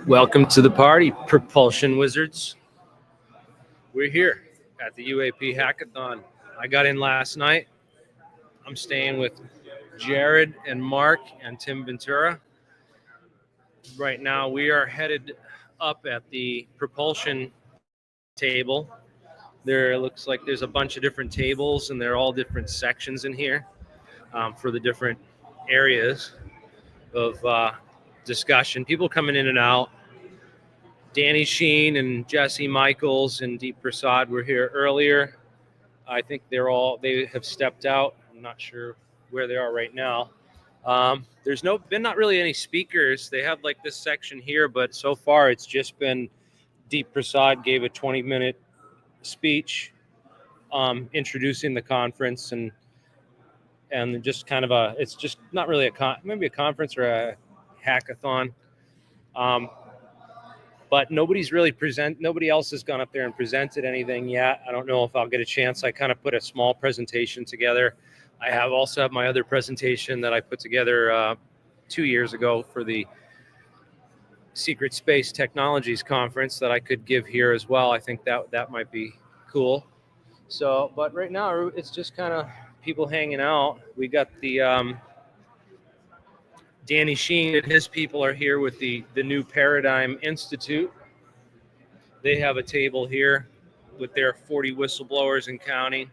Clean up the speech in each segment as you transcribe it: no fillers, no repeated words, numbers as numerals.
Welcome to the party, Propulsion Wizards. We're here at the UAP Hackathon. I got in last night. I'm staying with Jared and Mark and Tim Ventura. Right now, we are headed up at the Propulsion table. There looks like there's a bunch of different tables, and they're all different sections in here for the different areas of discussion. People coming in and out. Danny Sheen and Jesse Michaels and Deep Prasad were here earlier. I think they have stepped out. I'm not sure where they are right now. There's been not really any speakers. They have like this section here, but so far it's just been Deep Prasad gave a 20-minute speech introducing the conference and just kind of it's just not really maybe a conference or a hackathon. But nobody else has gone up there and presented anything yet. I don't know if I'll get a chance. I kind of put a small presentation together. I also have my other presentation that I put together 2 years ago for the Secret Space Technologies Conference that I could give here as well. I think that might be cool. So, but right now it's just kind of people hanging out. We got the Danny Sheen and his people are here with the New Paradigm Institute. They have a table here with their 40 whistleblowers and counting.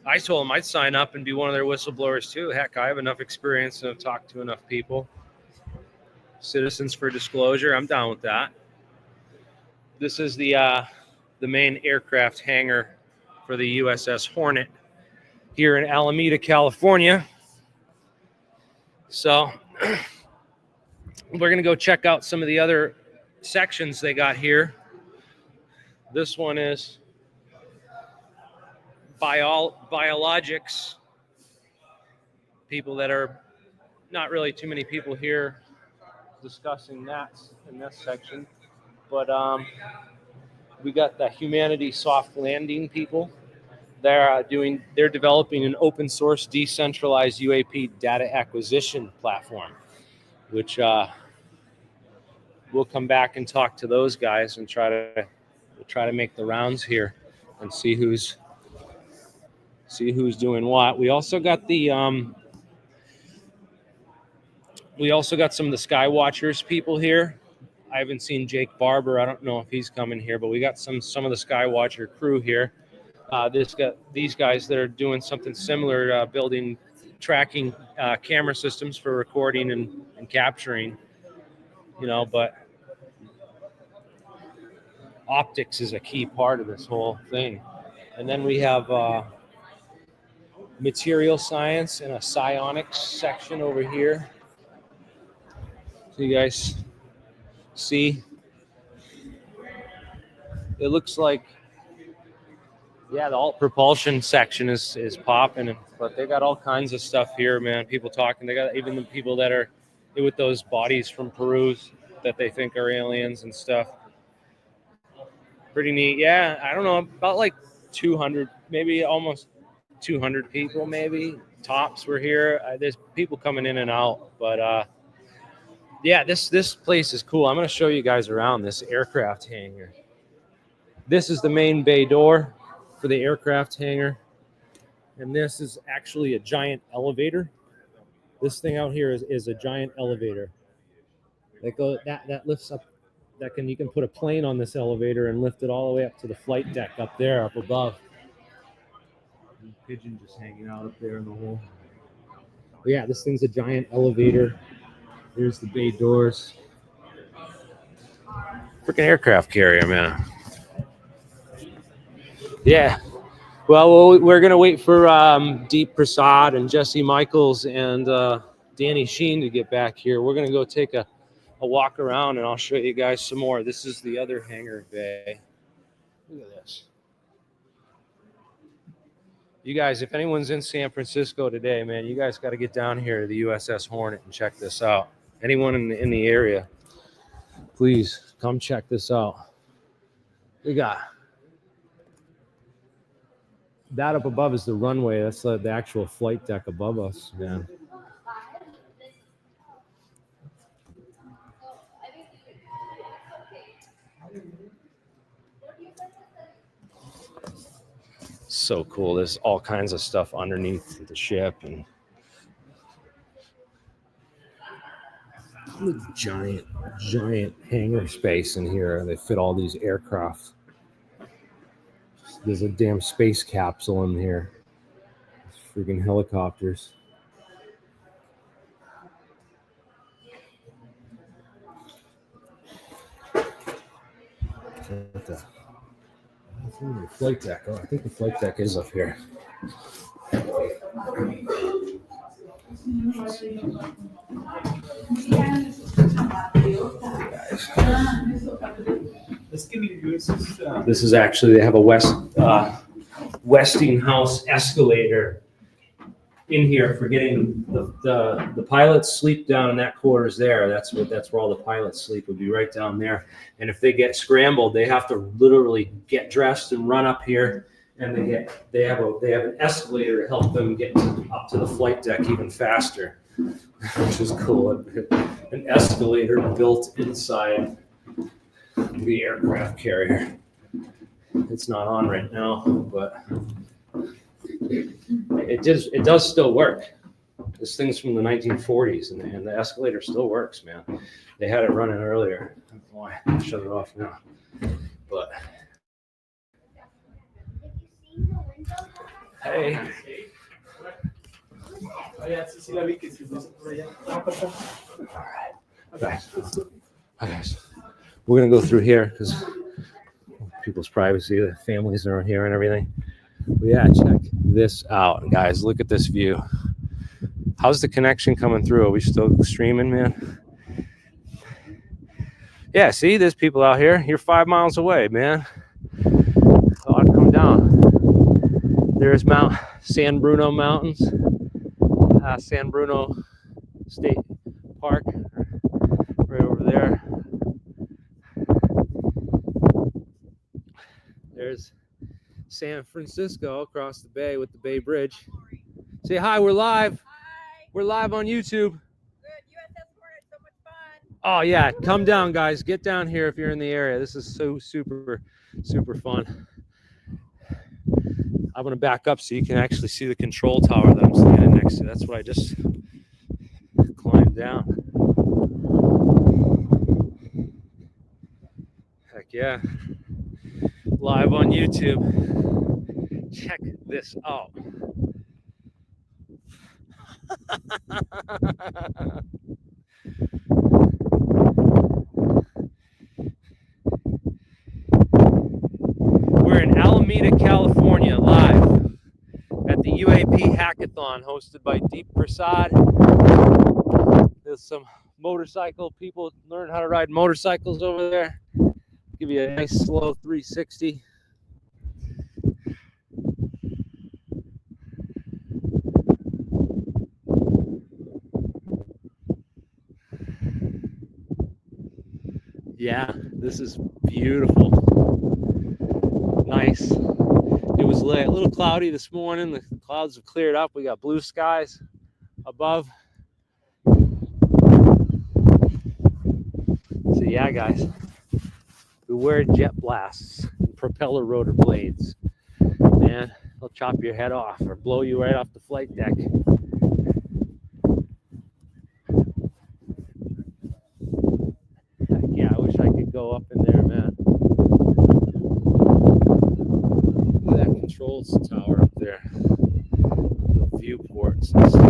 I told them I'd sign up and be one of their whistleblowers too. Heck, I have enough experience and have talked to enough people. Citizens for Disclosure, I'm down with that. This is the main aircraft hangar for the USS Hornet here in Alameda, California. So we're going to go check out some of the other sections they got here. This one is biologics. People that are not really too many people here discussing that in this section. But we got the humanity soft landing people. They're developing an open source decentralized UAP data acquisition platform, which we'll come back and talk to those guys and try to make the rounds here and see who's doing what. We also got some of the Skywatchers people here. I haven't seen Jake Barber. I don't know if he's coming here, but we got some of the Skywatcher crew here. These guys that are doing something similar, tracking camera systems for recording and capturing, but optics is a key part of this whole thing. And then we have material science and a psionics section over here. So you guys see, it looks like, yeah, the alt propulsion section is popping, but they got all kinds of stuff here, man. People talking. They got even the people that are with those bodies from Peru that they think are aliens and stuff. Pretty neat. Yeah, I don't know, about like 200, maybe almost 200 people, maybe tops were here. There's people coming in and out, but yeah, this place is cool. I'm going to show you guys around this aircraft hangar. This is the main bay door for the aircraft hangar, and this is actually a giant elevator. This thing out here is a giant elevator that lifts up. You can put a plane on this elevator and lift it all the way up to the flight deck up there, up above. Pigeon just hanging out up there in the hole. But yeah, this thing's a giant elevator. Here's the bay doors. Freaking aircraft carrier, man. Yeah. Well, we're going to wait for Deep Prasad and Jesse Michaels and Danny Sheen to get back here. We're going to go take a walk around, and I'll show you guys some more. This is the other hangar bay. Look at this. You guys, if anyone's in San Francisco today, man, you guys got to get down here to the USS Hornet and check this out. Anyone in the area, please come check this out. We got that up above is the runway. That's the actual flight deck above us, man. so cool. There's all kinds of stuff underneath the ship, and giant hangar space in here. They fit all these aircraft. There's a damn space capsule in here. Freaking helicopters. The flight deck. Oh, I think the flight deck is up here. This is actually, they have a Westinghouse escalator in here for getting the pilots sleep down in that quarters there. That's where all the pilots sleep, would be right down there. And if they get scrambled, they have to literally get dressed and run up here, and they have an escalator to help them get up to the flight deck even faster, which is cool. An escalator built inside the aircraft carrier. It's not on right now, but it does still work. This thing's from the 1940s, and the escalator still works, man. They had it running earlier. I don't know why I shut it off now. But hey. All right, guys. We're gonna go through here because people's privacy, the families are here and everything. But yeah, check this out, guys. Look at this view. How's the connection coming through? Are we still streaming, man? Yeah, see, there's people out here. You're 5 miles away, man. Oh, I'd come down. There's Mount San Bruno Mountains, San Bruno State Park, right over there. There's San Francisco across the bay with the Bay Bridge. Say hi, we're live. Hi. We're live on YouTube. Good. USS Hornet, so much fun. Oh yeah, come down, guys. Get down here if you're in the area. This is so super fun. I'm gonna back up so you can actually see the control tower that I'm standing next to. That's what I just climbed down. Heck yeah. Live on YouTube. Check this out. We're in Alameda, California, live at the UAP Hackathon hosted by Deep Prasad. There's some motorcycle people learn how to ride motorcycles over there. Give you a nice slow 360. Yeah, this is beautiful. Nice. It was a little cloudy this morning. The clouds have cleared up. We got blue skies above. So yeah, guys, beware jet blasts and propeller rotor blades. Man, they'll chop your head off or blow you right off the flight deck. Yeah, I wish I could go up in there, man. Look at that controls tower up there. The viewports and stuff.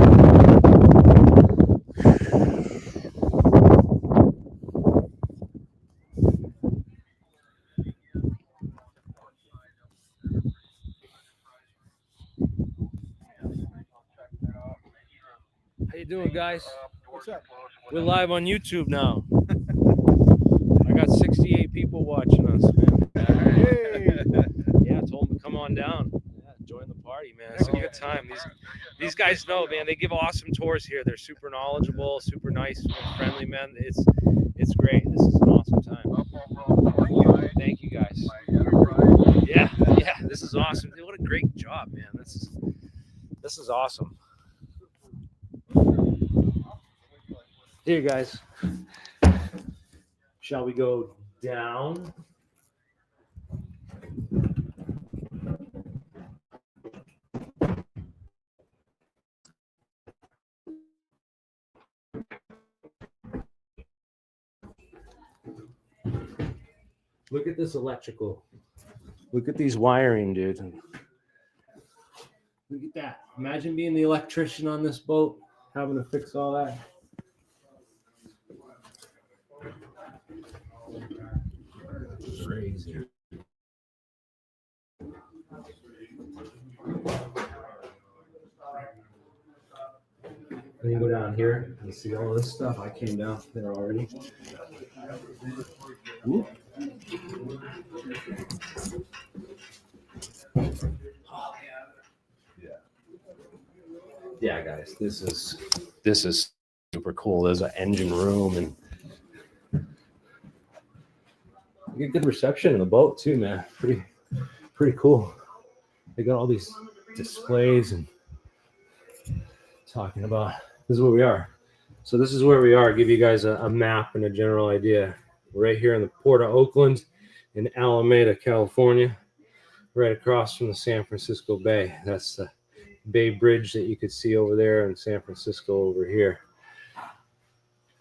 How you doing, guys? What's up? We're live on YouTube now. I got 68 people watching us, man. Hey. Yeah, I told them to come on down. Yeah, join the party, man. It's a good time. These guys know, man. They give awesome tours here. They're super knowledgeable, super nice, friendly, man. It's great. This is an awesome time. Thank you, guys. Yeah. This is awesome. Dude, what a great job, man. This is awesome. Here, guys. Shall we go down? Look at this electrical. Look at these wiring, dude. Look at that. Imagine being the electrician on this boat, having to fix all that. Crazy. Can you go down here and see all this stuff? I came down there already. Whoop. Yeah, guys, this is super cool. There's an engine room and you get good reception in the boat too, man. Pretty cool. They got all these displays and talking about this is where we are. So this is where we are. I'll give you guys a map and a general idea. We're right here in the Port of Oakland in Alameda, California, right across from the San Francisco Bay. That's the Bay Bridge that you could see over there in San Francisco over here.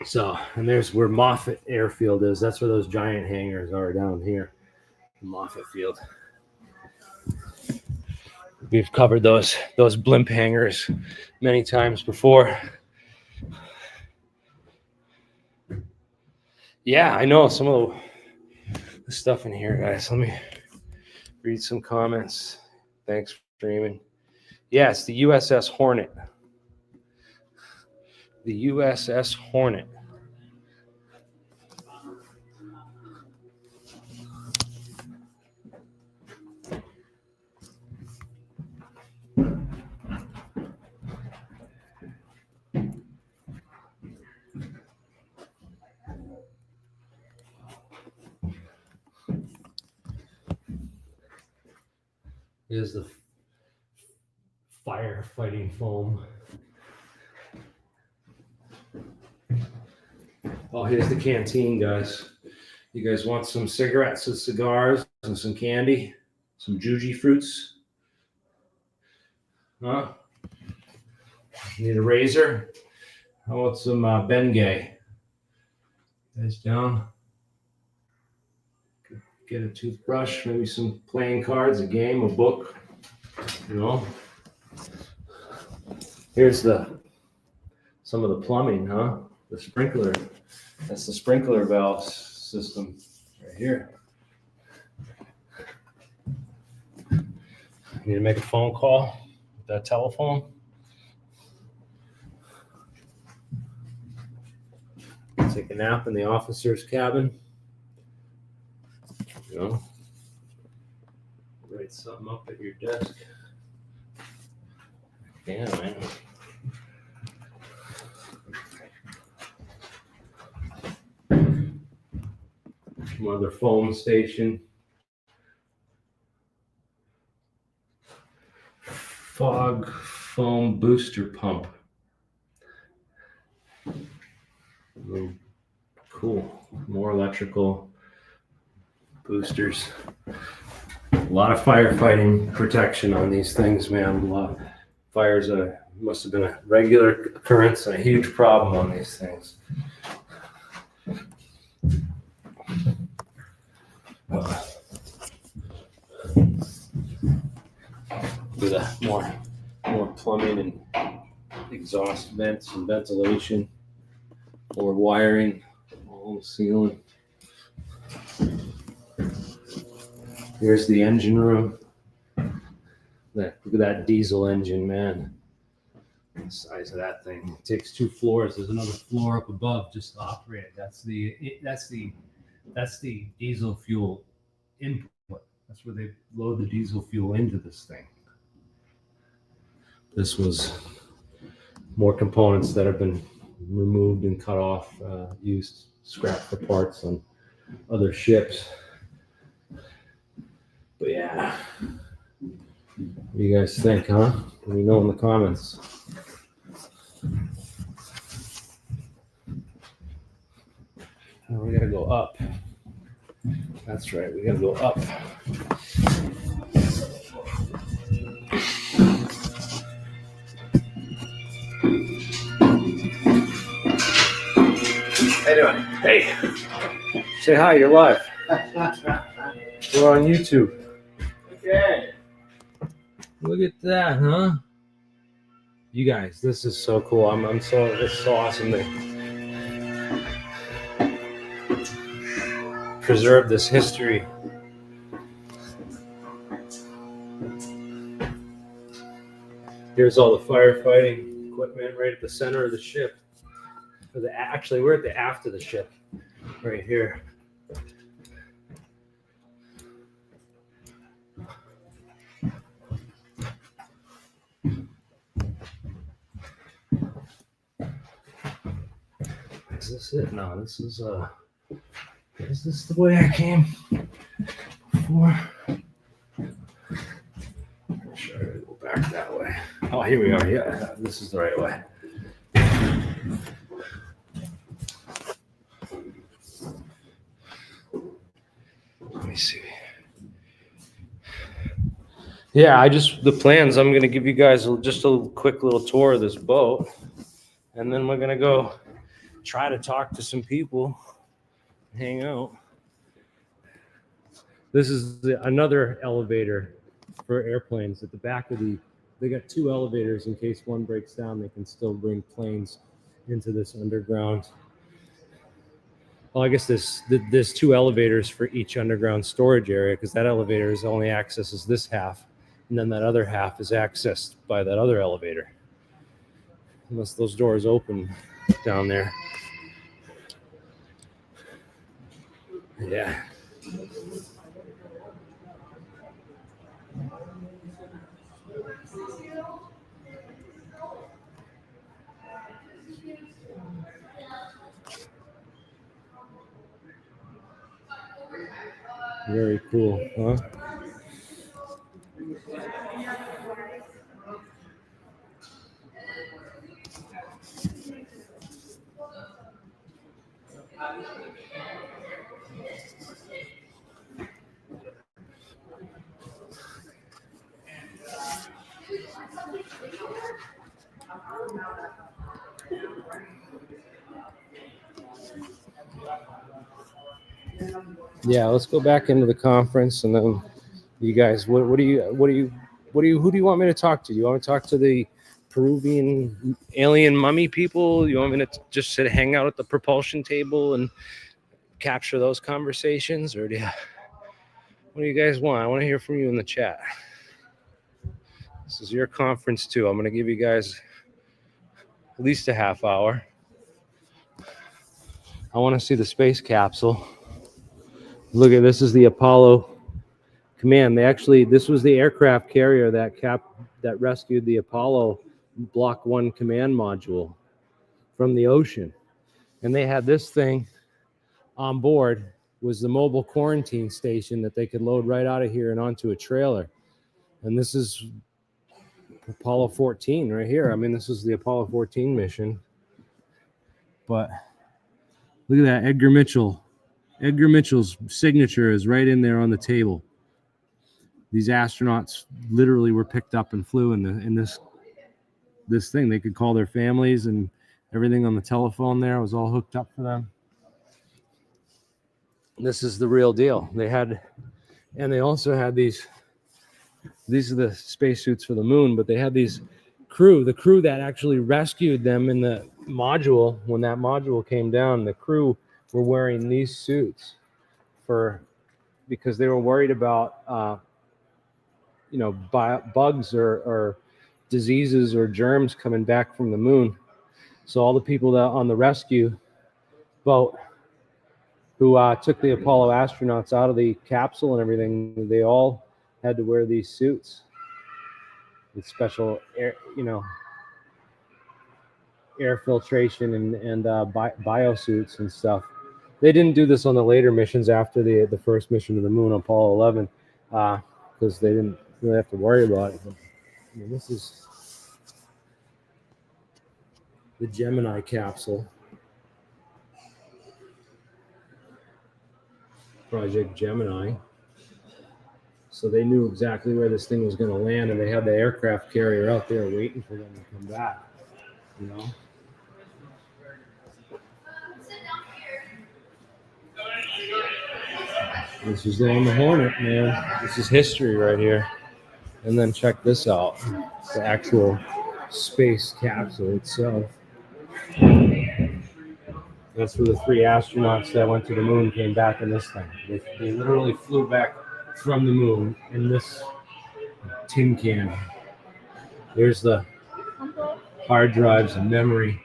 So, and there's where Moffett Airfield is. That's where those giant hangars are down here, Moffett Field. We've covered those blimp hangars many times before. Yeah, I know some of the stuff in here, guys. Let me read some comments. Thanks for streaming. Yes, the USS Hornet. The USS Hornet. Here's the firefighting foam. Oh, here's the canteen, guys. You guys want some cigarettes and cigars and some candy? Some juji fruits? Huh? Need a razor? How about some Bengay? Guys down? Get a toothbrush, maybe some playing cards, a game, a book, you know. Here's some of the plumbing, huh? The sprinkler. That's the sprinkler valve system right here. Need to make a phone call with that telephone. Take a nap in the officer's cabin. You know, write something up at your desk. Yeah, man. Some other foam station. Fog foam booster pump. Cool. More electrical boosters. A lot of firefighting protection on these things, man. A lot of fires must have been a regular occurrence and a huge problem on these things. With more plumbing and exhaust vents and ventilation, more wiring, all the ceiling. Here's the engine room. Look at that diesel engine, man. The size of that thing. It takes 2 floors. There's another floor up above just to operate it. That's the diesel fuel input. That's where they load the diesel fuel into this thing. This was more components that have been removed and cut off, used scrap for parts on other ships. But yeah, what do you guys think, huh? Let me know in the comments. Oh, we gotta go up. That's right, we gotta go up. How you doing? Hey, say hi, you're live. We're on YouTube. Okay. Look at that, huh? You guys, this is so cool. This is so awesome. They preserve this history. Here's all the firefighting equipment right at the center of the ship. Actually, we're at the aft of the ship, right here. Is this it? No, this is this the way I came before? I'm sure I gotta go back that way. Oh, here we are. Yeah, this is the right way. Let me see. Yeah, the plans, I'm going to give you guys just a quick little tour of this boat. And then we're going to go try to talk to some people, hang out. This is another elevator for airplanes at the back of they got two elevators in case one breaks down. They can still bring planes into this underground. Well, I guess there's two elevators for each underground storage area because that elevator is only accesses this half. And then that other half is accessed by that other elevator. Unless those doors open down there. Yeah. Very cool, huh? Yeah, let's go back into the conference and then you guys, who do you want me to talk to? You want me to talk to the Peruvian alien mummy people? You want me to just hang out at the propulsion table and capture those conversations? Or what do you guys want? I want to hear from you in the chat. This is your conference too. I'm going to give you guys at least a half hour. I want to see the space capsule. Look at this is the Apollo command. This was the aircraft carrier that rescued the Apollo Block 1 command module from the ocean. And they had this thing on board, was the mobile quarantine station that they could load right out of here and onto a trailer. And this is Apollo 14 right here. I mean, this is the Apollo 14 mission. But look at that, Edgar Mitchell. Edgar Mitchell's signature is right in there on the table. These astronauts literally were picked up and flew in this thing. They could call their families and everything on the telephone there. It was all hooked up for them. This is the real deal. They also had these are the spacesuits for the moon, but they had the crew that actually rescued them in the module. When that module came down, the crew were wearing these suits because they were worried about bugs or diseases or germs coming back from the moon. So all the people that on the rescue boat who took the Apollo astronauts out of the capsule and everything, they all had to wear these suits with special air filtration and biosuits and stuff. They didn't do this on the later missions after the first mission to the moon on Apollo 11 because they didn't really have to worry about it. But, this is the Gemini capsule. Project Gemini. So they knew exactly where this thing was going to land, and they had the aircraft carrier out there waiting for them to come back. This is on the Hornet, man. This is history right here. And then check this out. The actual space capsule itself. That's where the 3 astronauts that went to the moon came back in this thing. They literally flew back from the moon in this tin can. There's the hard drives and memory.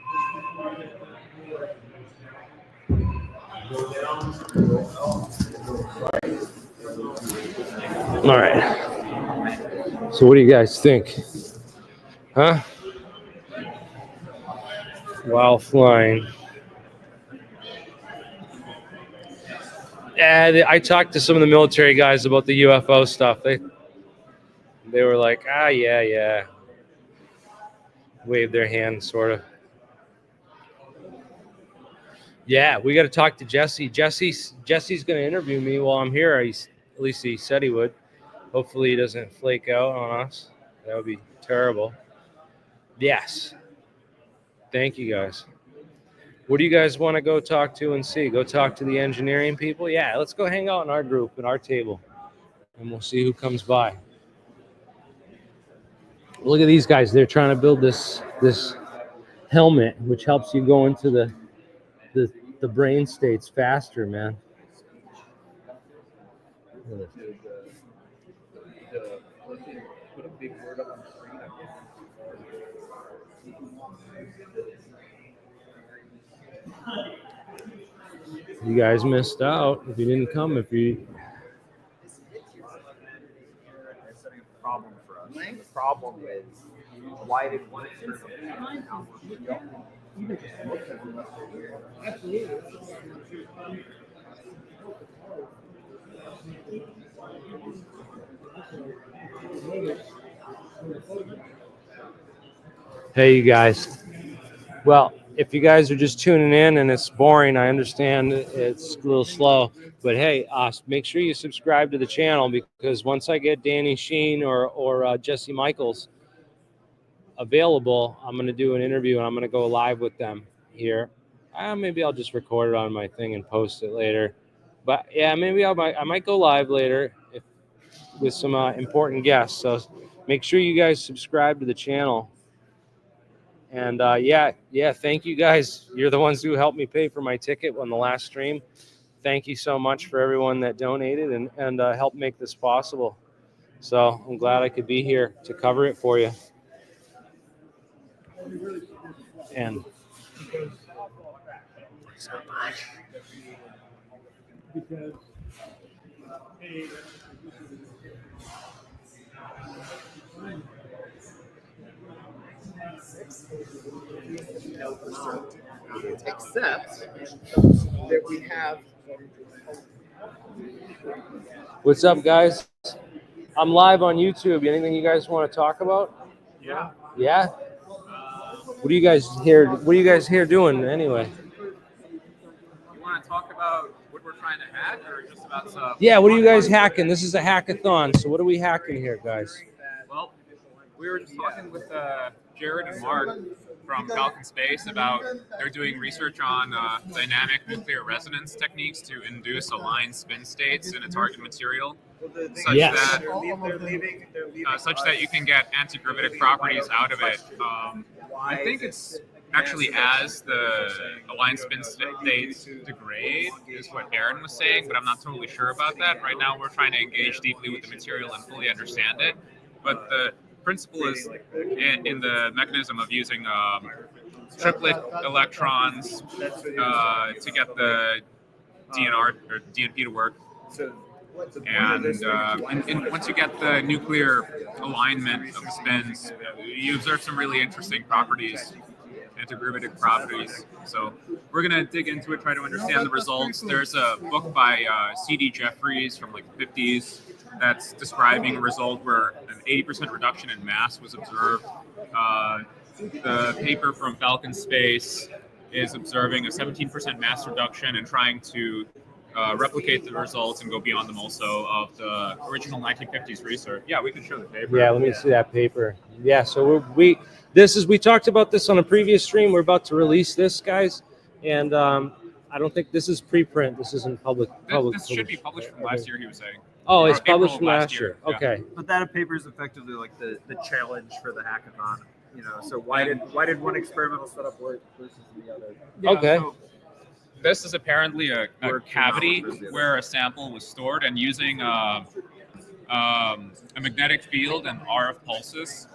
All right. So what do you guys think? Huh? While flying. And I talked to some of the military guys about the UFO stuff. They were like, yeah. Waved their hands, sort of. Yeah, we got to talk to Jesse. Jesse's going to interview me while I'm here. At least he said he would. Hopefully he doesn't flake out on us. That would be terrible. Yes. Thank you, guys. What do you guys want to go talk to and see? Go talk to the engineering people? Yeah, let's go hang out in our group, in our table, and we'll see who comes by. Look at these guys. They're trying to build this helmet, which helps you go into the brain states faster, man. You guys missed out if you didn't come. If you problem for us. The problem is why did one Hey, you guys. Well, if you guys are just tuning in and it's boring, I understand it's a little slow. But hey, make sure you subscribe to the channel, because once I get Danny Sheen or Jesse Michaels available, I'm going to do an interview and I'm going to go live with them here. Maybe I'll just record it on my thing and post it later. But yeah, maybe I might go live later with some important guests. So make sure you guys subscribe to the channel. And yeah, thank you guys. You're the ones who helped me pay for my ticket on the last stream. Thank you so much for everyone that donated and helped make this possible. So I'm glad I could be here to cover it for you. And so much. except that we have. What's up, guys? I'm live on YouTube. Anything you guys want to talk about? Yeah. Yeah. What are you guys here doing anyway? You want to talk about what we're trying to hack, or just about stuff? Yeah. What are you guys hacking? This is a hackathon. So what are we hacking here, guys? Well, we were just talking with Jared and Mark from Falcon Space about they're doing research on dynamic nuclear resonance techniques to induce aligned spin states in a target material, such that you can get antigravitic properties out of it. I think it's actually as the aligned spin states degrade is what Aaron was saying, but I'm not totally sure about that. Right now we're trying to engage deeply with the material and fully understand it. But the principle is in the mechanism of using triplet electrons to get the DNR or DNP to work. And once you get the nuclear alignment of the spins, you observe some really interesting properties, antigravitic properties. So we're going to dig into it, try to understand the results. There's a book by C.D. Jeffries from like the 50s that's describing a result where an 80% reduction in mass was observed. The paper from Falcon Space is observing a 17% mass reduction and trying to replicate the results and go beyond them also of the original 1950s research. Yeah, we can show the paper. Yeah, let me see that paper. Yeah, so we talked about this on a previous stream. We're about to release this, guys, and I don't think this is preprint. This isn't public. This should be published from last year, he was saying. Oh, it's April published of from last year. Yeah. Okay. But that paper is effectively like the challenge for the hackathon. So why did one experimental setup work versus the other? Okay. So this is apparently a Work cavity versus the other. where a sample was stored, and using a magnetic field and RF pulses.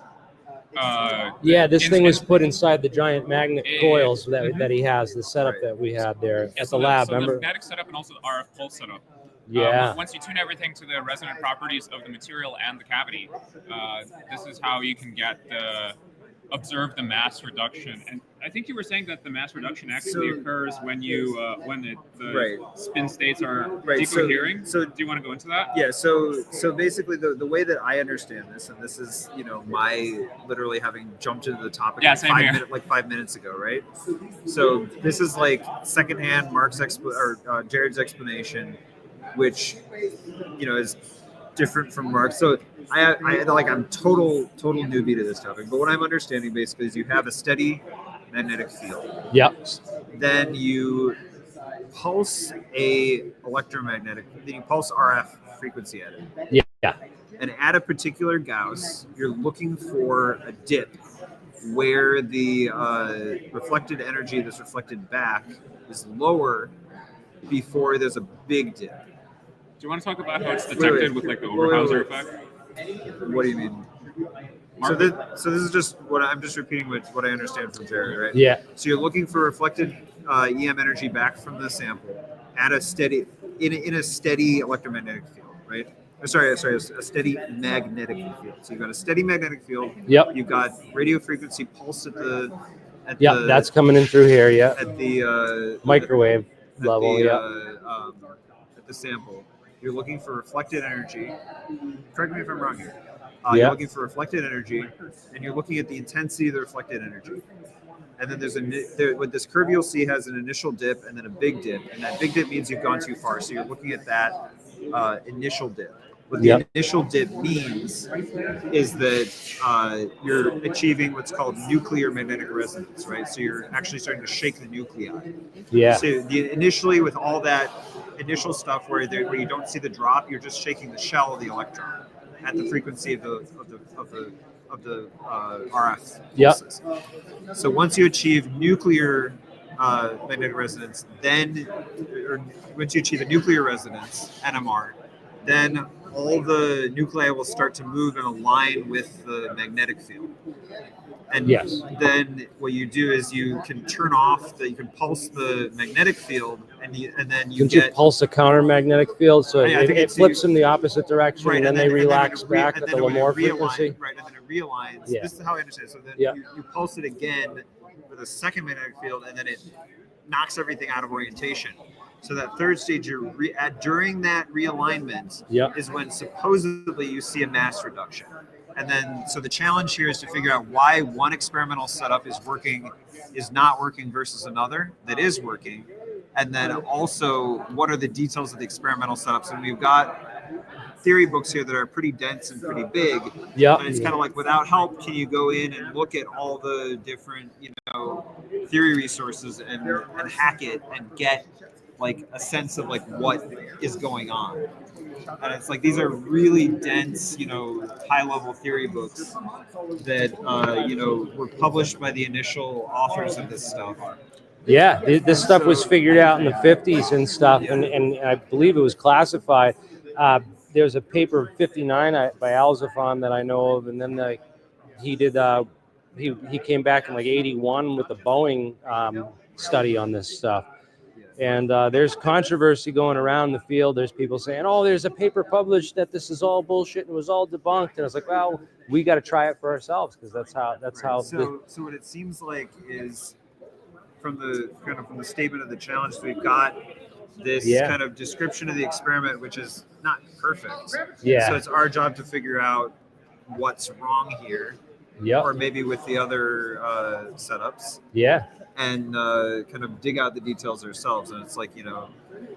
Yeah, this thing was instant- put inside the giant magnet coils that he has, the setup Right. that we had there at so the lab. So the Remember? magnetic setup and also the RF pulse setup. Yeah. Once you tune everything to the resonant properties of the material and the cavity, this is how you can get observe the mass reduction. And I think you were saying that the mass reduction actually occurs when you when the Right. spin states are Right, so- decohering. so- Do you want to go into that? Yeah, so basically the way that I understand this, and this is my literally having jumped into the topic Yeah, like same here. 5 minutes ago, right? So this is like secondhand Jared's explanation, which is different from Mark's. So I'm total newbie to this topic, but what I'm understanding basically is you have a steady magnetic field, Yep. then you pulse then you pulse RF frequency at it. Yeah. And at a particular Gauss, you're looking for a dip where the reflected energy that's reflected back is lower before there's a big dip. Do you want to talk about how it's detected with like the Oberhauser effect? What do you mean? So this is just I'm just repeating what I understand from Jared, right? Yeah. So you're looking for reflected EM energy back from the sample at a steady in a steady electromagnetic field, right? A steady magnetic field. So you've got a steady magnetic field. Yep. You've got radio frequency pulse at Yep. the That's coming in through here. Yeah. at the Microwave at level. the, Yeah. At the sample. You're looking for reflected energy. Correct me if I'm wrong here. Yeah. You're looking for reflected energy, and you're looking at the intensity of the reflected energy. And then what this curve you'll see has an initial dip and then a big dip, and that big dip means you've gone too far. So you're looking at that initial dip. What the initial dip means is that you're achieving what's called nuclear magnetic resonance, right? So you're actually starting to shake the nuclei. Yeah. So initially, with all that initial stuff where you don't see the drop, you're just shaking the shell of the electron at the frequency of the RF pulses. So once you achieve nuclear magnetic resonance, once you achieve a nuclear resonance (NMR), then all the nuclei will start to move and align with the magnetic field. And then what you do is you can you can pulse the magnetic field, and then you Can you pulse a counter magnetic field so it flips in the opposite direction, right, and then they relax back and at then the when it Lamore realigns- frequency? Right, and then it realigns. Yeah. This is how I understand it. So then Yeah. you pulse it again with a second magnetic field, and then it knocks everything out of orientation. So that third stage, during that realignment, is when supposedly you see a mass reduction. And then, so the challenge here is to figure out why one experimental setup is not working versus another that is working. And then also, what are the details of the experimental setups? And we've got theory books here that are pretty dense and pretty big. Yeah. And it's kind of like, without help, can you go in and look at all the different, theory resources and hack it and get like a sense of like what is going on? And it's like, these are really dense, high level theory books that, were published by the initial authors of this stuff. Yeah, this stuff was figured out in the 50s and stuff, and I believe it was classified. There's a paper 59 by Alzafon that I know of, and then he did he came back in like 81 with the Boeing study on this stuff. And there's controversy going around the field. There's people saying, "Oh, there's a paper published that this is all bullshit and it was all debunked." And I was like, "Well, we got to try it for ourselves because that's how." So what it seems like is from the statement of the challenge, we've got this kind of description of the experiment, which is not perfect. Yeah. So it's our job to figure out what's wrong here. Yeah. Or maybe with the other setups. Yeah. And kind of dig out the details ourselves. And it's like,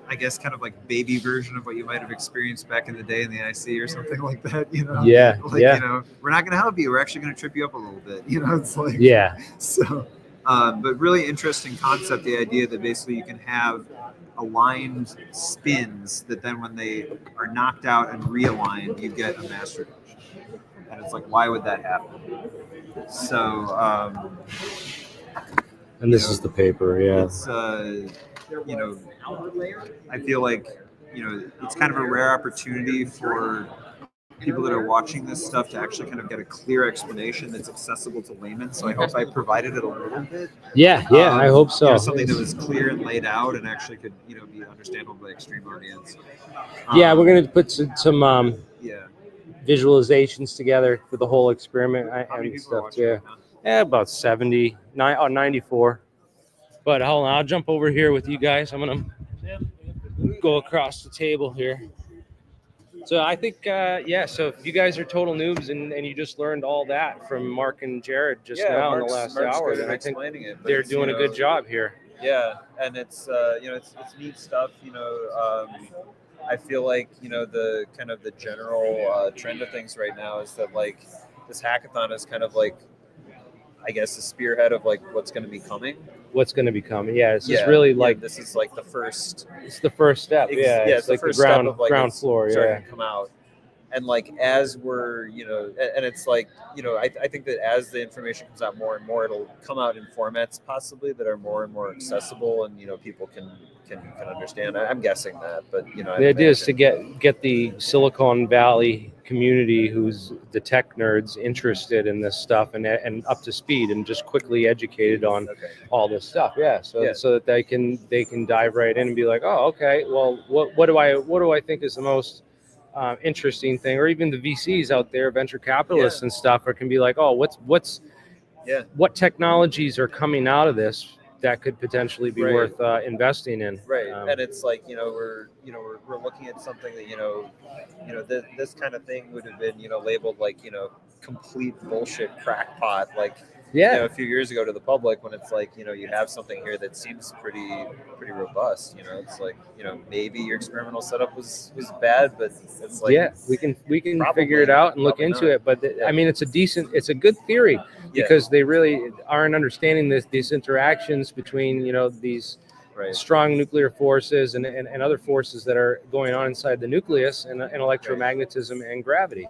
I guess kind of like baby version of what you might have experienced back in the day in the IC or something like that, Yeah. Like, we're not going to help you. We're actually going to trip you up a little bit. It's like, yeah. So, But really interesting concept, the idea that basically you can have aligned spins that then when they are knocked out and realigned, you get a mass reduction. And it's like, why would that happen? So, And this is the paper, yeah. it's, you know, I feel like, it's kind of a rare opportunity for people that are watching this stuff to actually kind of get a clear explanation that's accessible to laymen. So I hope I provided it a little bit. Yeah, I hope so. Something that was clear and laid out and actually could, be understandable by extreme audience. Yeah, we're going to put some Yeah. visualizations together for the whole experiment How many and people are stuff. watching Yeah. right now? Yeah, about 94. But hold on, I'll jump over here with you guys. I'm going to go across the table here. So I think, so if you guys are total noobs and you just learned all that from Mark and Jared just now in the last hour, then I think they're doing a good job here. Yeah, and it's it's neat stuff. I feel like the kind of the general trend of things right now is that like this hackathon is kind of like, I guess, the spearhead of like what's going to be coming. What's going to be coming? Yeah, it's just really like this is like the first. It's the first step. It's like the ground floor. Starting to come out. And like as we're and it's like I think that as the information comes out more and more, it'll come out in formats possibly that are more and more accessible and people can understand. I'm guessing that, but the idea is to get the Silicon Valley community, who's the tech nerds, interested in this stuff and up to speed and just quickly educated on all this stuff. So that they can dive right in and be like, oh, okay, well, what do I think is the most interesting thing, or even the VCs out there, venture capitalists and stuff, or can be like, oh, what technologies are coming out of this that could potentially be worth investing in. And it's like we're looking at something that this kind of thing would have been labeled like complete bullshit crackpot like a few years ago to the public, when it's like you have something here that seems pretty robust. It's like maybe your experimental setup was bad, but it's like we can figure it out and look into it. But I mean, it's a good theory because they really aren't understanding these interactions between these strong nuclear forces and other forces that are going on inside the nucleus and electromagnetism and gravity.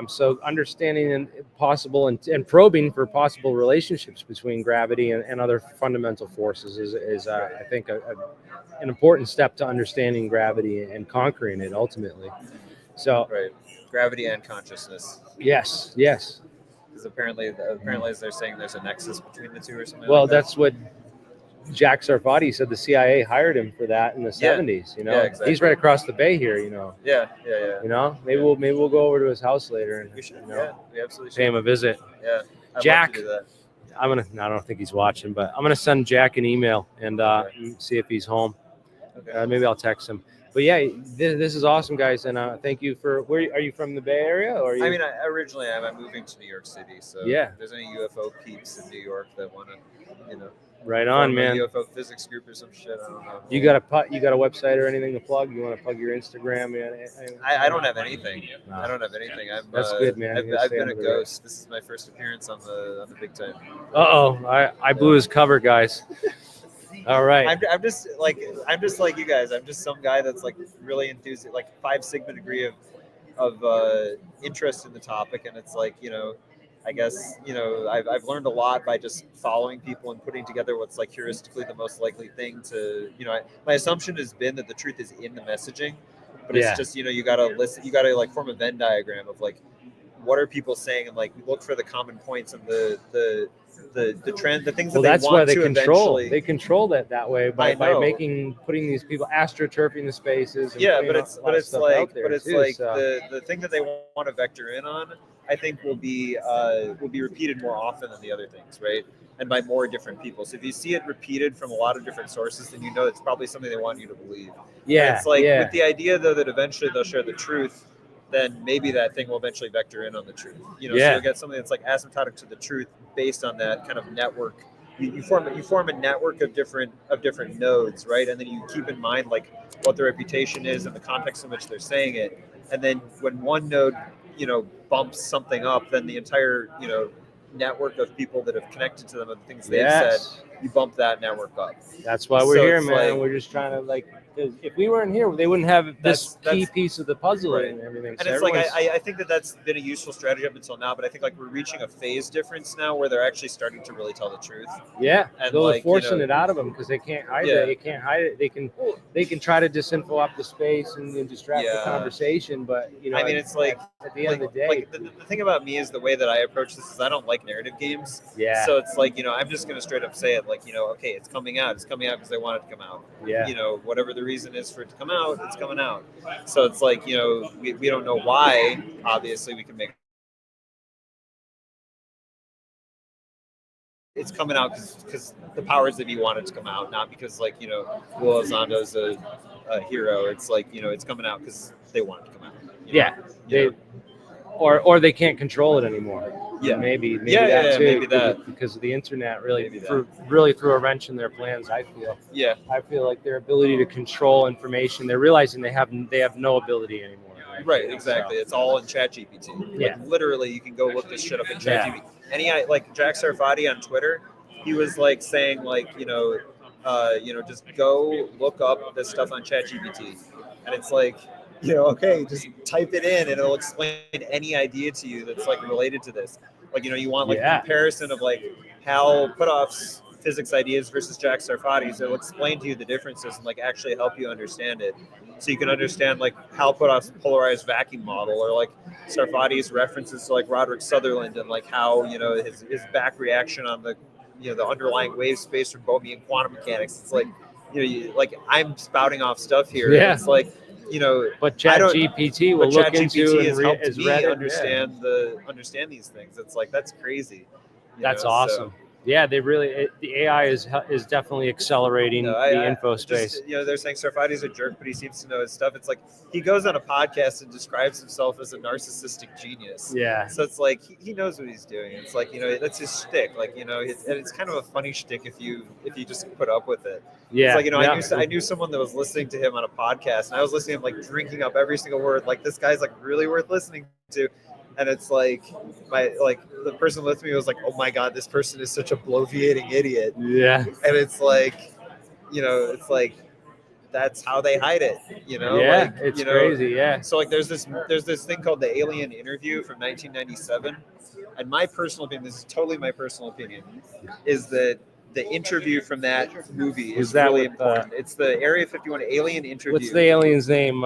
So understanding and possible and probing for possible relationships between gravity and other fundamental forces is I think an important step to understanding gravity and conquering it ultimately. So gravity and consciousness. Yes. Because apparently as they're saying, there's a nexus between the two or something. Well, that's what Jack Sarfati said. The CIA hired him for that in the 70s. Exactly. He's right across the bay here. Yeah. Maybe we'll go over to his house later and we should. We absolutely pay him a visit. Yeah, Jack. Love to do that. I don't think he's watching, but I'm gonna send Jack an email and see if he's home. Okay. Maybe I'll text him. But yeah, this is awesome, guys, and thank you for. Where are you from? The Bay Area, or are you? I mean, originally I'm moving to New York City, so if there's any UFO peeps in New York that want to, right on, man. UFO physics group or some shit. I don't know. You got a website or anything to plug? You want to plug your Instagram? I don't have anything. No. I don't have anything. That's good, man. I've been a ghost. This is my first appearance on the big time. I blew his cover, guys. All right. I'm just like you guys. I'm just some guy that's like really enthusiastic, like 5 sigma degree of interest in the topic, and it's like I guess I've learned a lot by just following people and putting together what's like heuristically the most likely thing to my assumption has been that the truth is in the messaging, but it's just you gotta listen, you gotta like form a Venn diagram of like what are people saying and like look for the common points and the trend, the things that they want to eventually. Well, that's why they control it that way by putting these people astroturfing the spaces. And but it's like the thing that they want to vector in on, I think will be repeated more often than the other things, right? And by more different people. So if you see it repeated from a lot of different sources, then it's probably something they want you to believe. Yeah, and it's like with the idea though that eventually they'll share the truth, then maybe that thing will eventually vector in on the truth. So you'll get something that's like asymptotic to the truth based on that kind of network. You form a network of different nodes, right? And then you keep in mind like what their reputation is and the context in which they're saying it. And then when one node, bumps something up, then the entire, network of people that have connected to them and the things they've said, you bump that network up. That's why we're So here, it's man. like- We're just trying to because if we weren't here, they wouldn't have this That's- key piece of the puzzle right. and everything. And So it's like everyone's- I think that's been a useful strategy up until now, but I think like we're reaching a phase difference now where they're actually starting to really tell the truth. yeah, and they're like, forcing you know- it out of them because they can't hide Yeah. it. They can't hide it. They can try to disinfo up the space and distract the Yeah. conversation, but I mean, it's like at the end of the day, like the thing about me is the way that I approach this is I don't like narrative games. yeah, So it's like, I'm just gonna straight up say it like, okay, it's coming out. It's coming out because they want it to come out. yeah, Whatever the reason is for it to come out, it's coming out. So it's like, we don't know why. Obviously, we can make it's coming out because the powers that be want it to come out, not because like Will Elizondo's a hero. It's like it's coming out because they want it to come out. yeah. They or they can't control it anymore. Yeah. Maybe Yeah, that too, maybe that. because of the internet really Maybe that. really threw a wrench in their plans. I feel like their ability to control information, they're realizing they have no ability anymore. Right, exactly. It's all in ChatGPT. Yeah. Like, literally, you can go look this shit up in Yeah. ChatGPT. Like Jack Sarfati on Twitter, he was like saying like just go look up this stuff on ChatGPT, and it's like okay, just type it in and it'll explain any idea to you that's like related to this. Like you want like a comparison of like Hal Puthoff's physics ideas versus Jack Sarfati's. It'll explain to you the differences and like actually help you understand it, so you can understand like Hal Puthoff's polarized vacuum model or like Sarfati's references to like Roderick Sutherland and like how his back reaction on the the underlying wave space from Bohmian quantum mechanics. It's like like I'm spouting off stuff here. Yeah. And it's like But ChatGPT will look into has and helped me read it. understand these things. It's like that's crazy. That's so- awesome. Yeah, they really the AI is definitely accelerating the info space. They're saying Sarfati's a jerk, but he seems to know his stuff. It's like he goes on a podcast and describes himself as a narcissistic genius. Yeah, So it's like he knows what he's doing. It's like that's his shtick. Like and it's kind of a funny shtick if you just put up with it. yeah. It's like I knew someone that was listening to him on a podcast, and I was listening to him like drinking up every single word. Like this guy's like really worth listening to. And it's like the person with me was like, oh my god, this person is such a bloviating idiot. Yeah, And it's like, it's like that's how they hide it. yeah. It's crazy. Yeah, So like there's this thing called the Alien Interview from 1997, and my personal opinion, this is totally my personal opinion, is that the interview from that movie Was is that really with, important. It's the Area 51 Alien Interview. what's the alien's name?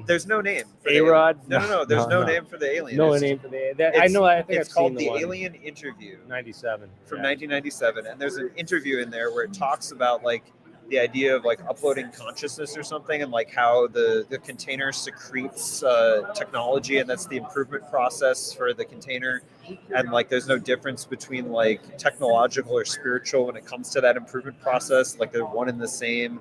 There's no name. for the A-Rod? alien. No. There's no name for the alien. No It's- name for the. I know. I think It's I've called seen the one. Alien Interview 97 from 1997, and there's an interview in there where it talks about like the idea of like uploading consciousness or something, and like how the container secretes technology, and that's the improvement process for the container, and like there's no difference between like technological or spiritual when it comes to that improvement process. Like they're one and the same.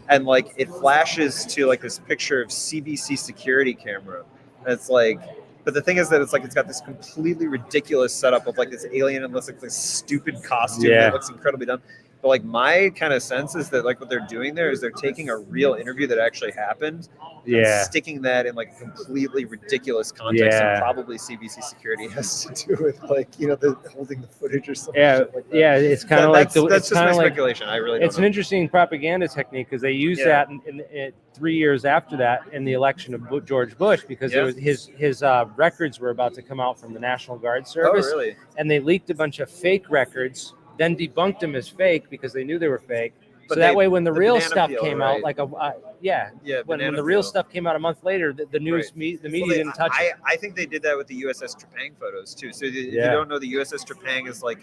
And like it flashes to like this picture of CBC security camera, and it's like. But the thing is that it's got this completely ridiculous setup of like this alien and looks like this stupid costume that looks incredibly dumb. But like my kind of sense is that like what they're doing there is they're taking a real interview that actually happened, and sticking that in like a completely ridiculous context, and probably CBC security has to do with like the holding the footage or something. Shit like that. Yeah. It's kind of like that's just my speculation. I really don't it's know. an interesting propaganda technique because they used that in 3 years after that in the election of George Bush, because it was his records were about to come out from the National Guard Service. Oh, really? And they leaked a bunch of fake records, then debunked them as fake because they knew they were fake. But So that way, when the real banana stuff peel, came right? out, like when banana the real peel. stuff came out a month later, the news, the media didn't touch it. I think they did that with the USS Trepang photos too. So if you don't know, the USS Trepang is like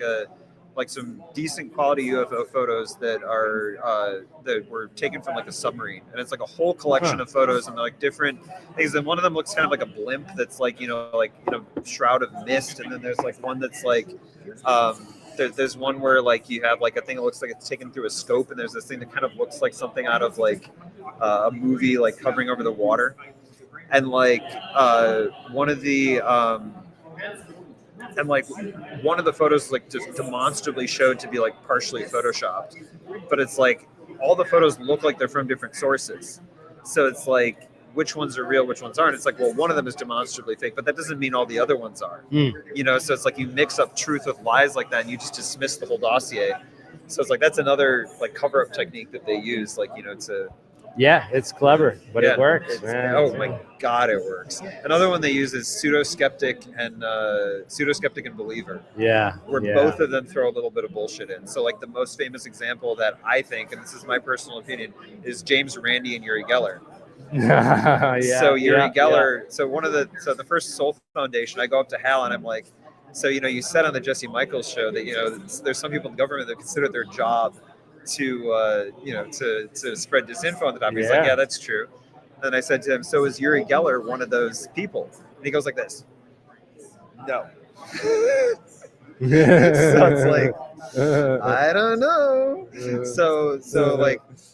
some decent quality UFO photos that are that were taken from like a submarine, and it's like a whole collection of photos, and they're like different things. And one of them looks kind of like a blimp that's like shroud of mist, and then there's like one that's like there's one where like you have like a thing that looks like it's taken through a scope, and there's this thing that kind of looks like something out of like a movie like hovering over the water, and like one of the and like one of the photos like just demonstrably showed to be like partially photoshopped, but it's like all the photos look like they're from different sources. So it's like which ones are real, which ones aren't. It's like, well, one of them is demonstrably fake, but that doesn't mean all the other ones are. You know, so it's like you mix up truth with lies like that, and you just dismiss the whole dossier. So it's like that's another like cover-up technique that they use, like, you know, to. Yeah, it's clever, but it works. Oh my God, it works. Another one they use is pseudo-skeptic and believer. Yeah. Where both of them throw a little bit of bullshit in. So like the most famous example that I think, and this is my personal opinion, is James Randi and Uri Geller. So Uri Geller, so the first Soul Foundation, I go up to Hal and I'm like, so, you know, you said on the Jesse Michaels show that, you know, there's some people in the government that consider their job to spread disinfo on the top. He's like, yeah, that's true. And I said to him, so is Uri Geller one of those people? And he goes like this. No. So it's like, I don't know.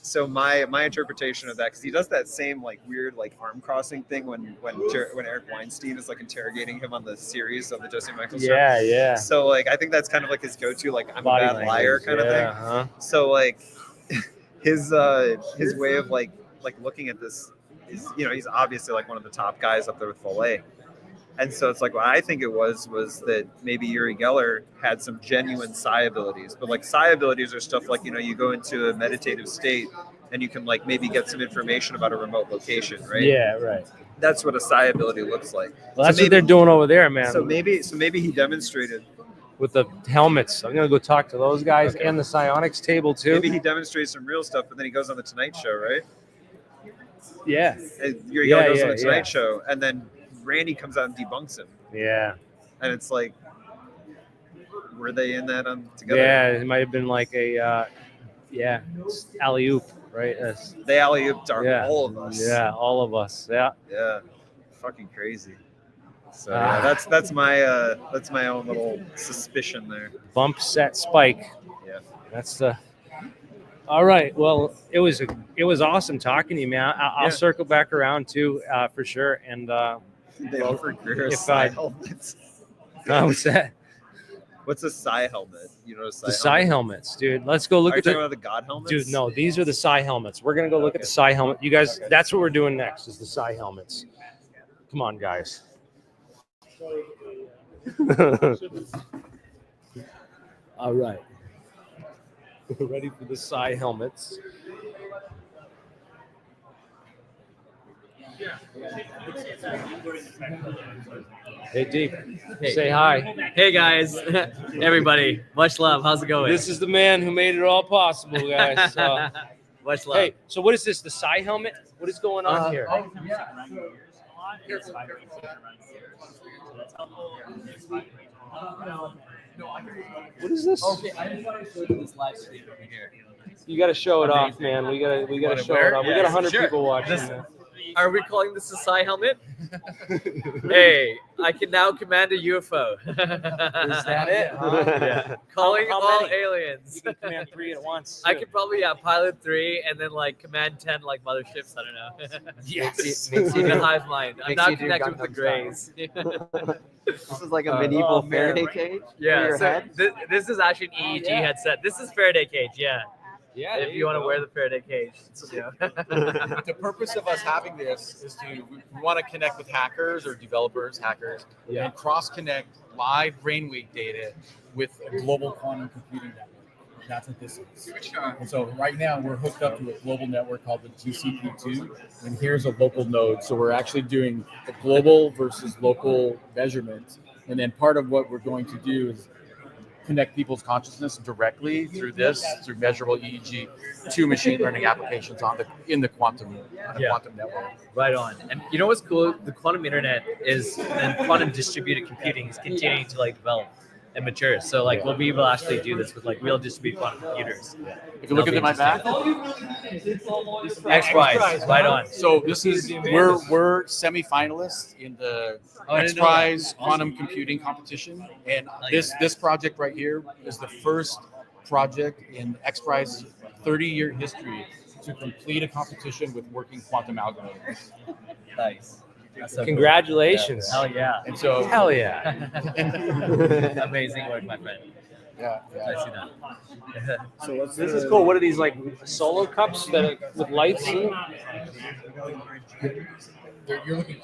So my interpretation of that, because he does that same like weird like arm crossing thing when Eric Weinstein is like interrogating him on the series of the Jesse Michaels show. Yeah. So like I think that's kind of like his go-to, like I'm a bad liar kind of thing. Uh-huh. So like his way of like looking at this is, you know, he's obviously like one of the top guys up there with Follet. And so it's like what I think it was that maybe Uri Geller had some genuine psi abilities. But like psi abilities are stuff like, you know, you go into a meditative state and you can like maybe get some information about a remote location, right? Yeah, right. That's what a psi ability looks like. Well, that's what they're doing over there, man. So maybe he demonstrated with the helmets. I'm gonna go talk to those guys and the psionics table too. Maybe he demonstrates some real stuff, but then he goes on the Tonight Show, right? Yeah. And Uri Geller goes on the Tonight Show, and then Randy comes out and debunks him. Yeah. And it's like, were they in that together? Yeah, it might have been like a, alley-oop, right? They alley-ooped all of us. Yeah, all of us. Yeah. Yeah. Fucking crazy. So that's my own little suspicion there. Bump, set, spike. Yeah. That's the. All right. Well, it was awesome talking to you, man. I'll circle back around too, for sure. And they offered Greer psi helmets. What's that? What's a psi helmet? You know, the psi helmets, dude. Let's go look at the God helmets. Dude, no, these are the psi helmets. We're gonna go look at the psi helmet. You guys, that's what we're doing next. Is the psi helmets. Come on, guys. All right. Ready for the psi helmets. Hey, Deep. Hey. Say hi. Hey, guys. Everybody. Much love. How's it going? This is the man who made it all possible, guys. Much love. Hey, so what is this? The psi helmet? What is going on here? What is this? Okay, I just want to show you this live stream over here. You got to show it off, man. We got to show it off. We got 100 people watching. Are we calling this a psi helmet? Hey, I can now command a UFO. Is that it? Yeah. Calling all aliens. You can command 3 at once. I could probably pilot 3 and then like command 10 like motherships. I don't know. Yes. Makes you the hive mind. I'm not connected with the Greys. This is like a medieval Faraday cage. Yeah. For your So head? this is actually an EEG headset. This is Faraday cage. Yeah. Yeah. If you want to wear the Faraday cage. Yeah. The purpose of us having this is we want to connect with hackers or developers, and cross-connect live brainwave data with a global quantum computing network. That's what this is. And so right now we're hooked up to a global network called the GCP2, and here's a local node. So we're actually doing a global versus local measurement. And then part of what we're going to do is connect people's consciousness directly through measurable EEG to machine learning applications in the quantum network. Right on. And you know what's cool? The quantum internet and quantum distributed computing is continuing to like develop and mature. So like we'll be able to actually do this with like real distributed quantum computers. If you look at my back, X-Prize, right on. So this is we're semi-finalists in the X-Prize quantum computing competition, and this project right here is the first project in X-Prize 30-year history to complete a competition with working quantum algorithms. Nice. So Congratulations. cool. Hell yeah. And so Hell yeah. Amazing work, my friend. Yeah. I see that. So what's This is cool. What are these, like solo cups that are, with lights in them? You're looking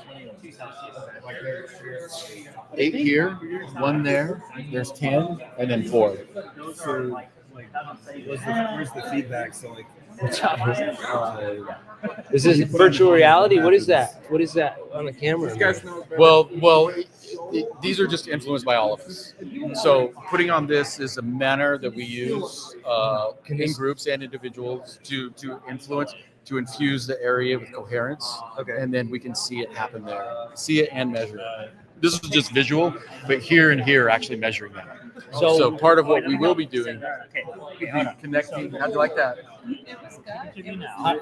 like there's 8 here, 1 there. There's 10, and then 4. So, where's the feedback? So like, Is this virtual reality? What is that? What is that on the camera? Well, these are just influenced by all of us. So putting on this is a manner that we use in groups and individuals to influence, to infuse the area with coherence. Okay. And then we can see it happen there, see it and measure it. This is just visual, but here and here actually measuring that. So part of what we will be doing is connecting. How'd you like that?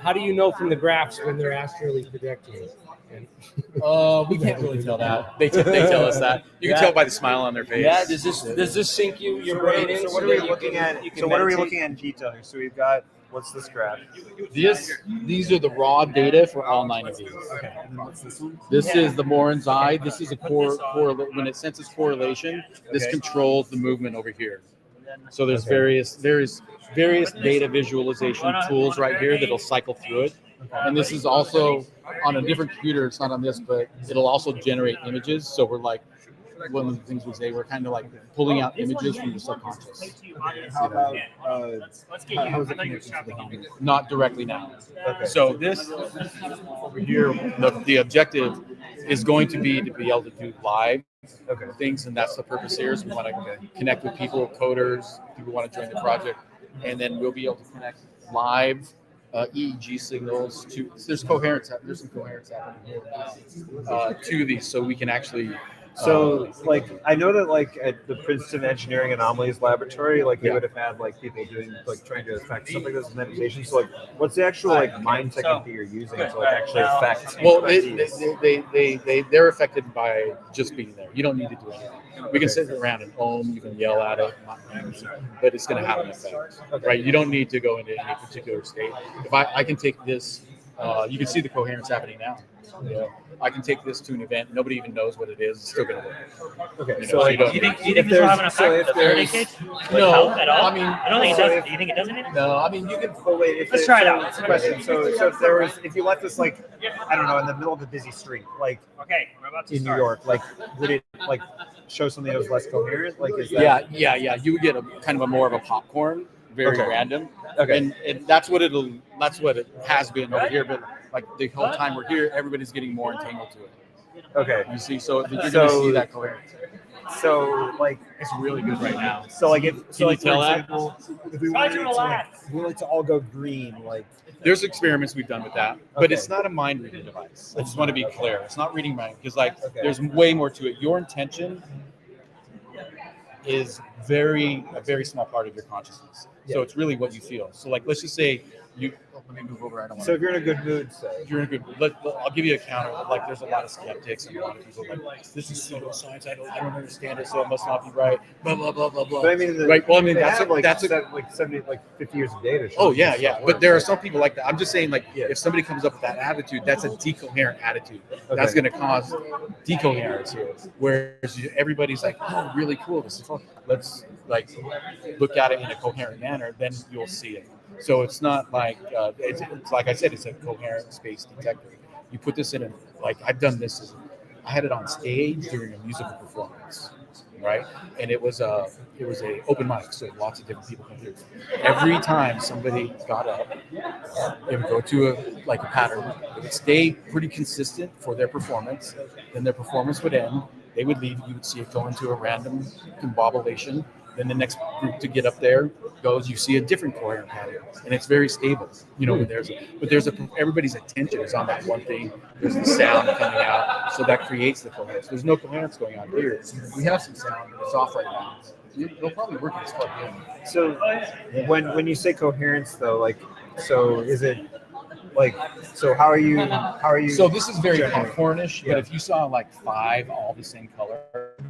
How do you know from the graphs when they're astrally projecting? We can't really tell that. They tell us that. You can tell by the smile on their face. Yeah. Does this sink your brain in? So what are we looking at? So what are we looking at in detail here? So we've got, what's this graph? These are the raw data for all 9 of these. Okay. And then what's this one? This is the Morin's eye. This is a when it senses correlation, this Okay. controls the movement over here. So there's various data visualization tools right here that'll cycle through it. And this is also on a different computer. It's not on this, but it'll also generate images. So we're like, one of the things we say, we're kind of like pulling out images from the subconscious. How about how is it connected to the helmet? Not directly now. Okay. So this over here, the objective is going to be able to do live things, and that's the purpose here. Is we want to connect with people, coders, people who want to join the project, and then we'll be able to connect live EEG signals to. There's some coherence happening here now to these, so we can actually. So, like, I know that, like, at the Princeton Engineering Anomalies Laboratory, like, they would have had, like, people doing, like, trying to affect something like this in meditation. So, like, what's the actual, like, mind technique that you're using to, like, actually affect? Well, they're affected by just being there. You don't need to do anything. We can sit around and you can yell at it, but it's going to have an effect, right? You don't need to go into any particular state. If I can take this, you can see the coherence happening now. Yeah. I can take this to an event. Nobody even knows what it is. It's still going to work. Okay. You So, know, like, you Do you think this will have an effect? The Faraday cage? No, At all? I mean, I don't think it does. Do you think it does anything? no, I mean, you can. but wait, if Let's try it out. It's a question. So if there was, if you left this, like, I don't know, in the middle of a busy street, like Okay, we're about to in New start. York, like, would it, like, show something that was less coherent? Like, is that? Yeah. You would get a kind of a more of a popcorn, very Okay. random. Okay. And that's what it has been over here. But like the whole time we're here, everybody's getting more entangled to it. Okay. You see, so you're going to So- see that coherence. So, like, It's really good right now. so, like, if, Can so, you like, for tell that? example, if we Try wanted to it to, like, relax. if we wanted it to all go green, like, There's experiments we've done with that, but Okay. it's not a mind reading device. I just want to be clear. It's not reading mind because like Okay. there's way more to it. Your intention is a very small part of your consciousness. So Yeah. it's really what you feel. So like let's just say you let me move over. I don't want so if you're in a good mood, say. if you're in a good I'll give you a counter. Like there's a lot of skeptics and a lot of people like this is pseudoscience. I don't understand it, so it must not be right. Blah blah blah blah blah. But I mean, Right. Well, I mean they that's have, a, like, that's a like 70, like 50 years of data. Oh showing yeah, this yeah. stuff But there are works. some people like that. I'm just saying, like, Yeah. if somebody comes up with that attitude, that's a decoherent attitude. That's Okay. going to cause decoherence here. Whereas everybody's like, "Oh, really cool. This is fun. Let's like look at it in a coherent manner." Then you'll see it. So it's not like it's like I said, it's a coherent space detector. You put this in a like I've done this. I had it on stage during a musical performance, right? And it was a open mic, so lots of different people come through. Every time somebody got up, they would go to a pattern. It would stay pretty consistent for their performance. Then their performance would end. They would leave. You would see it go into a random combobulation. Then the next group to get up there goes. You see a different coherent pattern, and it's very stable. You know, there's everybody's attention is on that one thing. There's the sound coming out, so that creates the coherence. There's no coherence going on here. We have some sound, but it's off right now. They'll probably work this plugged in. So when you say coherence, though, like, so is it like, so how are you? So this is very generating? popcornish, Yeah. but if you saw like 5 all the same color,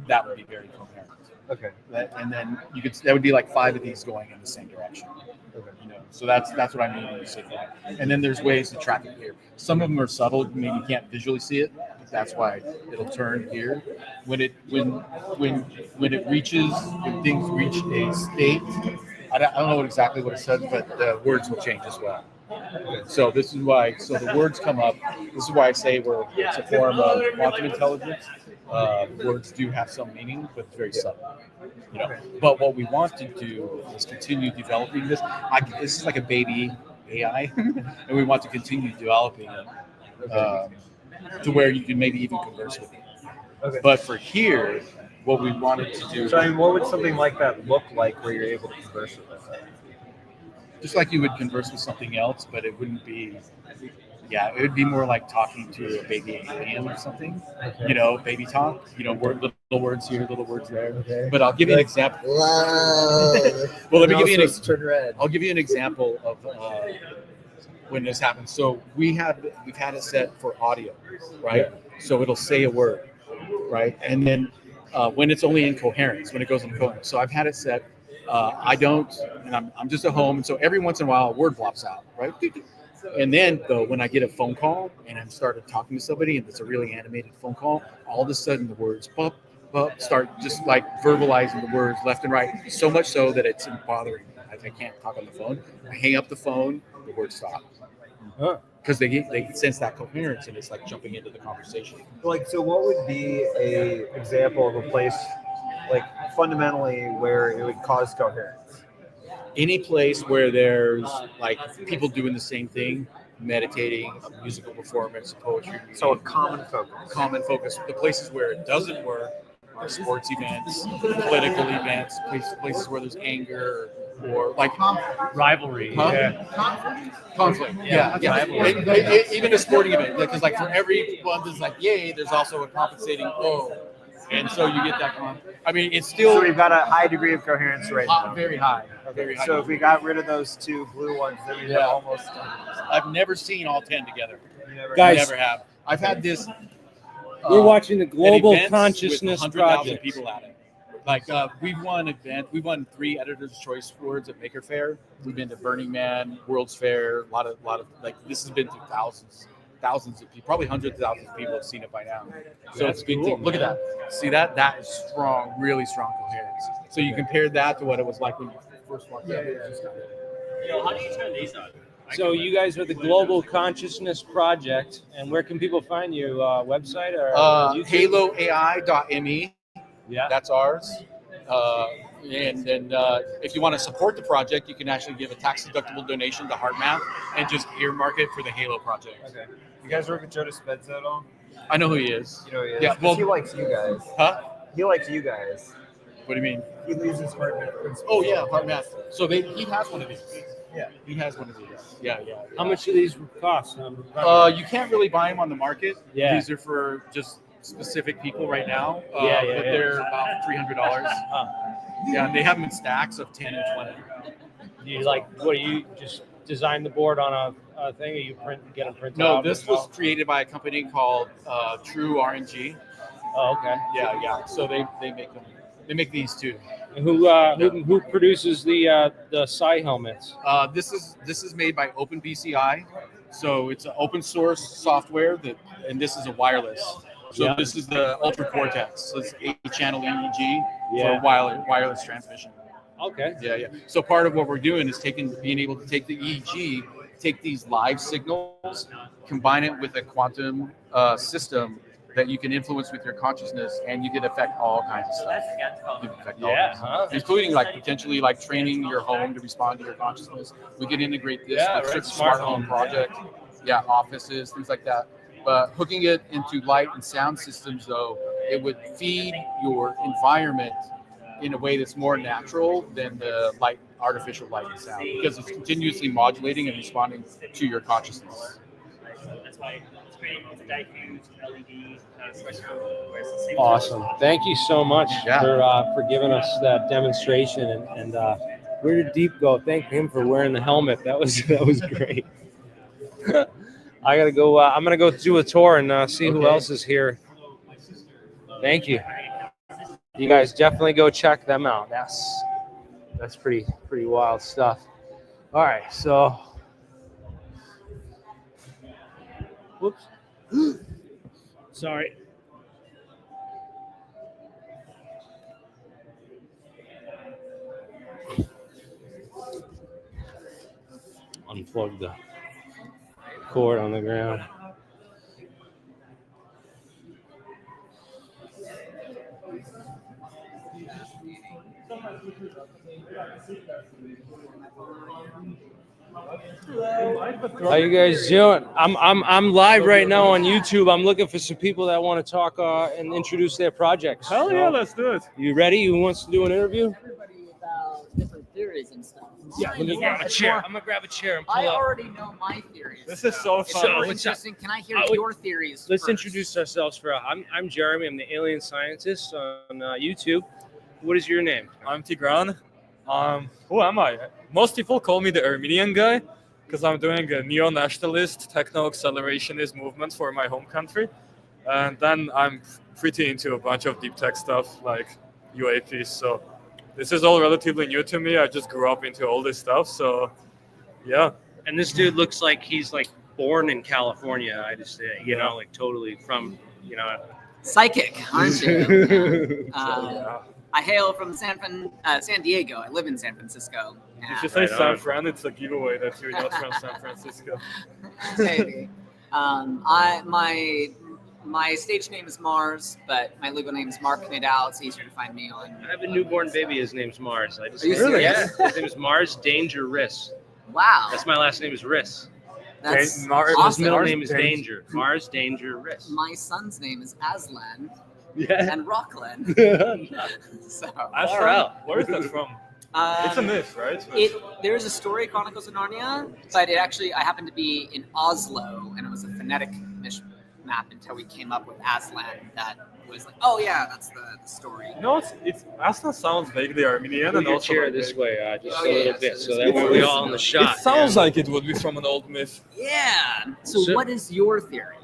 that would be very coherent. Okay. And then that would be like 5 of these going in the same direction. Okay. You know, So that's what I mean when you say that. And then there's ways to track it here. Some of them are subtle. I mean, you can't visually see it. That's why it'll turn here when things reach a state. I don't know exactly what it says, but the words will change as well. So this is why. So the words come up. This is why I say it's a form of quantum intelligence. Words do have some meaning, but it's very subtle. You know. But what we want to do is continue developing this. This is like a baby AI, and we want to continue developing it to where you can maybe even converse with it. Okay. But for here, what we wanted to do. So I mean, what would something like that look like where you're able to converse with it? Just like you would converse with something else, but it wouldn't be. Yeah, it would be more like talking to a baby alien or something. Okay. You know, baby talk. You know, little words here, little words there. Okay. But I'll give you an example. Well, let me give you turn red. I'll give you an example of when this happens. So we've had it set for audio, right? Yeah. So it'll say a word, right? And then when it's only in coherence, when it goes in coherence. So I've had it set. I don't, and I'm just at home, and so every once in a while a word flops out, right? And then though, when I get a phone call and I'm started talking to somebody and it's a really animated phone call, all of a sudden the words start just like verbalizing the words left and right. So much so that it's bothering me. I can't talk on the phone. I hang up the phone, the words stop. Because they sense that coherence and it's like jumping into the conversation. Like, so what would be a example of a place, like fundamentally, where it would cause coherence? Any place where there's like people doing the same thing, meditating, a musical performance, poetry. So a common focus. Common focus. The places where it doesn't work are sports events, political events, places where there's anger or like Rivalry. Conflict. Even a sporting event, because like for every one that's like yay, there's also a compensating oh. And so you get that I mean, it's still. So we've got a high degree of coherence right now. Very high. Okay. Very high. So if we got rid of those two blue ones, then we'd have almost. I've never seen all 10 together. Guys, never have. I've had this. We're watching the Global events Consciousness with 100,000 Project. people at it. Like we've won 3 Editors' Choice Awards at Maker Faire. We've been to Burning Man, World's Fair. A lot of like this has been to thousands of people, probably hundreds of thousands of people have seen it by now. So That's it's a big cool, thing. Look at that. See that? That is strong, really strong coherence. So you compare that to what it was like when you first walked in. How do you turn these on? So you guys are the Global Consciousness Project, and where can people find you? Website or YouTube? HaloAI.me. Yeah, That's ours. And then if you want to support the project, you can actually give a tax-deductible donation to HeartMath and just earmark it for the Halo project. Okay. You guys work with Joe Dispenza at all? I know who he is. You know he is. Yeah, well- he likes you guys. Huh? He likes you guys. What do you mean? He uses HeartMath principles. Oh, yeah, HeartMath. So he has one of these. Yeah. He has one of these. Yeah. How much do these cost? You can't really buy them on the market. Yeah. These are for just specific people right now. But They're about $300. Yeah, they have them in stacks of 10 and 20. Do you what do you just design the board on a thing, or you get them printed No, out? this was created by a company called True RNG. Oh, okay. Yeah. So they make them. They make these too. And who produces the Psi helmets? This is made by OpenBCI, so it's an open source software and this is a wireless. So this is the Ultra Cortex. So it's 8-channel EEG for wireless transmission. Okay. Yeah. So part of what we're doing is being able to take the EEG, take these live signals, combine it with a quantum system that you can influence with your consciousness, and you can affect all kinds of stuff. You can affect all kinds, including like potentially like training your home to respond to your consciousness. We can integrate this with certain smart home project, offices, things like that. But hooking it into light and sound systems, though, it would feed your environment in a way that's more natural than the artificial light and sound, because it's continuously modulating and responding to your consciousness. That's why it's great. It's a diffused LED spectrum, where it's the same. Awesome. Thank you so much for giving us that demonstration. And where did Deep go? Thank him for wearing the helmet. That was great. I gotta go. I'm gonna go do a tour and see who else is here. Thank you. You guys definitely go check them out. That's pretty wild stuff. All right, so whoops. Sorry. Unplug the cord on the ground. How you guys doing? I'm live right now on YouTube. I'm looking for some people that want to talk and introduce their projects. Hell yeah, let's do it. You ready? Who wants to do an interview? Everybody about different theories and stuff. Yeah, let me grab a chair. I'm gonna grab a chair and pull I up. already know my theories. This is so It's fun. more what's up? interesting. Can I hear wait, your theories? Let's first? introduce ourselves for. I'm Jeremy. I'm the AlienScientist on YouTube. What is your name? I'm Tigran. Who am I? Most people call me the Armenian guy because I'm doing a neo-nationalist, techno-accelerationist movement for my home country. And then I'm pretty into a bunch of deep tech stuff like UAPs. So this is all relatively new to me. I just grew up into all this stuff. So yeah. And this dude looks like he's like born in California. I just you know, like totally from, you know. Psychic, aren't you? Yeah. I hail from San Diego. I live in San Francisco. If you say Right San on. Fran, it's a giveaway that you're not from San Francisco. Maybe. My stage name is Mars, but my legal name is Mark Nadal. It's easier to find me on. I have a newborn baby. His name's Mars. I just Are you serious? Yeah. His name is Mars Danger Riss. Wow. That's my last name is Riss. That's Mars- His awesome. middle Mars name is Danger. Danger. Mars Danger Riss. My son's name is Aslan Yeah. and Rockland. So Far out. Where is that from? It's a myth, right? There's a story, Chronicles of Narnia, but it actually, I happened to be in Oslo, and it was a phonetic map until we came up with Aslan. That was like, oh yeah, that's the story. No, it's Aslan sounds vaguely Armenian Move and your also chair like this vague. way, just Oh, a yeah, little yeah, bit, so so that way we're all in the shot. It sounds yeah. like it would be from an old myth. Yeah. So So- what is your theory?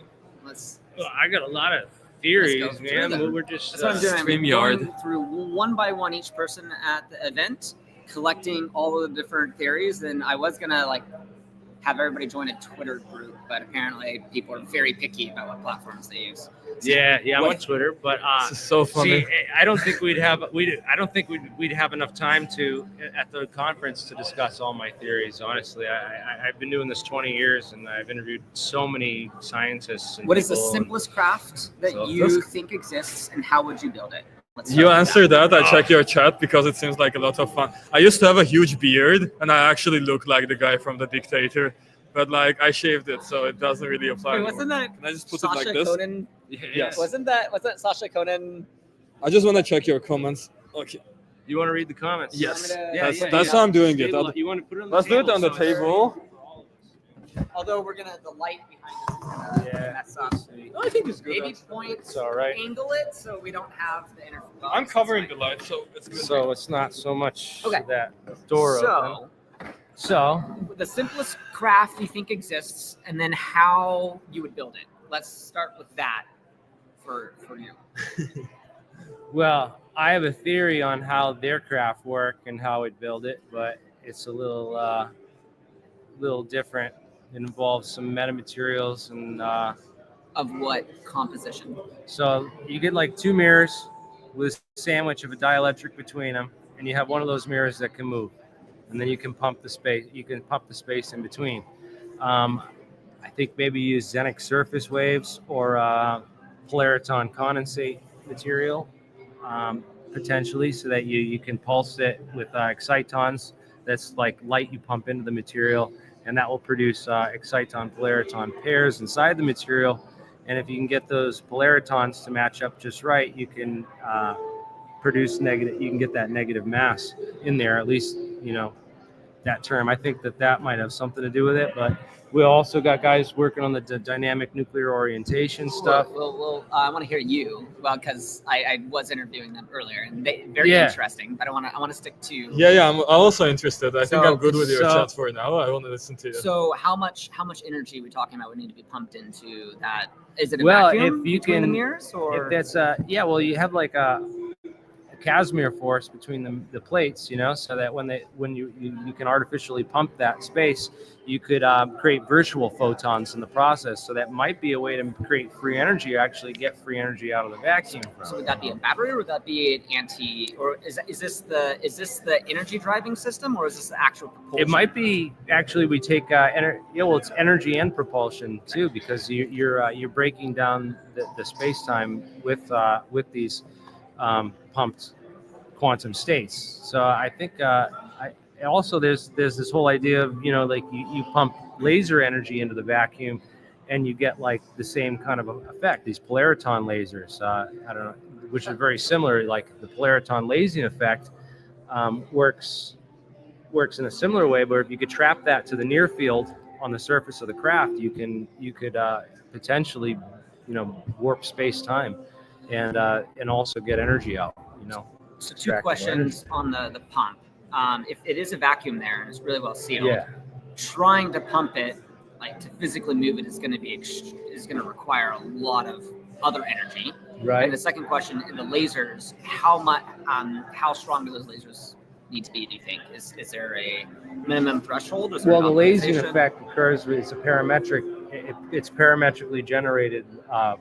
Let's. Well, I got a lot of theories, Let's go through man. them. But we're just That's what I'm doing. I'm StreamYard. going through one by one each person at the event, collecting all of the different theories. And I was gonna like have everybody join a Twitter group, but apparently people are very picky about what platforms they use. So yeah, I'm on Twitter, but This is so funny. see, I don't think we'd have enough time to at the conference to discuss all my theories. Honestly, I've been doing this 20 years, and I've interviewed so many scientists. And What is the people, and- simplest craft that So- you think exists, and how would you build it? Let's You start with answer that. I check your chat because it seems like a lot of fun. I used to have a huge beard, and I actually look like the guy from The Dictator, but like I shaved it, so it doesn't really apply. Wait, anymore. wasn't that Can I just put Sasha it like this? Conan? Yes. Wasn't that Sasha Conan? I just want to check your comments. Okay. You want to read the comments? Yes. Yeah, That's how I'm doing it. Table, you want to put it on the Let's do it table on the so it's- table. Although the light behind us is gonna mess up. I think it's good. Maybe point, It's all right. angle it so we don't have the interference. I'm covering the light, so it's good. So it's not so much Okay. that door open. So The simplest craft you think exists, and then how you would build it. Let's start with that for you. well, I have a theory on how their craft work and how we'd build it, but it's a little different. It involves some metamaterials, and Of what composition? so you get like two mirrors with a sandwich of a dielectric between them, and you have one of those mirrors that can move, and then you can pump the space. You can pump the space in between. I think maybe use xenic surface waves or polariton condensate material. Potentially, so that you can pulse it with excitons. That's like light you pump into the material, and that will produce exciton polariton pairs inside the material. And if you can get those polaritons to match up just right, you can produce negative. You can get that negative mass in there, at least that term. I think that might have something to do with it, but we also got guys working on the dynamic nuclear orientation stuff. Well, I want to hear you. Well, because I was interviewing them earlier, and they very Yeah. interesting. But I want to stick to. Yeah, I'm also interested. I think So- I'm good with your so- chat for now. I want to listen to you. So how much energy are we talking about would need to be pumped into that? Is it a Well, vacuum if you between the can- mirrors, or If that's well, you have like a Casimir force between the plates, you know, so that when you can artificially pump that space, you could create virtual photons in the process. So that might be a way to create free energy, or actually get free energy out of the vacuum. So would that be a battery, or would that be an or is this the energy driving system, or is this the actual propulsion? It might be actually we take it's energy and propulsion too, because you're breaking down the space time with these pumped quantum states. So I think also there's this whole idea of, you know, like you pump laser energy into the vacuum and you get like the same kind of effect, these polariton lasers. I don't know, which is very similar. Like the polariton lasing effect works in a similar way, but if you could trap that to the near field on the surface of the craft, you could potentially, you know, warp space time and also get energy out, you know. So two questions on the pump. If it is a vacuum there and it's really well sealed, Yeah. trying to pump it, like to physically move it, is going to require a lot of other energy. Right. And the second question, in the lasers, how strong do those lasers need to be? Do you think is there a minimum threshold? Or is there Well, the lasing optimization? effect occurs with it's parametrically generated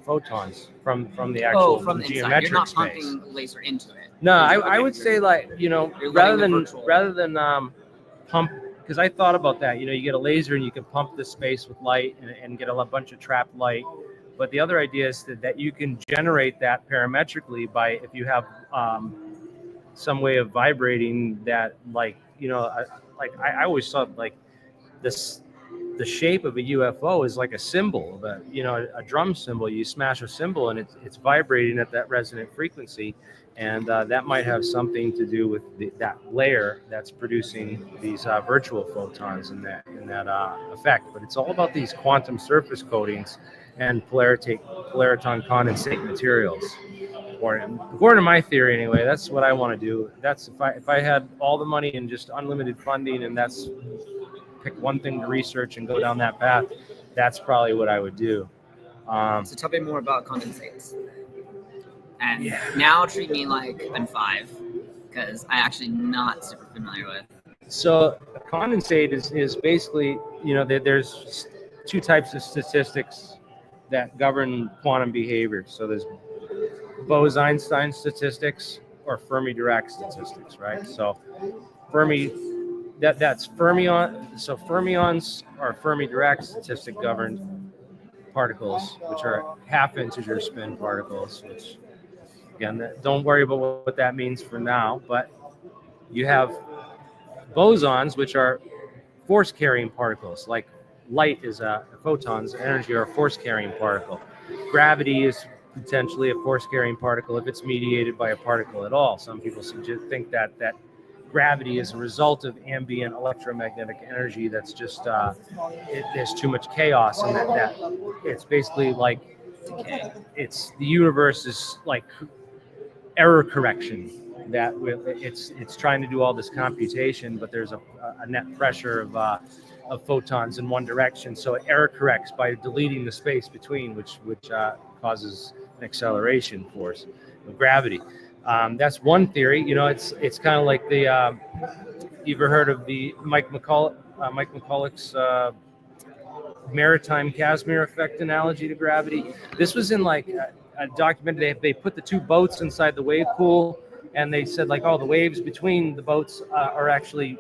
photons from the actual from the inside. geometric You're not space. pumping laser into it. No, I would say, like, you know, You're rather letting than pump, because I thought about that. You know, you get a laser and you can pump the space with light and get a bunch of trapped light. But the other idea is that you can generate that parametrically by, if you have some way of vibrating that, like, you know, I always thought like the shape of a UFO is like a cymbal, a drum cymbal. You smash a cymbal and it's vibrating at that resonant frequency, and that might have something to do with that layer that's producing these virtual photons and that effect. But it's all about these quantum surface coatings and polariton condensate materials. According to my theory, anyway, that's what I want to do. That's if I had all the money and just unlimited funding, and that's pick one thing to research and go down that path, that's probably what I would do. So tell me more about condensates. And now treat me like I'm 5, because I actually not super familiar with. So a condensate is basically, you know, there's two types of statistics that govern quantum behavior. So there's Bose-Einstein statistics or Fermi-Dirac statistics, right? So that's fermion. So fermions are Fermi-Dirac statistic governed particles, which are half-integer spin particles. Which, again, don't worry about what that means for now. But you have bosons, which are force-carrying particles. Like light is photons, energy are a force-carrying particle. Gravity is potentially a force-carrying particle if it's mediated by a particle at all. Some people think that gravity is a result of ambient electromagnetic energy that's just there's too much chaos, and that it's basically like it's the universe is like error correction, that it's trying to do all this computation, but there's a net pressure of photons in one direction, so it error corrects by deleting the space between, which causes an acceleration force of gravity. That's one theory. You know, it's kind of like the you've ever heard of the Mike McCulloch's maritime Casimir effect analogy to gravity. This was in like a document. They put the two boats inside the wave pool, and they said, like, oh, the waves between the boats are actually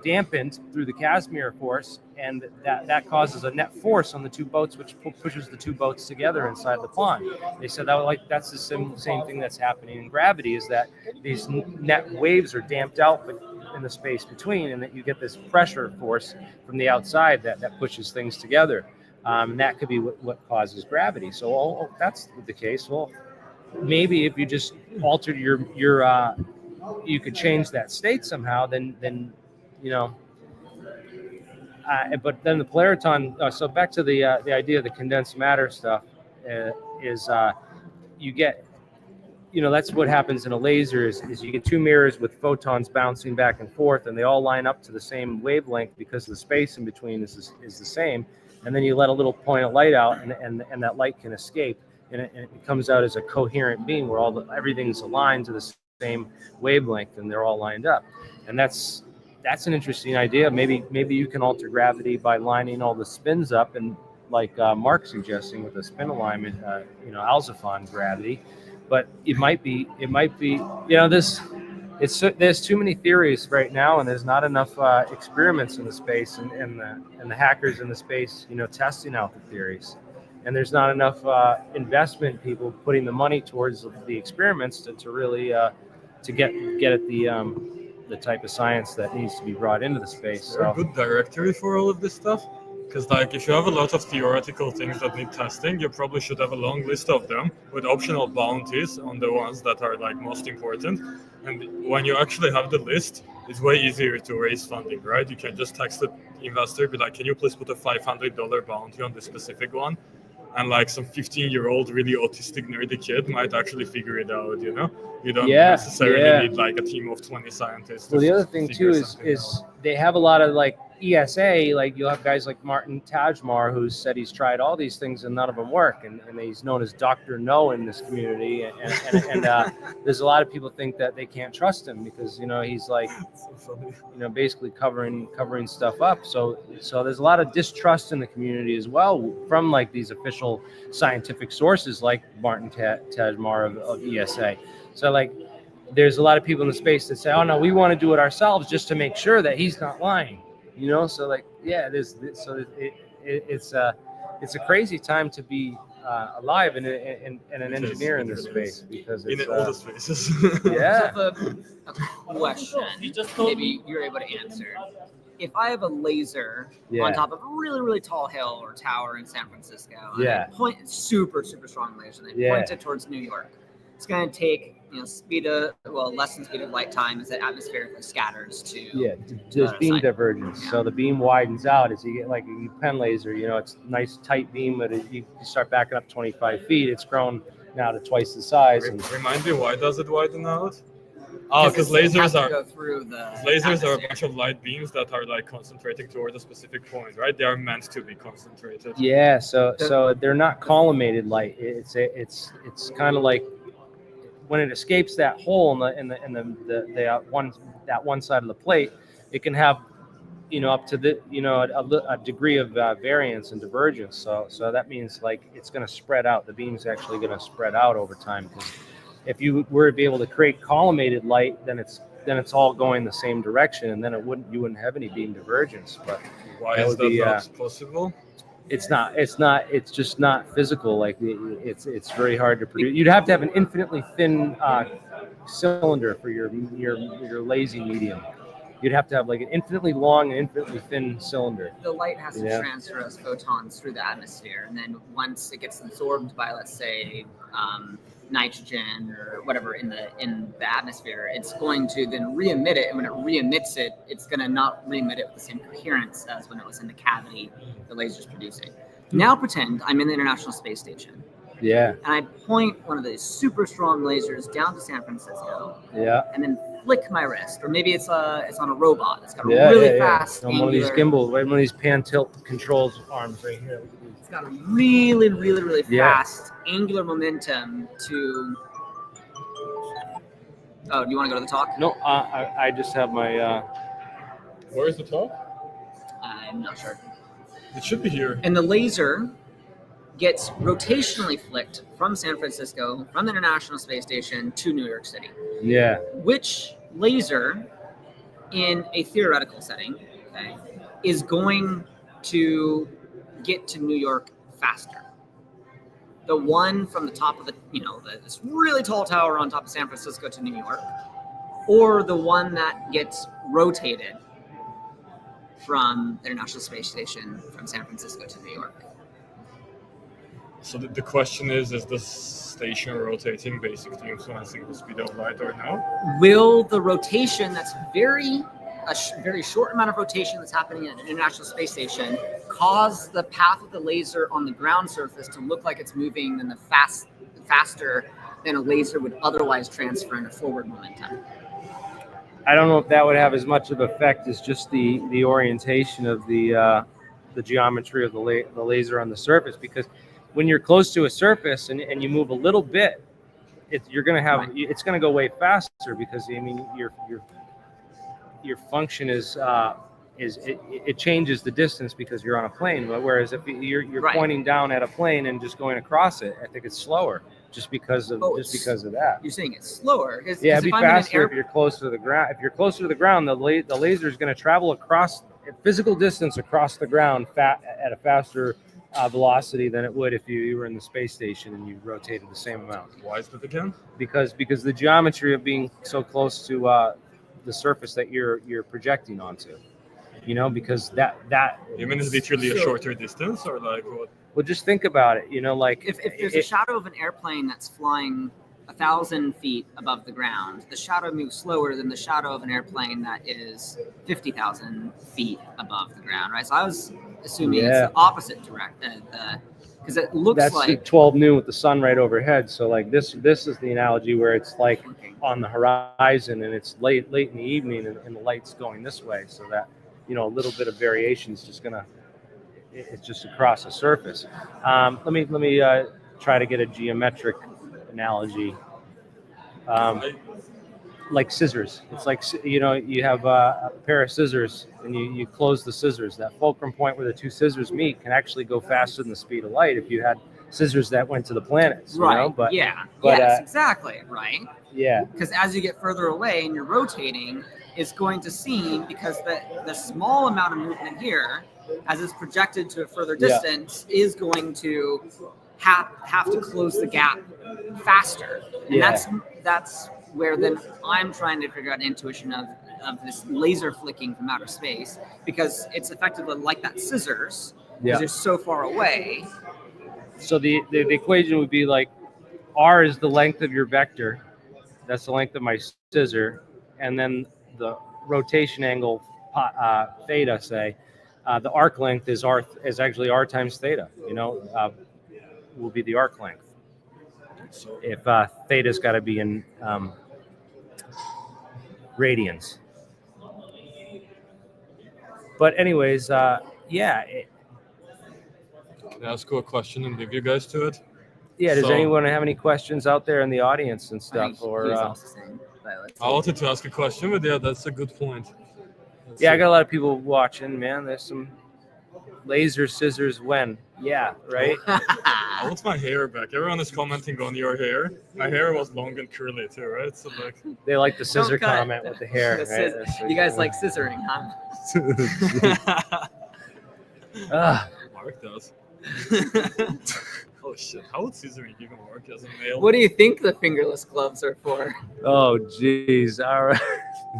dampened through the Casimir force, and that causes a net force on the two boats, which pushes the two boats together inside the pond. They said that's the same thing that's happening in gravity, is that these net waves are damped out in the space between, and that you get this pressure force from the outside that pushes things together. And that could be what causes gravity. So if that's the case, well, maybe if you just altered your you could change that state somehow, then you know, but then the polariton. So back to the idea of the condensed matter stuff is you get, you know, that's what happens in a laser is you get two mirrors with photons bouncing back and forth, and they all line up to the same wavelength because the space in between is the same, and then you let a little point of light out, and that light can escape, and it comes out as a coherent beam where everything's aligned to the same wavelength and they're all lined up. And that's an interesting idea. Maybe you can alter gravity by lining all the spins up, and like Mark's suggesting with a spin alignment, Alzafon gravity. But it might be, there's too many theories right now, and there's not enough experiments in the space, and the hackers in the space, testing out the theories. And there's not enough investment, people putting the money towards the experiments to really to get at the type of science that needs to be brought into the space. Is there a good directory for all of this stuff? Because if you have a lot of theoretical things that need testing, you probably should have a long list of them with optional bounties on the ones that are most important. And when you actually have the list, it's way easier to raise funding, right? You can just text the investor, be like, can you please put a $500 bounty on this specific one? And some 15-year-old really autistic nerdy kid might actually figure it out, You don't necessarily need a team of 20 scientists. Well, the other thing too is they have a lot of ESA, you'll have guys like Martin Tajmar, who said he's tried all these things and none of them work, and he's known as Dr. No in this community, and there's a lot of people think that they can't trust him because he's basically covering stuff up. So there's a lot of distrust in the community as well from these official scientific sources like Martin Tajmar of ESA. So there's a lot of people in the space that say, oh no, we want to do it ourselves just to make sure that he's not lying. It's a crazy time to be alive and an engineer in this space, because it's, in all the spaces. Yeah. So a question, maybe you're able to answer. If I have a laser on top of a really, really tall hill or tower in San Francisco, and I point super, super strong laser, and I point it towards New York, it's going to take less than speed of light time as it atmospherically scatters to there's beam divergence. So the beam widens out as you get a pen laser. It's a nice tight beam, but you start backing up 25 feet. It's grown now to twice the size. Remind me, why does it widen out? Oh, because lasers are a bunch of light beams that are concentrating toward a specific point, right? They are meant to be concentrated. Yeah. So they're not collimated light. It's kind of like when it escapes that hole in the one side of the plate, it can have up to a degree of variance and divergence. So that means it's going to spread out. The beam's actually going to spread out over time. Because if you were to be able to create collimated light, then it's all going the same direction, and then you wouldn't have any beam divergence. But why is that not possible? It's just not physical. It's very hard to produce. You'd have to have an infinitely thin cylinder for your lazy medium. You'd have to have an infinitely long and infinitely thin cylinder. The light has to transfer as photons through the atmosphere, and then once it gets absorbed by, let's say, nitrogen or whatever in the atmosphere, it's going to then re-emit it, and when it re-emits it, it's going to not re-emit it with the same coherence as when it was in the cavity the laser's producing. Now pretend I'm in the International Space Station. Yeah. And I point one of these super strong lasers down to San Francisco. Yeah. And then flick my wrist, or maybe it's on a robot. It's got a really fast. On one of these gimbals, one of these pan tilt controls arms right here. It's got a really, really, really fast angular momentum to. Oh, do you want to go to the talk? No, I just have my. Where's the talk? I'm not sure. It should be here. And the laser gets rotationally flicked from San Francisco, from the International Space Station to New York City. Yeah. Which laser, in a theoretical setting, is going to get to New York faster? The one from the top of this really tall tower on top of San Francisco to New York, or the one that gets rotated from the International Space Station from San Francisco to New York? So the question is the station rotating basically influencing the speed of light or no? Will the rotation that's a very short amount of rotation that's happening at an International Space Station cause the path of the laser on the ground surface to look like it's moving in the faster than a laser would otherwise transfer in a forward momentum? I don't know if that would have as much of effect as just the orientation of the geometry of the laser on the surface, because when you're close to a surface and you move a little bit, you're going to have Right. it's going to go way faster because I mean your function is it changes the distance because you're on a plane. Whereas if you're Right. pointing down at a plane and just going across it, I think it's slower just because of that. You're saying it's slower. Yeah, it'd be if I'm in an faster if you're closer to the ground. If you're closer to the ground, the laser is going to travel across physical distance across the ground at a faster velocity than it would if you were in the space station and you rotated the same amount. Why is that again? Because the geometry of being so close to the surface that you're projecting onto, because that You mean it's literally a shorter distance, or like what? well, just think about it, like if there's a shadow of an airplane that's flying 1,000 feet above the ground, the shadow moves slower than the shadow of an airplane that is 50,000 feet above the ground, right? So I was assuming it's the opposite direction, because it looks that's like 12 noon with the sun right overhead. So like this is the analogy where it's like on the horizon and it's late in the evening and the light's going this way, so that a little bit of variation is just it's just across the surface. Let me try to get a geometric analogy. Like scissors. It's like, you have a pair of scissors and you close the scissors. That fulcrum point where the two scissors meet can actually go faster than the speed of light if you had scissors that went to the planets. right. But Yes, exactly, right? yeah, Because as you get further away and you're rotating, it's going to seem, because the small amount of movement here, as it's projected to a further distance, is going to have to close the gap faster. And that's where then I'm trying to figure out an intuition of this laser flicking from outer space, because it's effectively like that scissors, because you're so far away. So the equation would be like r is the length of your vector. That's the length of my scissor, and then the rotation angle theta, say, the arc length is actually r times theta. Will be the arc length. If theta's got to be in radians. But anyways, Can I ask you a question and leave you guys to it? Yeah. Does So- anyone have any questions out there in the audience and I stuff? think Or he was also saying, but let's I wanted to ask a question, but yeah, that's a good point. I got a lot of people watching. Man, there's some laser scissors. When? Yeah, right. I want my hair back. Everyone is commenting on your hair. My hair was long and curly too, right? So like, They like the scissor cut. comment with the hair. The Right? scis- you guys like scissoring, huh? Mark does. Oh shit! How would scissoring even work as a male? What do you think the fingerless gloves are for? Oh, geez. All right.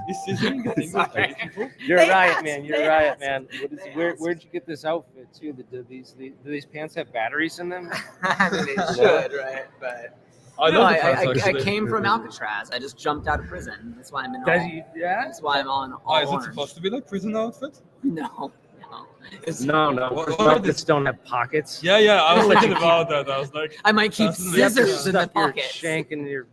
Is scissoring a thing with gay people? You're They right, asked, man. they You're right, asked. man. Where'd you get this outfit too? Do these pants have batteries in them? I mean, it should, right? But I no, know I came from Alcatraz. I just jumped out of prison. That's why I'm in. That's why I'm on all Oh, is it orange. supposed to be like prison outfit? No. It's, No. Outfits don't have pockets. Yeah. I was thinking about that. I was like, I might keep That's an scissors in the Stuff your pocket. shank in your.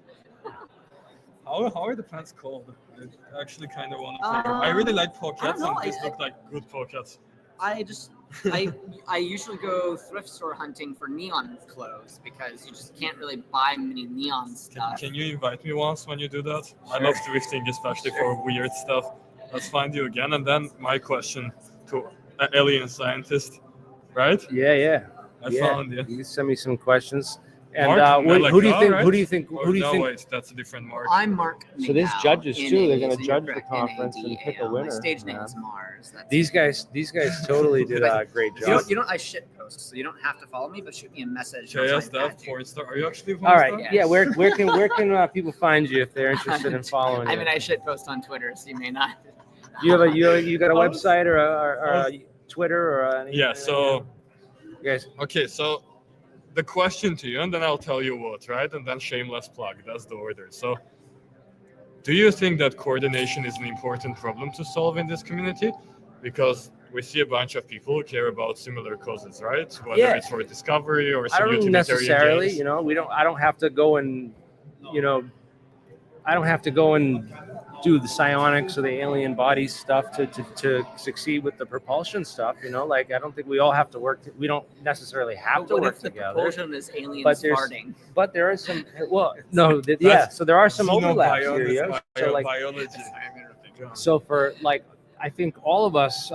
how are the pants called? I actually kind of want to. Um, I really like I pockets, don't know, and these I- look like good pockets. I usually go thrift store hunting for neon clothes because you just can't really buy many neon stuff. Can you invite me once when you do that? I love thrifting, especially for weird stuff. Let's find you again. And then my question to AlienScientist, right? Yeah. I found you. You can send me some questions. And Mark who do you Melika, think? right? Who do you think? Or Who do you no, think? wait, that's a different Mark. I'm Mark. So there's Nadal, judges too. They're going to N-A-D-A-L. judge the conference and pick a winner. My stage name Yeah. is Mars. That's These guys totally did a great job. You don't. I shit post, so you don't have to follow me, but shoot me a message. and I'll JS try and Dev, add you. Pornstar. Are you actually a All right. Pornstar? Yeah. Where can people find you if they're interested in following I you? mean, I shit post on Twitter, so you may not. You got a website or a Twitter or anything? Yeah, so You guys. okay, so the question to you, and then I'll tell you what, right? And then shameless plug. That's the order. So, do you think that coordination is an important problem to solve in this community? Because we see a bunch of people who care about similar causes, right? Whether Yeah. it's for discovery or I some don't utilitarian necessarily, gains. I don't have to go and, I don't have to go and do the psionics or the alien body stuff to succeed with the propulsion stuff. You know, like I don't think we all have to work. We don't necessarily have to What work if the together. propulsion is aliens But there's- farting? But there is some. Well, no, yeah. So there are some overlaps here. Yeah. So like, biology. so for like, I think all of us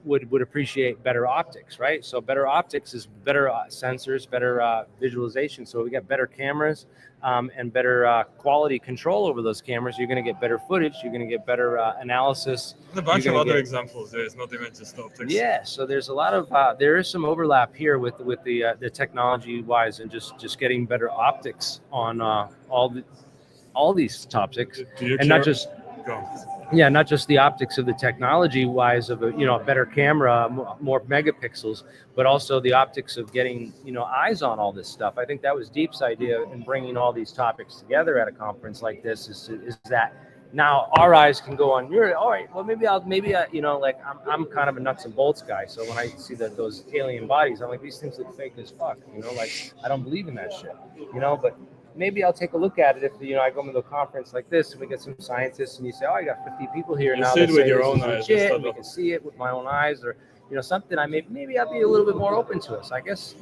would appreciate better optics, right? So better optics is better sensors, better visualization. So we got better cameras and better quality control over those cameras. You're going to get better footage. You're going to get better analysis. And a bunch You're of gonna other get- examples. There is not even just optics. Yeah, so there's a lot of there is some overlap here with the technology wise and just getting better optics on all these topics, Do you and not care- just Go on. yeah, not just the optics of the technology wise of a better camera, more megapixels, but also the optics of getting eyes on all this stuff. I think that was Deep's idea in bringing all these topics together at a conference like this is that now our eyes can go on your. All right, well maybe like I'm kind of a nuts and bolts guy, so when I see those alien bodies, I'm like, these things look fake as fuck. Like I don't believe in that shit. But maybe I'll take a look at it if I go to a conference like this and we get some scientists and you say, oh, I got 50 people here You now. see it that with say your this own is eyes legit, instead and we of- can see it with my own eyes, or something. Maybe I'll be a little bit more open to it. So I guess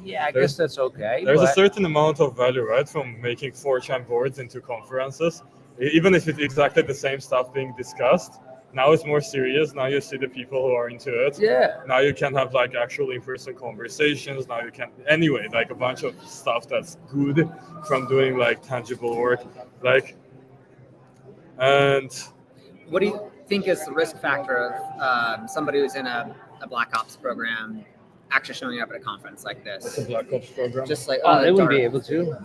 that's okay. There's a but- certain amount of value, right, from making 4chan boards into conferences, even if it's exactly the same stuff being discussed. Now it's more serious. Now you see the people who are into it. Yeah. Now you can have like actual in-person conversations. Now you can, anyway, like a bunch of stuff that's good from doing like tangible work. And What do you think is the risk factor of somebody who's in a Black Ops program actually showing up at a conference like this? it's a Black Ops program. Just like they wouldn't be dark. able to.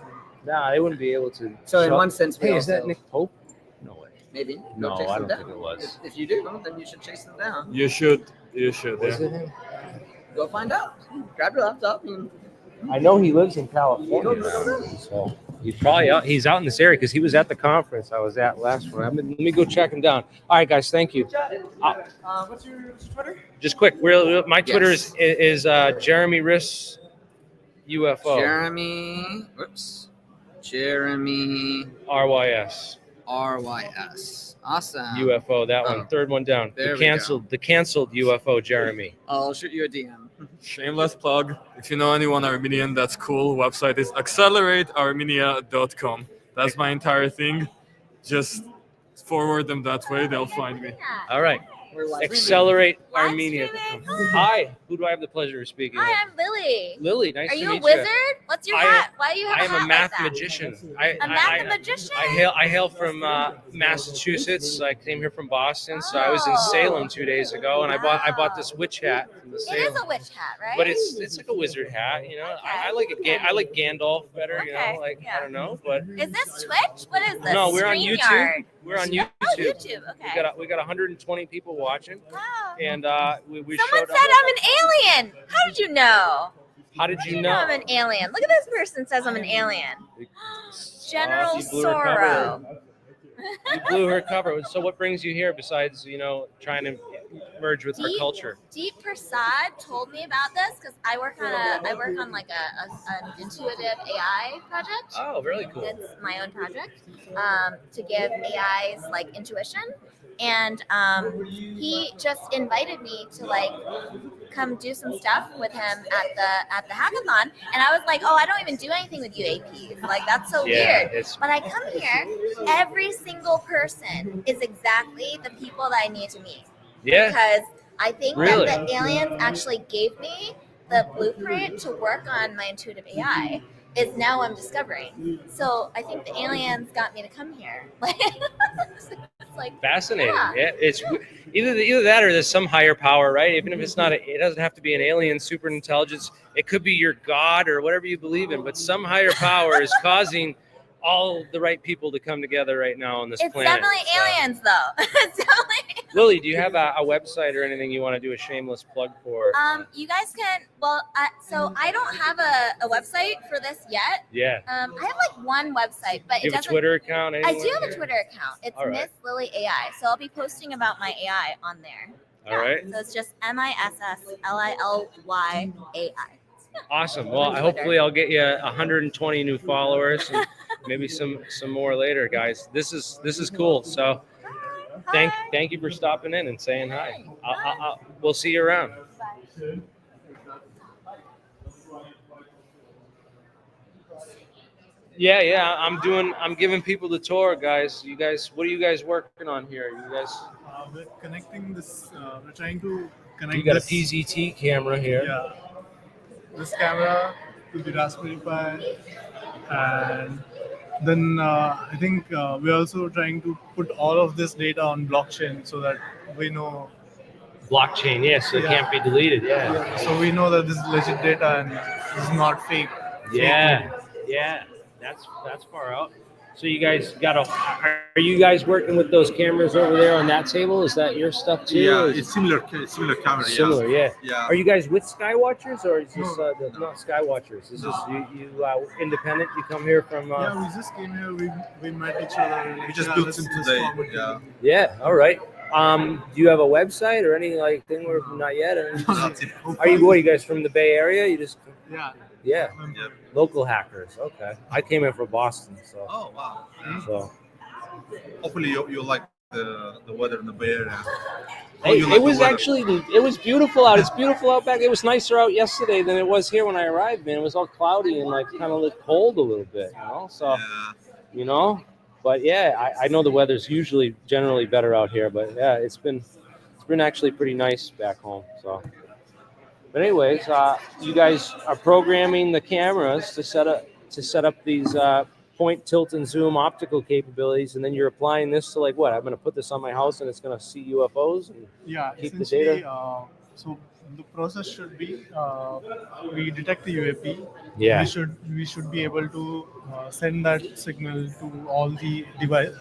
Nah, they wouldn't be able to. So in one sense, we hey, is that also- Nick Pope? No way. Maybe. No, Go chase I them don't down. think it was. If you do, then you should chase them down. You should, Was yeah. it him? Go find out. Grab your laptop and I know he lives in California now, so he's probably out. He's out in this area because he was at the conference I was at last one. Let me go track him down. All right, guys, thank you. what's your Twitter? Just quick, my Twitter is Jeremy Riss UFO Jeremy RYS RYS. Awesome. UFO. That Oh. one, third one down. There The we canceled UFO Jeremy. I'll shoot you a DM. Shameless plug. If you know anyone Armenian, that's cool. Website is acceleratearmenia.com. That's my entire thing. Just forward them that way. They'll find me. All right. We're live Accelerate Live Armenia. streaming. Hi. Who do I have the pleasure of speaking Hi, with? I'm Lily. Lily, nice Are to you a meet wizard? What's your I- hat? Why do you have I a am hat a math like that? magician. A mathematician? I hail from Massachusetts. I came here from Boston, so I was in Oh. Salem 2 days ago, and I bought this witch hat from the It Salem. is a witch hat, right? But it's like a wizard hat, I like it. I like Gandalf better, Okay, I yeah. don't know, but Is this Twitch? What is this? no, we're on YouTube. StreamYard. We're on Oh, YouTube. YouTube. Okay. We got 120 people watching, Wow. and we Someone showed said up. I'm an alien. How did you know? How did you know? I'm an alien. Look at this person says I'm an alien. General You blew her cover. Sorrow. You blew her cover. So what brings you here besides trying to merge with our culture? Deep Prasad told me about this because I work on like an intuitive AI project. Oh, really cool. It's my own project to give AIs like intuition, and he just invited me to like come do some stuff with him at the hackathon, and I was like, oh, I don't even do anything with UAPs. Like that's so weird. But I come here, every single person is exactly the people that I need to meet. Yeah. Because I think Really? that the aliens actually gave me the blueprint to work on my intuitive AI. Is now I'm discovering. So I think the aliens got me to come here. Like it's like Fascinating. Yeah. Yeah, it's either that or there's some higher power, right? Even if it's not, it doesn't have to be an alien super intelligence. It could be your God or whatever you believe in, but some higher power is causing all the right people to come together right now on this it's planet. definitely So- aliens though. It's definitely Lily, do you have a website or anything you want to do a shameless plug for? you guys can so I don't have a website for this yet. Yeah. I have like one website, but Do it you have a doesn't Twitter account? I do anywhere? have a Twitter account. It's All right. Miss Lily AI. So I'll be posting about my AI on there. All right. So it's just MISSLILYAI. Awesome. Well, hopefully I'll get you 120 new followers. And maybe some more later, guys. This is cool. So thank you for stopping in and saying hi. We'll see you around. Yeah. I'm giving people the tour, guys. You guys, what are you guys working on here? You guys, We're connecting this. We're trying to connect. you got a this, PZT camera here. Yeah. This camera to the Raspberry Pi, and then I think we're also trying to put all of this data on blockchain so that we know. Blockchain, yes, so it can't be deleted. Yeah. So we know that this is legit data and this is not fake. Yeah. That's far out. So you guys are you guys working with those cameras over there on that table? Is that your stuff too? Yeah, it's similar camera. Similar, yeah. Yeah. Are you guys with Skywatchers or is this not Skywatchers? Is this you independent? You come here from? Yeah, we just came here. We met each other. We just built them today. Yeah. Yeah. All right. Do you have a website or any like thing? Or not yet? Are you guys from the Bay Area? You just Yeah. Local hackers. Okay. I came in from Boston, so. Oh wow. So. Hopefully you like the weather in the Bay Area. It was beautiful out. It's beautiful out back. It was nicer out yesterday than it was here when I arrived, man. It was all cloudy and like kind of looked cold a little bit, you know. So, but yeah, I know the weather's generally better out here, but yeah, it's been actually pretty nice back home. So, but anyways, you guys are programming the cameras to set up these point, tilt, and zoom optical capabilities, and then you're applying this to like what? I'm going to put this on my house, and it's going to see UFOs and keep the data. So the process should be we detect the UAP. Yeah. We should be able to send that signal to all the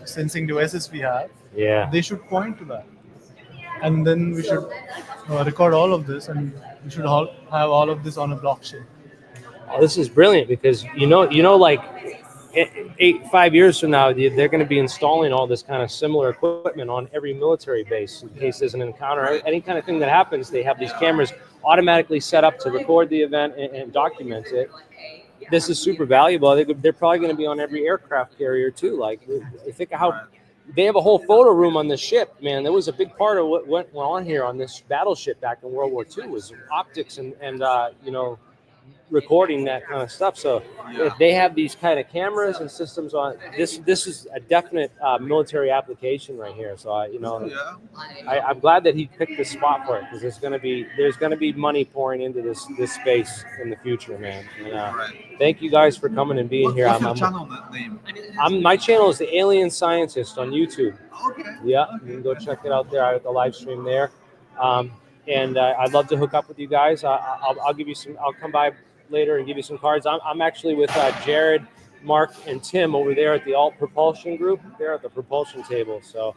sensing devices we have. Yeah. They should point to that, and then we should record all of this, and we should have all of this on a blockchain. Oh, this is brilliant because like 5 years from now, they're going to be installing all this kind of similar equipment on every military base in case there's an encounter, any kind of thing that happens. They have these cameras automatically set up to record the event and document it. This is super valuable. They're probably going to be on every aircraft carrier too. Like, think of how they have a whole photo room on the ship, man. That was a big part of what went on here on this battleship back in World War II was optics and recording that kind of stuff. So if they have these kind of cameras and systems on this is a definite military application right here. So I'm glad that he picked this spot for it because there's going to be money pouring into this space in the future, man. And, thank you guys for coming and being here. What's your channel name? My channel is the AlienScientist on YouTube. Okay. Yeah, you can go check it out there. I have the live stream there. And I'd love to hook up with you guys. I'll give you some. I'll come by later and give you some cards. I'm actually with Jared, Mark, and Tim over there at the Alt Propulsion group. They're at the Propulsion table. So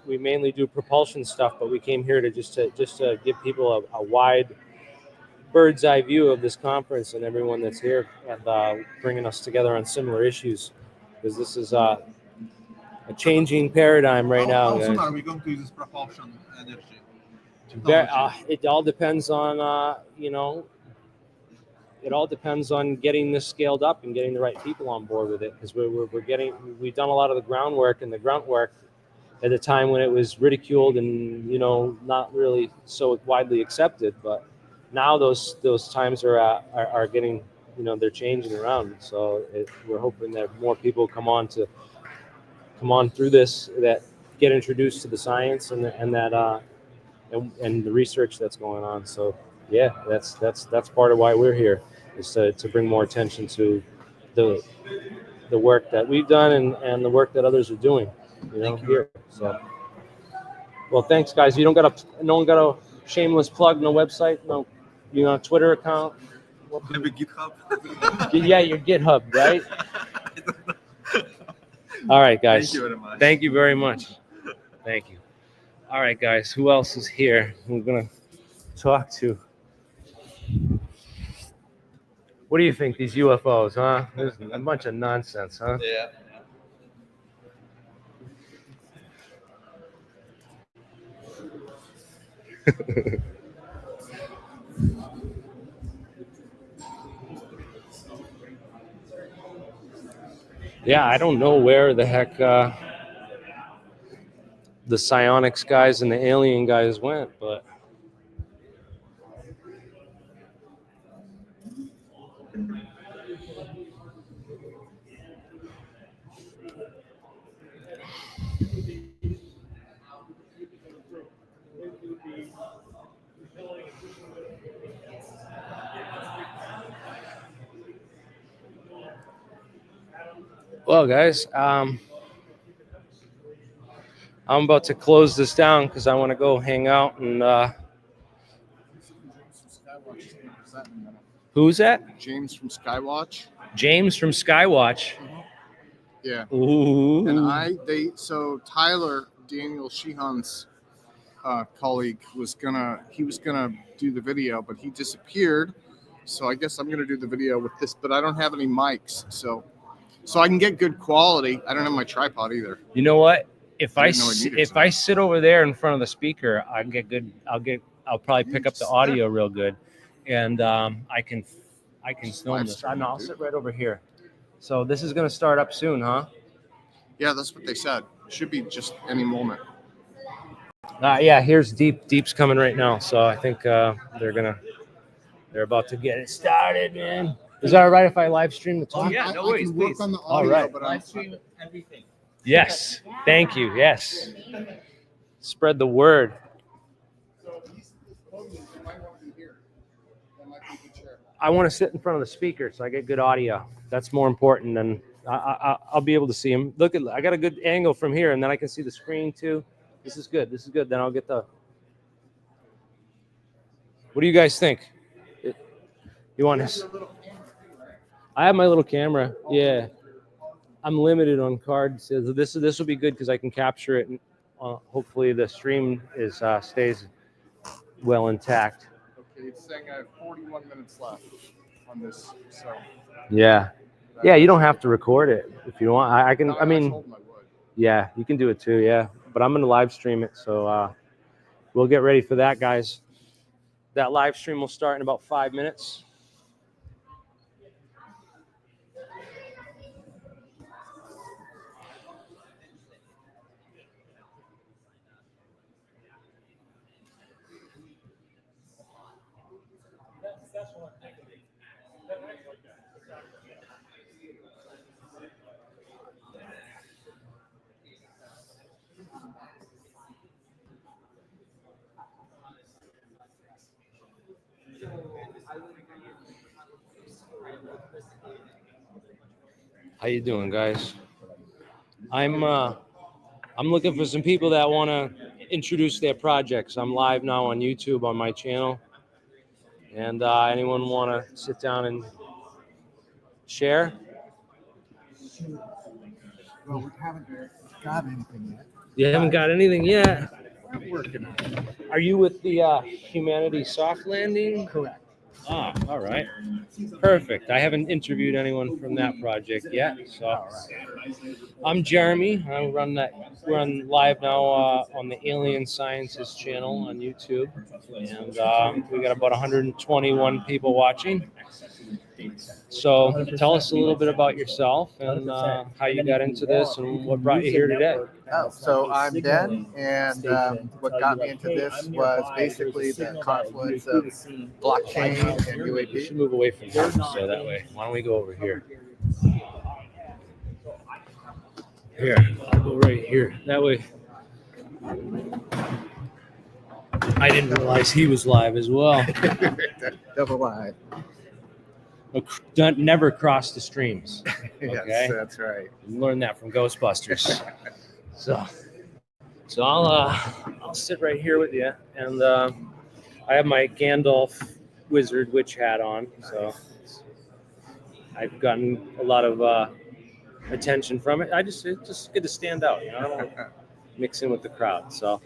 we mainly do propulsion stuff, but we came here to just to give people a wide bird's eye view of this conference and everyone that's here and bringing us together on similar issues because this is a changing paradigm right now. How soon are we going to use this propulsion energy? It all depends on it all depends on getting this scaled up and getting the right people on board with it because we've done a lot of the groundwork and the grunt work at a time when it was ridiculed and not really so widely accepted, but now those times are getting they're changing around. So we're hoping that more people come on through this, that get introduced to the science and that and the research that's going on. So yeah, that's part of why we're here, is to bring more attention to the work that we've done and the work that others are doing, here. So, well, thanks, guys. No one got a shameless plug, no website, no, Twitter account. Maybe GitHub. Yeah, your GitHub, right? All right, guys. Thank you very much. Thank you very much. Thank you. All right, guys. Who else is here? We're gonna talk to. What do you think, these UFOs, huh? There's a bunch of nonsense, huh? Yeah. Yeah, I don't know where the heck the psionics guys and the alien guys went, but well, guys, I'm about to close this down because I want to go hang out and who's that? James from Skywatch. James from Skywatch. Yeah. Ooh. And so Tyler, Daniel Sheehan's colleague, was gonna do the video, but he disappeared. So I guess I'm gonna do the video with this, but I don't have any mics, so I can get good quality. I don't have my tripod either. You know what? If I needed I sit over there in front of the speaker, I get good. I'll probably pick up the audio real good, and I can film this. I'll sit right over here. So this is gonna start up soon, huh? Yeah, that's what they said. Should be just any moment. Yeah, here's Deep's coming right now. So I think they're about to get it started, man. Is that all right if I live stream the talk? Yeah, no worries, please. On the audio, all right. But live stream everything. Yes. Thank you. Yes. Spread the word. I want to sit in front of the speaker so I get good audio. That's more important than I'll be able to see him. Look, I got a good angle from here, and then I can see the screen too. This is good. This is good. Then I'll get the. What do you guys think? You want this? I have my little camera. Yeah. I'm limited on cards. This will be good because I can capture it, and hopefully the stream stays well intact. Okay, it's saying I have 41 minutes left on this. So. Yeah. You don't have to record it if you want. I can. I mean, yeah, you can do it too. Yeah, but I'm gonna live stream it, so we'll get ready for that, guys. That live stream will start in about 5 minutes. How you doing, guys? I'm looking for some people that want to introduce their projects. I'm live now on YouTube on my channel, and anyone want to sit down and share? Well, we haven't got anything yet. You haven't got anything yet. We're working on it. Are you with the Humanity Soft Landing? Correct. Ah, all right. Perfect. I haven't interviewed anyone from that project yet. So I'm Jeremy. I run live now on the AlienScientist channel on YouTube. And we got about 121 people watching. So tell us a little bit about yourself and how you got into this and what brought you here today. Oh, so I'm Ben, and what got me into this was basically the confluence of blockchain and UAP. We should move away from here, so that way. Why don't we go over here? Here, I'll go right here. That way. I didn't realize he was live as well. Double live. Never cross the streams. Okay? Yes, that's right. Learn that from Ghostbusters. So I'll sit right here with you, and I have my Gandalf wizard witch hat on, so I've gotten a lot of attention from it. It's just good to stand out, you know. I don't want to mix in with the crowd. So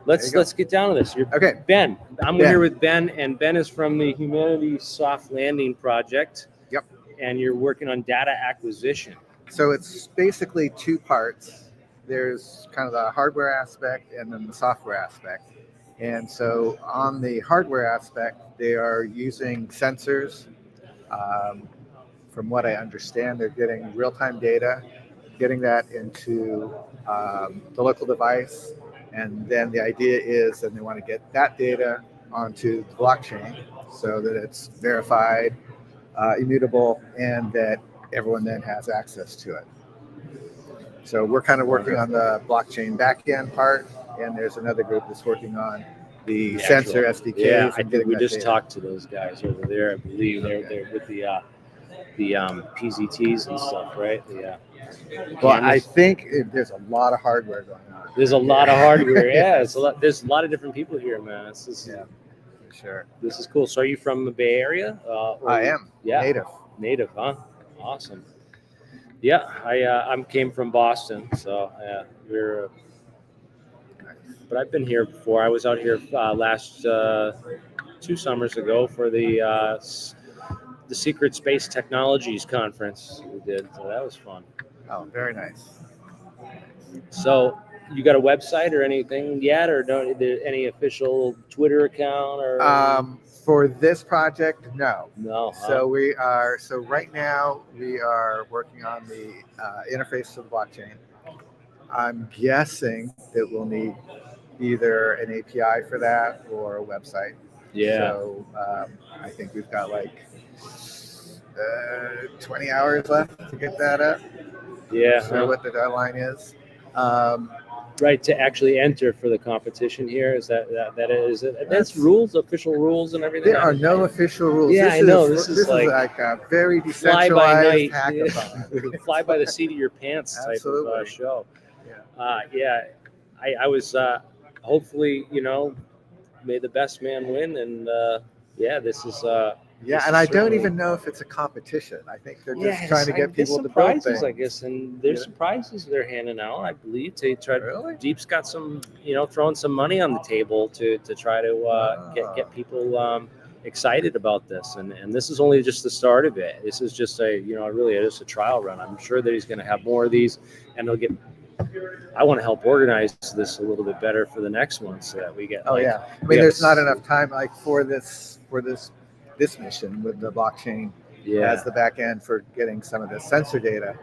let's get down to this. Okay, Ben. I'm here with Ben, and Ben is from the Humanity Soft Landing Project. Yep. And you're working on data acquisition. So it's basically two parts. There's kind of the hardware aspect and then the software aspect. And so on the hardware aspect, they are using sensors from what I understand, they're getting real-time data, getting that into the local device, and then the idea is that they want to get that data onto the blockchain so that it's verified, immutable, and that everyone then has access to it. So we're kind of working on the blockchain backend part, and there's another group that's working on the sensor SDKs. Yeah, I and think getting we that just data. talked to those guys over there. I believe they're with the PZTs and stuff, right? Yeah. Well, I think there's a lot of hardware going on. There's a lot of hardware. Yeah, it's a lot. There's a lot of different people here, man. This is, yeah, for sure. This is cool. So, are you from the Bay Area? I am. Yeah. Native. Native, huh? Awesome. Yeah, I came from Boston, so yeah, we're. But I've been here before. I was out here last 2 summers ago for the Secret Space Technologies Conference we did. So that was fun. Oh, very nice. So you got a website or anything yet, or any official Twitter account or? For this project, no. No. So right now we are working on the interface to the blockchain. I'm guessing that we'll need either an API for that or a website. Yeah. So I think we've got like 20 hours left to get that up. Yeah. So what the deadline is. Right, to actually enter for the competition here, is that is it? That's rules, official rules, and everything. There are no official rules. Yeah, I know. This is like a very fly by decentralized night, hackathon. fly by the seat of your pants type of show. Yeah. I was hopefully, may the best man win, and this is. Yeah, and I don't even know if it's a competition. I think they're just trying to get people to build things. I guess, and there's some prizes they're handing out. I believe to try. Really? Deep's got some, throwing some money on the table to try to get people excited about this. And this is only just the start of it. This is just really just a trial run. I'm sure that he's going to have more of these, and they'll get. I want to help organize this a little bit better for the next one, so that we get. I mean, there's not enough time for this mission with the blockchain as the back end for getting some of the sensor data.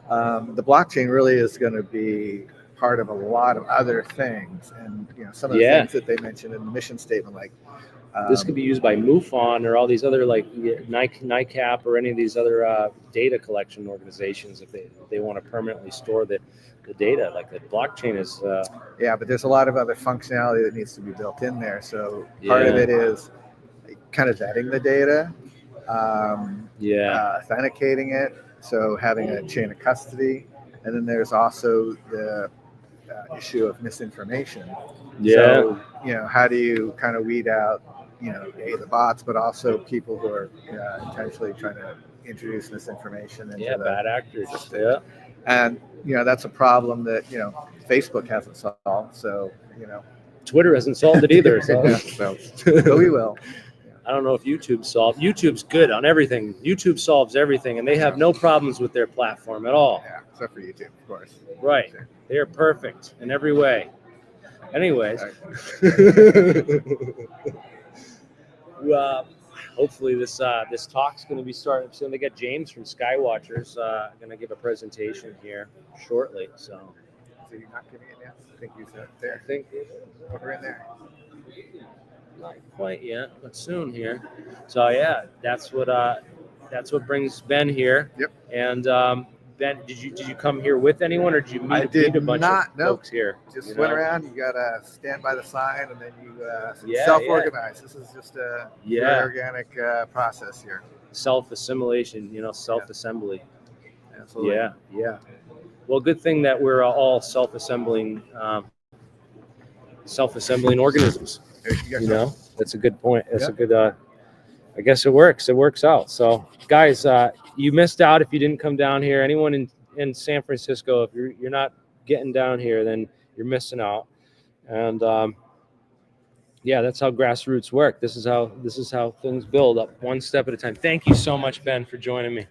The blockchain really is going to be part of a lot of other things, and some of the things that they mentioned in the mission statement, like this could be used by MUFON or all these other like NICAP or any of these other data collection organizations if they want to permanently store the data. Like the blockchain is. But there's a lot of other functionality that needs to be built in there. So part of it is kind of vetting the data, authenticating it, so having a chain of custody, and then there's also the issue of misinformation. So how do you kind of weed out the bots, but also people who are intentionally trying to introduce misinformation into the bad actors system. And that's a problem that Facebook hasn't solved. So Twitter hasn't solved it either. So we will. I don't know if YouTube's good on everything. YouTube solves everything, and they have no problems with their platform at all. Yeah, except for YouTube, of course. Right. They are perfect in every way. Anyways. Well, hopefully this talk's going to be starting soon. They got James from Skywatchers going to give a presentation here shortly. So you're not giving it yet? I think you said there. I think over in there. Not quite yet, but soon here. So that's what brings Ben here. Yep. And Ben, did you come here with anyone, or did you meet a bunch of folks here? Just went around. You gotta stand by the sign, and then you self-organize. This is just a very organic process here. Self-assimilation, self-assembly. Absolutely. Yeah. Well, good thing that we're all self-assembling organisms. That's a good point. That's a good. I guess it works. It works out. So, guys, you missed out if you didn't come down here. Anyone in San Francisco, if you're not getting down here, then you're missing out. And that's how grassroots work. This is how things build up one step at a time. Thank you so much, Ben, for joining me.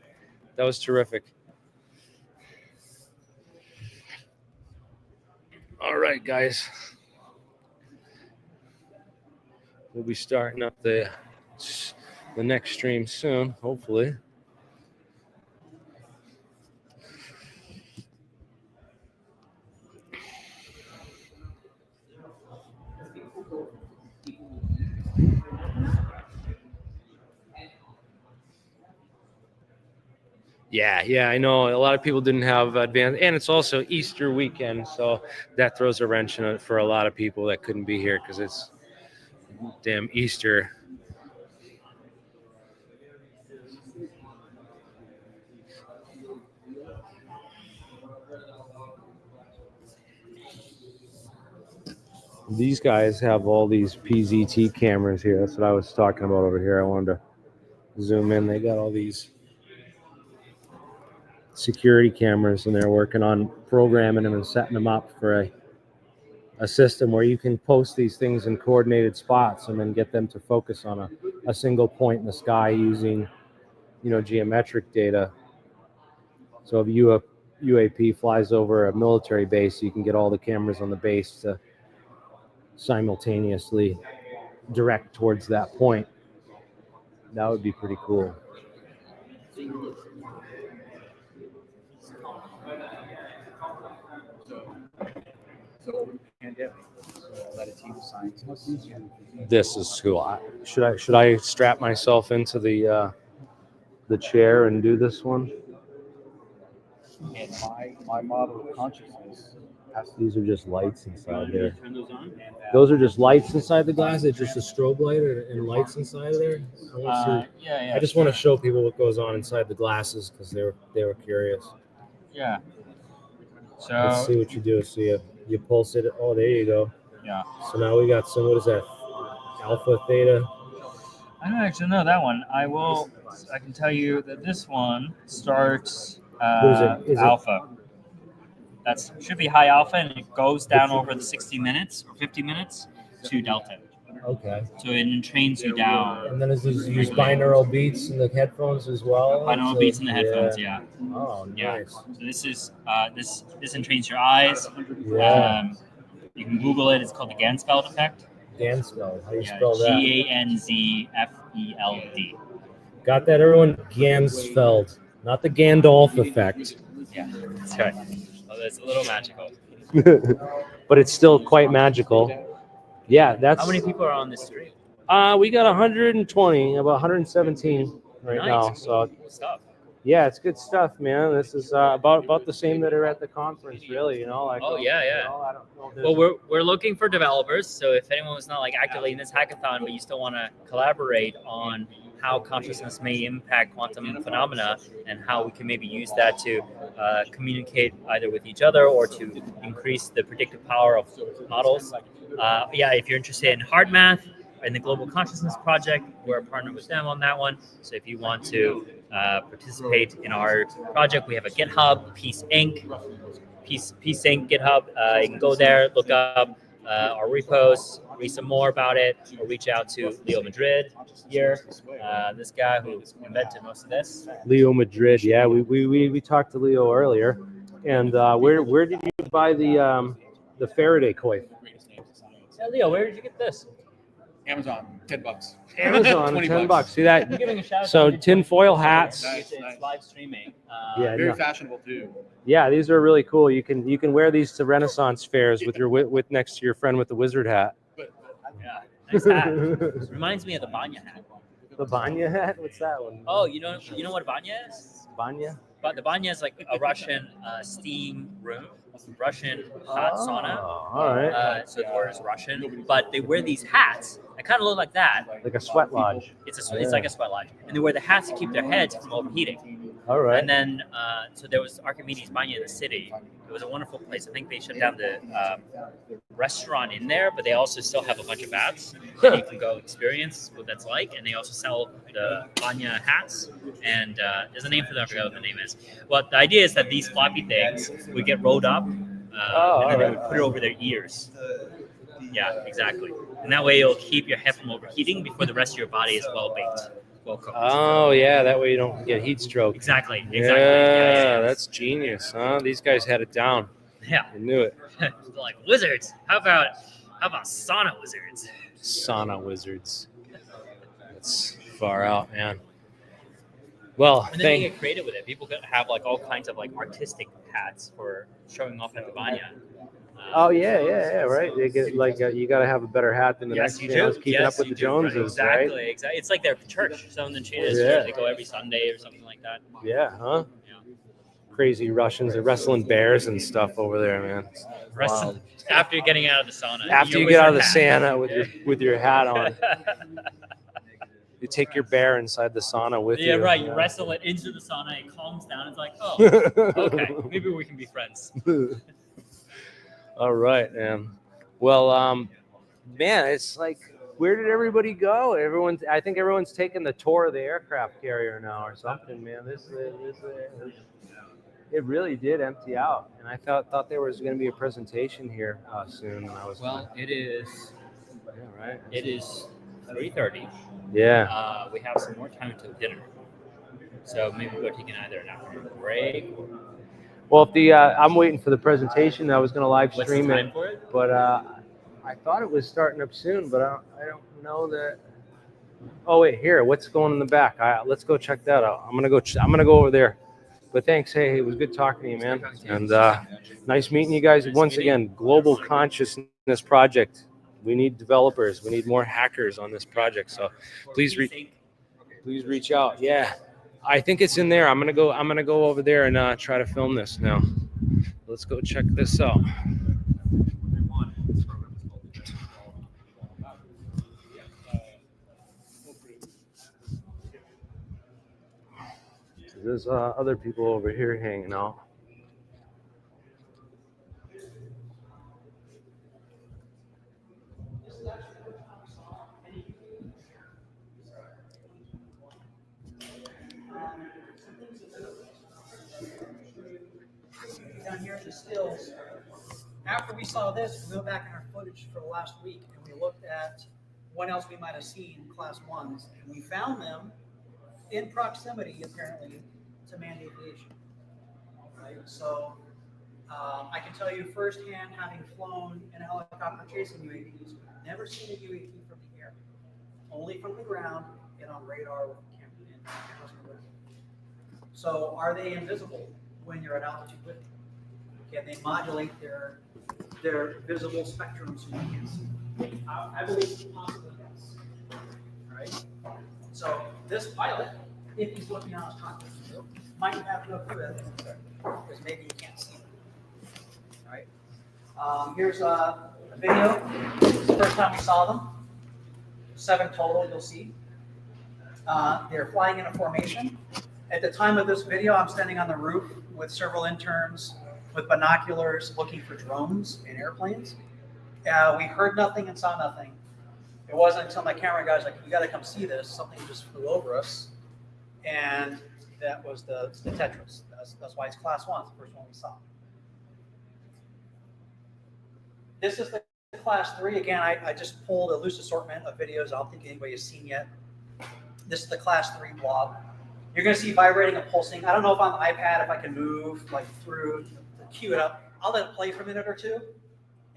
That was terrific. All right, guys. We'll be starting up the next stream soon, hopefully. Yeah, I know. A lot of people didn't have advanced, and it's also Easter weekend, so that throws a wrench in it for a lot of people that couldn't be here because it's damn Easter. These guys have all these PZT cameras here. That's what I was talking about over here. I wanted to zoom in. They got all these security cameras, and they're working on programming them and setting them up for a system where you can post these things in coordinated spots and then get them to focus on a single point in the sky using, geometric data. So if UAP flies over a military base, you can get all the cameras on the base to simultaneously direct towards that point. That would be pretty cool. This is cool. Should I strap myself into the chair and do this one? And my model of consciousness. These are just lights inside there. Those are just lights inside the glass. It's just a strobe light and lights inside of there. I just want to show people what goes on inside the glasses because they were curious. Yeah. So let's see what you do. So you pulse it. Oh, there you go. Yeah. So now we got some. What is that? Alpha, theta. I don't actually know that one. I can tell you that this one starts alpha. That should be high alpha, and it goes down over the 60 minutes or 50 minutes to delta. Okay. So it trains you down. And then is these use binaural beats in the headphones as well? Binaural beats in the headphones, yeah. Oh, nice. Yeah. So this is this entrains your eyes. Yeah. You can Google it. It's called the Gansfeld effect. Gansfeld. How do you spell that? Ganzfeld. Got that, everyone? Gansfeld, not the Gandalf effect. Yeah, that's right. Well, that's a little magical. But it's still quite magical. Yeah, that's. How many people are on this stream? We got 120, about 117 right now. So Cool stuff. yeah, it's good stuff, man. This is about the same that are at the conference, really. Like. Oh yeah. I don't know. Well, we're looking for developers. So if anyone was not actively in this hackathon, but you still want to collaborate on how consciousness may impact quantum phenomena and how we can maybe use that to communicate either with each other or to increase the predictive power of models. If you're interested in hard math in the Global Consciousness Project, we're a partner with them on that one. So if you want to participate in our project, we have a GitHub, Peace Inc. GitHub. You can go there, look up our repos, read some more about it, or reach out to Leo Madrid here, this guy who invented most of this. Leo Madrid, yeah, we talked to Leo earlier, and where did you buy the Faraday coil? Yeah, Leo, where did you get this? Amazon, $10. Amazon, $10. See that? I'm giving a shout out So to tinfoil hats. Nice. It's live streaming. Very fashionable too. Yeah, these are really cool. You can wear these to Renaissance fairs with next to your friend with the wizard hat. Yeah, nice hat. Reminds me of the Banya hat. The Banya hat? What's that one? Oh, you know what Banya is? Banya? But the Banya is like a Russian steam room, Russian hot sauna. All right. So the word is Russian, but they wear these hats that kind of look like that. Like a sweat lodge. It's like a sweat lodge, and they wear the hats to keep their heads from overheating. All right. And then, so there was Archimedes Banya in the city. It was a wonderful place. I think they shut down the restaurant in there, but they also still have a bunch of baths that you can go experience what that's like. And they also sell the Banya hats. And there's a name for them. I forgot what the name is. Well, the idea is that these floppy things would get rolled up, and then they would put it over their ears. Yeah, exactly. And that way it'll keep your head from overheating before the rest of your body is well baked. Oh yeah, that way you don't get heat stroke. Exactly. Yeah, that's genius, huh? These guys had it down. Yeah, I knew it. They're like wizards. How about sauna wizards? Sauna wizards. That's far out, man. Well, and then they get creative with it. People could have like all kinds of like artistic hats for showing off at the Banya. Oh yeah, right. They get like you got to have a better hat than the next one. Keeping up with the Joneses, right? Exactly. It's like their church. Some of the churches, they go every Sunday or something like that. Yeah, huh? crazy Russians. They're wrestling bears and stuff over there, man. It's wild. After you're getting out of the sauna. After you get out of the sauna with your hat on, you take your bear inside the sauna with you. Yeah, right. You wrestle it into the sauna. It calms down. It's like, oh, okay, maybe we can be friends. All right, man. Well, man, it's like, where did everybody go? I think everyone's taking the tour of the aircraft carrier now or something, man. It really did empty out, and I thought there was going to be a presentation here soon. When I was It is. Yeah, right. It is 3:30. Yeah. We have some more time until dinner, so maybe we're taking either an afternoon break. Well, if I'm waiting for the presentation. I was going to live What's the stream time it, for it? but I thought it was starting up soon, but I don't know that. Oh wait, here. What's going in the back? Let's go check that out. I'm gonna go over there. But thanks. Hey, it was good talking to you, man. And nice meeting you guys once again. Global Consciousness Project. We need developers. We need more hackers on this project. So please reach out. Yeah, I think it's in there. I'm gonna go over there and try to film this now. Let's go check this out. There's other people over here hanging out. Down here in the stills, after we saw this, we went back in our footage for the last week and we looked at what else we might have seen class 1s, and we found them in proximity, apparently, to manned aviation. Right? So I can tell you firsthand, having flown in a helicopter chasing UAPs, never seen a UAP from the air, only from the ground and on radar with cameras on the ground. So are they invisible when you're at altitude with them? Can they modulate their visible spectrum so you can see? I believe possibly yes. Right? So this pilot, if he's looking out his cockpit window, might have no clue because maybe he can't see them. Right? Here's a video. This is the first time we saw them. 7 total, you'll see. They're flying in a formation. At the time of this video, I'm standing on the roof with several interns with binoculars looking for drones and airplanes. We heard nothing and saw nothing. It wasn't until my camera guy's like, "You got to come see this." Something just flew over us, and that was the Tetris. That's why it's class 1. It's the first one we saw. This is the class 3. Again, I just pulled a loose assortment of videos I don't think anybody has seen yet. This is the class 3 blog. You're going to see vibrating and pulsing. I don't know if on the iPad, if I can move like through to cue it up. I'll let it play for a minute or two,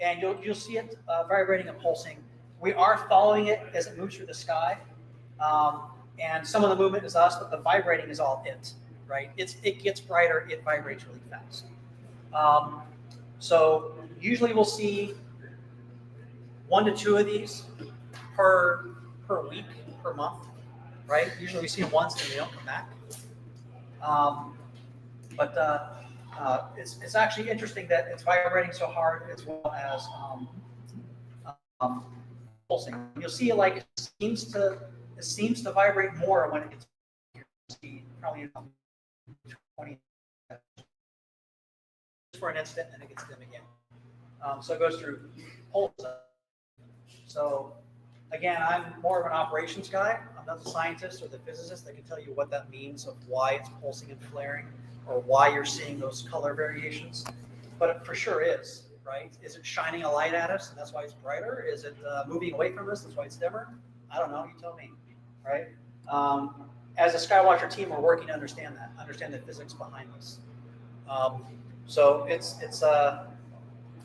and you'll see it vibrating and pulsing. We are following it as it moves through the sky, and some of the movement is us, but the vibrating is all it. Right? It gets brighter. It vibrates really fast. So usually we'll see 1 to 2 of these per week, per month. Right? Usually we see them once and they don't come back. It's actually interesting that it's vibrating so hard as well as pulsing. You'll see it like it seems to vibrate more when it gets probably 20 for an instant and it gets dim again. So it goes through pulse. So again, I'm more of an operations guy. I'm not the scientist or the physicist that can tell you what that means of why it's pulsing and flaring or why you're seeing those color variations. But it for sure is, right? Is it shining a light at us and that's why it's brighter? Is it moving away from us? That's why it's dimmer? I don't know. You tell me, right? As a Skywatcher team, we're working to understand the physics behind this. So it's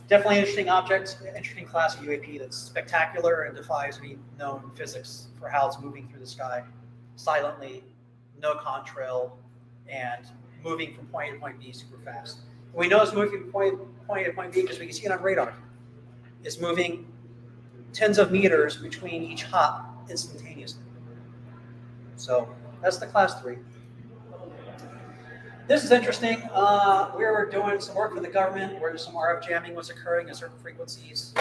definitely an interesting object, interesting class of UAP that's spectacular and defies any known physics for how it's moving through the sky silently, no contrail, and moving from point A to point B super fast. We know it's moving from point A to point B because we can see it on radar. It's moving tens of meters between each hop instantaneously. So that's the class 3. This is interesting. We were doing some work for the government where some RF jamming was occurring at certain frequencies.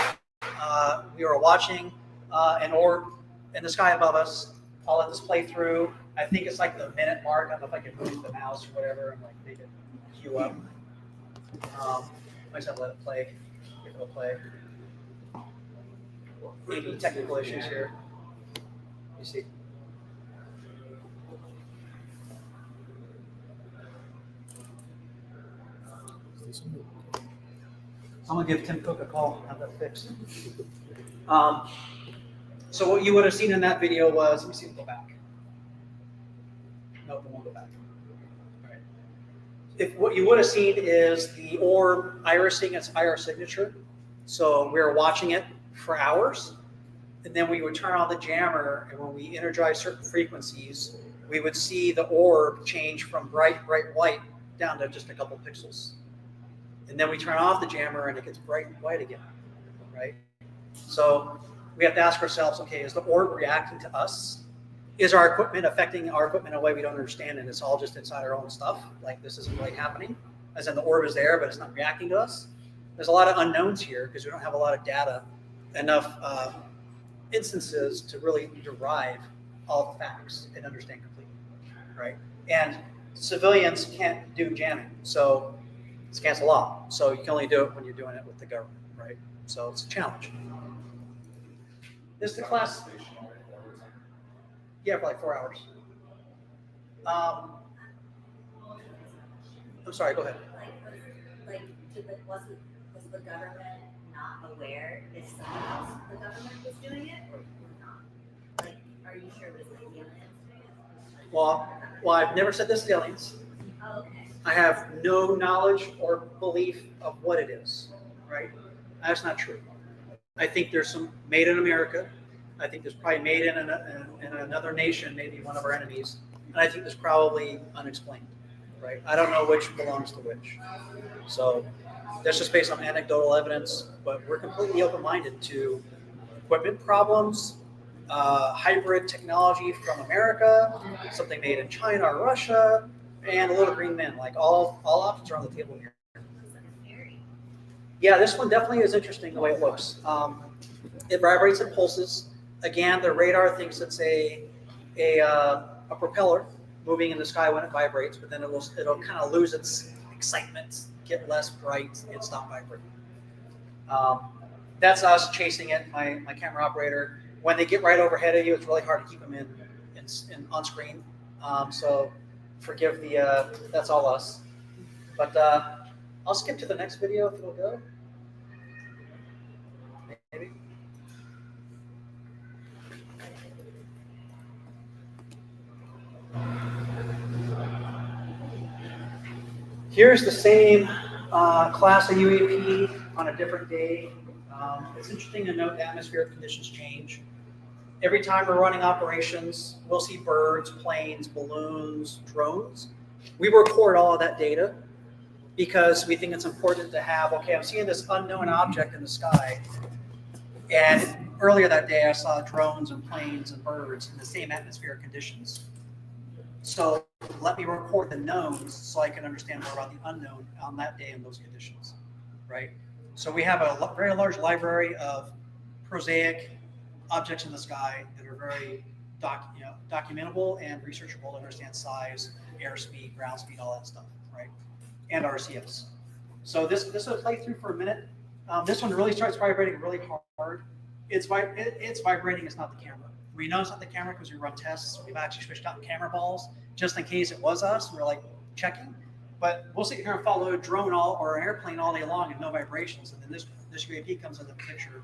We were watching an orb in the sky above us. I'll let this play through. I think it's like the minute mark. I don't know if I can move the mouse or whatever and like make it queue up. I just have to let it play. If it'll play. Maybe technical issues here. You see. I'm gonna give Tim Cook a call, have that fixed. So what you would have seen in that video was, let me see if it'll go back. No, it won't go back. All right. If what you would have seen is the orb irising its IR signature. So we were watching it for hours, and then we would turn on the jammer, and when we energize certain frequencies, we would see the orb change from bright white down to just a couple pixels. And then we turn off the jammer and it gets bright white again, right? So we have to ask ourselves, okay, is the orb reacting to us? Is our equipment affecting our equipment in a way we don't understand and it's all just inside our own stuff? Like this isn't really happening? As in the orb is there, but it's not reacting to us? There's a lot of unknowns here because we don't have a lot of data, enough instances to really derive all the facts and understand completely, right? And civilians can't do jamming, so it's against the law. So you can only do it when you're doing it with the government, right? So it's a challenge. This is the class. Yeah, for like 4 hours. I'm sorry, go ahead. Was the government not aware if someone else in the government was doing it or not? Like, are you sure it was like aliens? Well, I've never said this to aliens. Oh, okay. I have no knowledge or belief of what it is, right? That's not true. I think there's some made in America. I think there's probably made in another nation, maybe one of our enemies. And I think there's probably unexplained, right? I don't know which belongs to which. So that's just based on anecdotal evidence, but we're completely open-minded to equipment problems, hybrid technology from America, something made in China or Russia, and a little green men. Like all options are on the table here. Yeah, this one definitely is interesting the way it looks. It vibrates and pulses. Again, the radar thinks it's a propeller moving in the sky when it vibrates, but then it'll kind of lose its excitement, get less bright, and stop vibrating. That's us chasing it, my camera operator. When they get right overhead of you, it's really hard to keep them in on screen. So forgive the, that's all us. But I'll skip to the next video if it'll go. Maybe. Here's the same class of UAP on a different day. It's interesting to note the atmospheric conditions change. Every time we're running operations, we'll see birds, planes, balloons, drones. We record all of that data because we think it's important to have, okay, I'm seeing this unknown object in the sky. And earlier that day, I saw drones and planes and birds in the same atmospheric conditions. So let me record the knowns so I can understand more about the unknown on that day in those conditions, right? So we have a very large library of prosaic objects in the sky that are very documentable and researchable to understand size, airspeed, ground speed, all that stuff, right? And RCS. So this will play through for a minute. This one really starts vibrating really hard. It's vibrating, it's not the camera. We know it's not the camera because we run tests. We've actually switched out camera balls just in case it was us. We're like checking. But we'll sit here and follow a drone or an airplane all day long and no vibrations. And then this UAP comes into the picture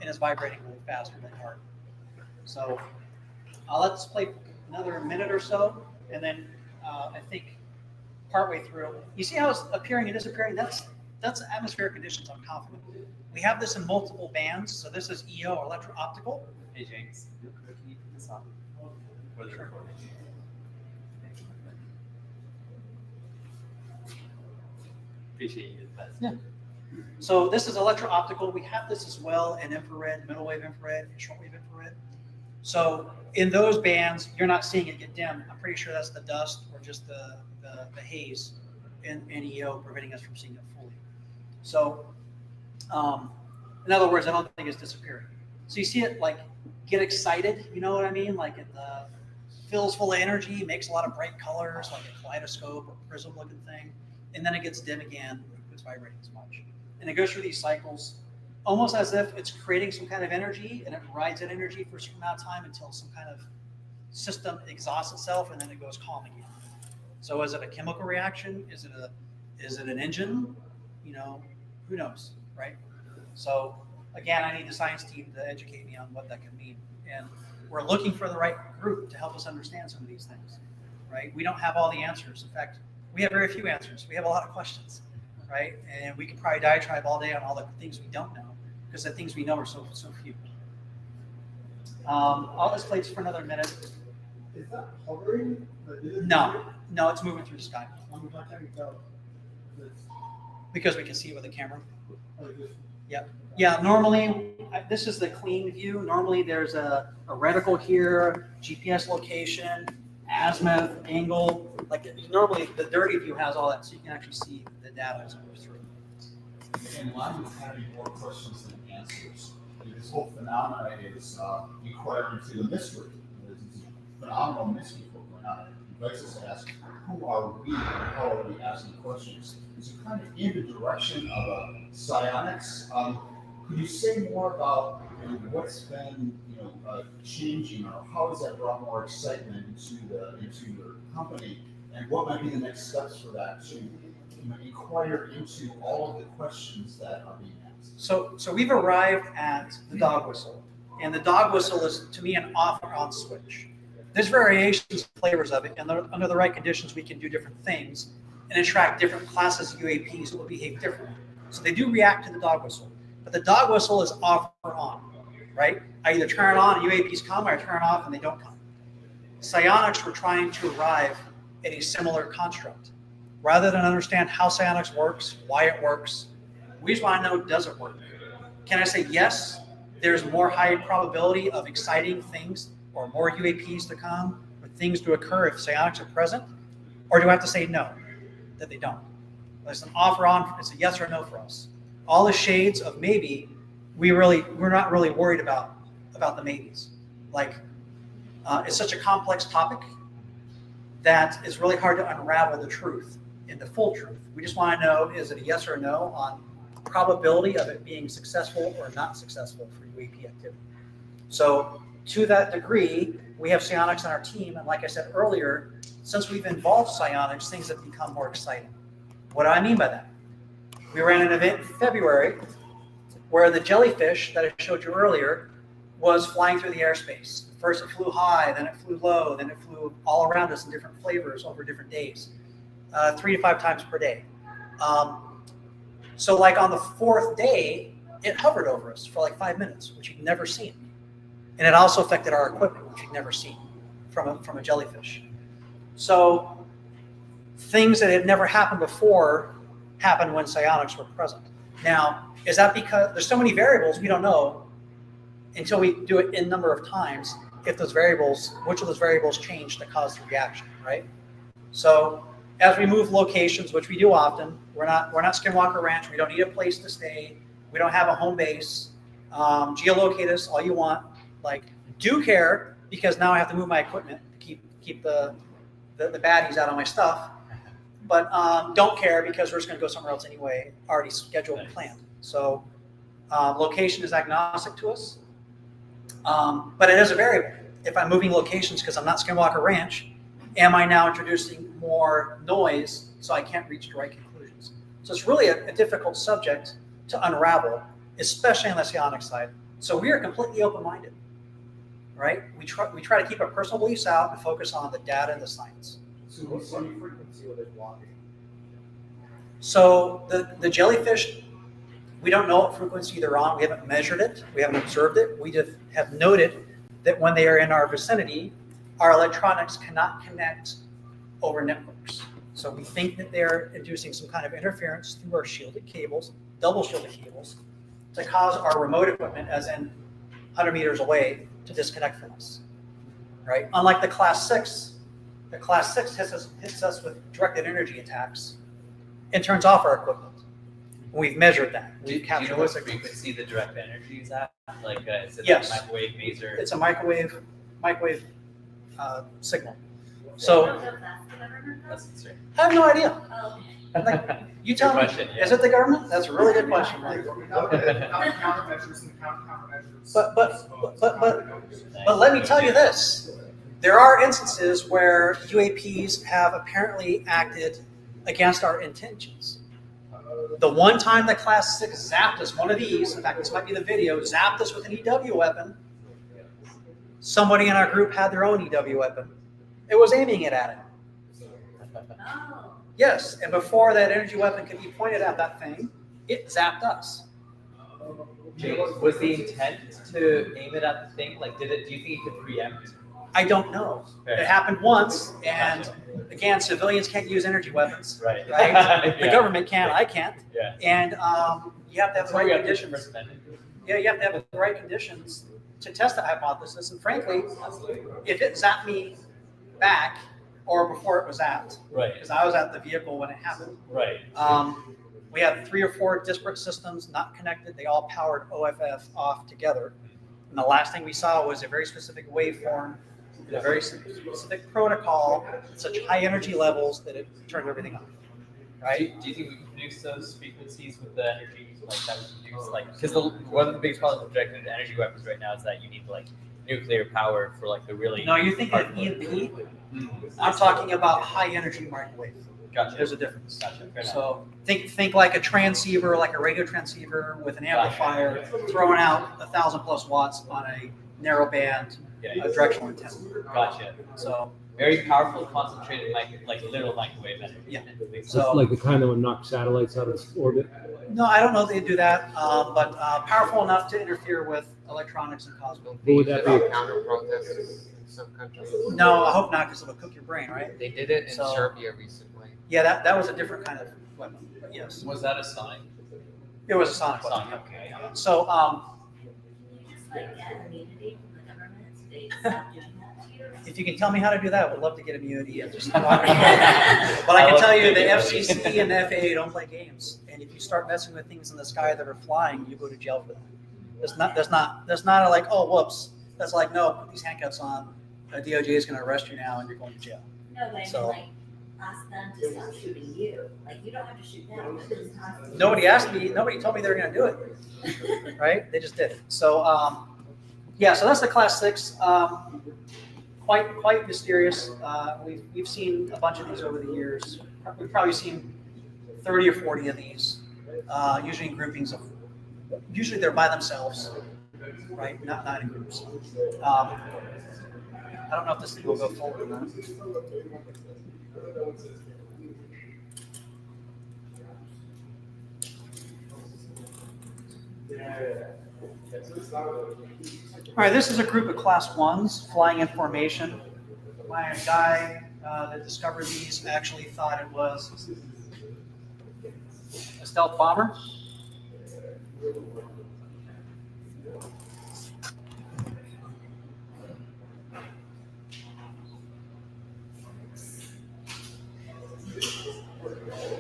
and it's vibrating really fast and really hard. So I'll let this play another minute or so. And then I think partway through, you see how it's appearing and disappearing? That's atmospheric conditions, I'm confident. We have this in multiple bands. So this is EO, or electro-optical. Hey, James, can you put this on? For the recording. Appreciate you. Yeah. So this is electro-optical. We have this as well in infrared, middle wave infrared, and short wave infrared. So in those bands, you're not seeing it get dim. I'm pretty sure that's the dust or just the haze in EO preventing us from seeing it fully. So in other words, I don't think it's disappearing. So you see it like get excited, you know what I mean? Like it fills full of energy, makes a lot of bright colors, like a kaleidoscope or prism looking thing. And then it gets dim again, it's vibrating as much. And it goes through these cycles almost as if it's creating some kind of energy, and it rides that energy for a certain amount of time until some kind of system exhausts itself, and then it goes calm again. So is it a chemical reaction? Is it an engine? You know, who knows, right? So again, I need the science team to educate me on what that can mean. And we're looking for the right group to help us understand some of these things, right? We don't have all the answers. In fact, we have very few answers. We have a lot of questions, right? And we can probably diatribe all day on all the things we don't know, because the things we know are so few. I'll just play for another minute. Is that hovering? No, it's moving through the sky. Because we can see it with the camera. Yeah. Normally, this is the clean view. Normally, there's a reticle here, GPS location, azimuth, angle. Like normally, the dirty view has all that, so you can actually see the data as it goes through. In line with having more questions than answers, this whole phenomena is inquiring into the mystery. There's this phenomenal mystery going on. It invites us to ask, who are we and how are we asking questions? It's kind of in the direction of psionics. Could you say more about what's been changing, or how has that brought more excitement into your company, and what might be the next steps for that to inquire into all of the questions that are being asked? So we've arrived at the dog whistle, and the dog whistle is, to me, an off or on switch. There's variations, flavors of it, and under the right conditions, we can do different things and attract different classes of UAPs that will behave differently. So they do react to the dog whistle, but the dog whistle is off or on, right? I either turn it on and UAPs come, or I turn it off and they don't come. Psionics, we're trying to arrive at a similar construct. Rather than understand how psionics works, why it works, we just want to know, does it work? Can I say yes, there's more high probability of exciting things or more UAPs to come, or things to occur if psionics are present? Or do I have to say no, that they don't? It's an off or on, it's a yes or no for us. All the shades of maybe, we're not really worried about the maybes. Like, it's such a complex topic that it's really hard to unravel the truth into full truth. We just want to know, is it a yes or no on probability of it being successful or not successful for UAP activity? So to that degree, we have psionics on our team, and like I said earlier, since we've involved psionics, things have become more exciting. What do I mean by that? We ran an event in February where the jellyfish that I showed you earlier was flying through the airspace. First it flew high, then it flew low, then it flew all around us in different flavors over different days, 3 to 5 times per day. So like on the 4th day, it hovered over us for like 5 minutes, which you'd never seen. And it also affected our equipment, which you'd never seen from a jellyfish. So things that had never happened before happened when psionics were present. Now, is that because there's so many variables we don't know until we do it in number of times if those variables, which of those variables change to cause the reaction, right? So as we move locations, which we do often, we're not Skinwalker Ranch, we don't need a place to stay, we don't have a home base, geolocate us all you want, like do care because now I have to move my equipment to keep the baddies out of my stuff, but don't care because we're just going to go somewhere else anyway, already scheduled and planned. So location is agnostic to us, but it is a variable. If I'm moving locations because I'm not Skinwalker Ranch, am I now introducing more noise so I can't reach the right conclusions? So it's really a difficult subject to unravel, especially on the psionic side. So we are completely open-minded, right? We try to keep our personal beliefs out and focus on the data and the science. So what's the frequency of it blocking? So the jellyfish, we don't know what frequency they're on. We haven't measured it. We haven't observed it. We just have noted that when they are in our vicinity, our electronics cannot connect over networks. So we think that they're inducing some kind of interference through our shielded cables, double shielded cables, to cause our remote equipment, as in 100 meters away, to disconnect from us, right? Unlike the Class 6, the Class 6 hits us with directed energy attacks and turns off our equipment. We've measured that. Do you know what frequency the direct energy is at? Like, is it Yes. a microwave maser? It's a microwave signal. So That's concerning. I have no idea. Like, you tell me, Good question, yeah. is it the government? That's a really good question. But let me tell you this. There are instances where UAPs have apparently acted against our intentions. The one time the Class 6 zapped us, one of these, in fact, this might be the video, zapped us with an EW weapon. Somebody in our group had their own EW weapon. It was aiming it at it. Yes, and before that energy weapon could be pointed at that thing, it zapped us. James, was the intent to aim it at the thing? Like, do you think it could preempt? I don't know. It happened once, and again, civilians can't use energy weapons. Right. Right? The Yeah. government can, I can't. Yeah. And you have to have the right conditions. First Amendment. Yeah, you have to have the right conditions to test that hypothesis. And frankly, if it zapped me back or before it was zapped, Right. because I was at the vehicle when it happened. Right. We had 3 or 4 disparate systems not connected. They all powered OFF off together. And the last thing we saw was a very specific waveform, a very specific protocol at such high energy levels that it turned everything off. Right? Do you think we can produce those frequencies with the energy like that we produce? Like, because one of the biggest problems with directed energy weapons right now is that you need like nuclear power for like the really. No, you think of EMP? I'm talking about high energy microwave. Gotcha. There's a difference. Gotcha. Fair enough. So think like a transceiver, like a radio transceiver with an amplifier throwing out 1,000+ watts on a narrow band directional antenna. Gotcha. So very powerful, concentrated, like literal microwave energy. Yeah. So like the kind that would knock satellites out of orbit. No, I don't know if they do that, but powerful enough to interfere with electronics and cause. What would that be? Counter protests in some countries. No, I hope not, because it'll cook your brain, right? They did it in So- Serbia recently. Yeah, that was a different kind of weapon. But yes, Was that a sign? it was a sonic weapon. Sign. Okay. So Just like get immunity from the government, so they stop doing that to you. if you can tell me how to do that, I would love to get immunity. But I can tell you the FCC and the FAA don't play games. And if you start messing with things in the sky that are flying, you go to jail for that. That's not a like, oh, whoops. That's like, no, put these handcuffs on. The DOJ is going to arrest you now and you're going to jail. No, but I mean, So- like, ask them to stop shooting you. Like, you don't have to shoot them, but just ask them. Nobody told me they were going to do it. Right? They just did it. So, yeah, so that's the Class 6. Quite mysterious. We've seen a bunch of these over the years. We've probably seen 30 or 40 of these, usually in groupings of, usually they're by themselves, right? Not in groups. I don't know if this thing will go forward or not. All right, this is a group of Class 1s flying in formation. My guy that discovered these actually thought it was a stealth bomber.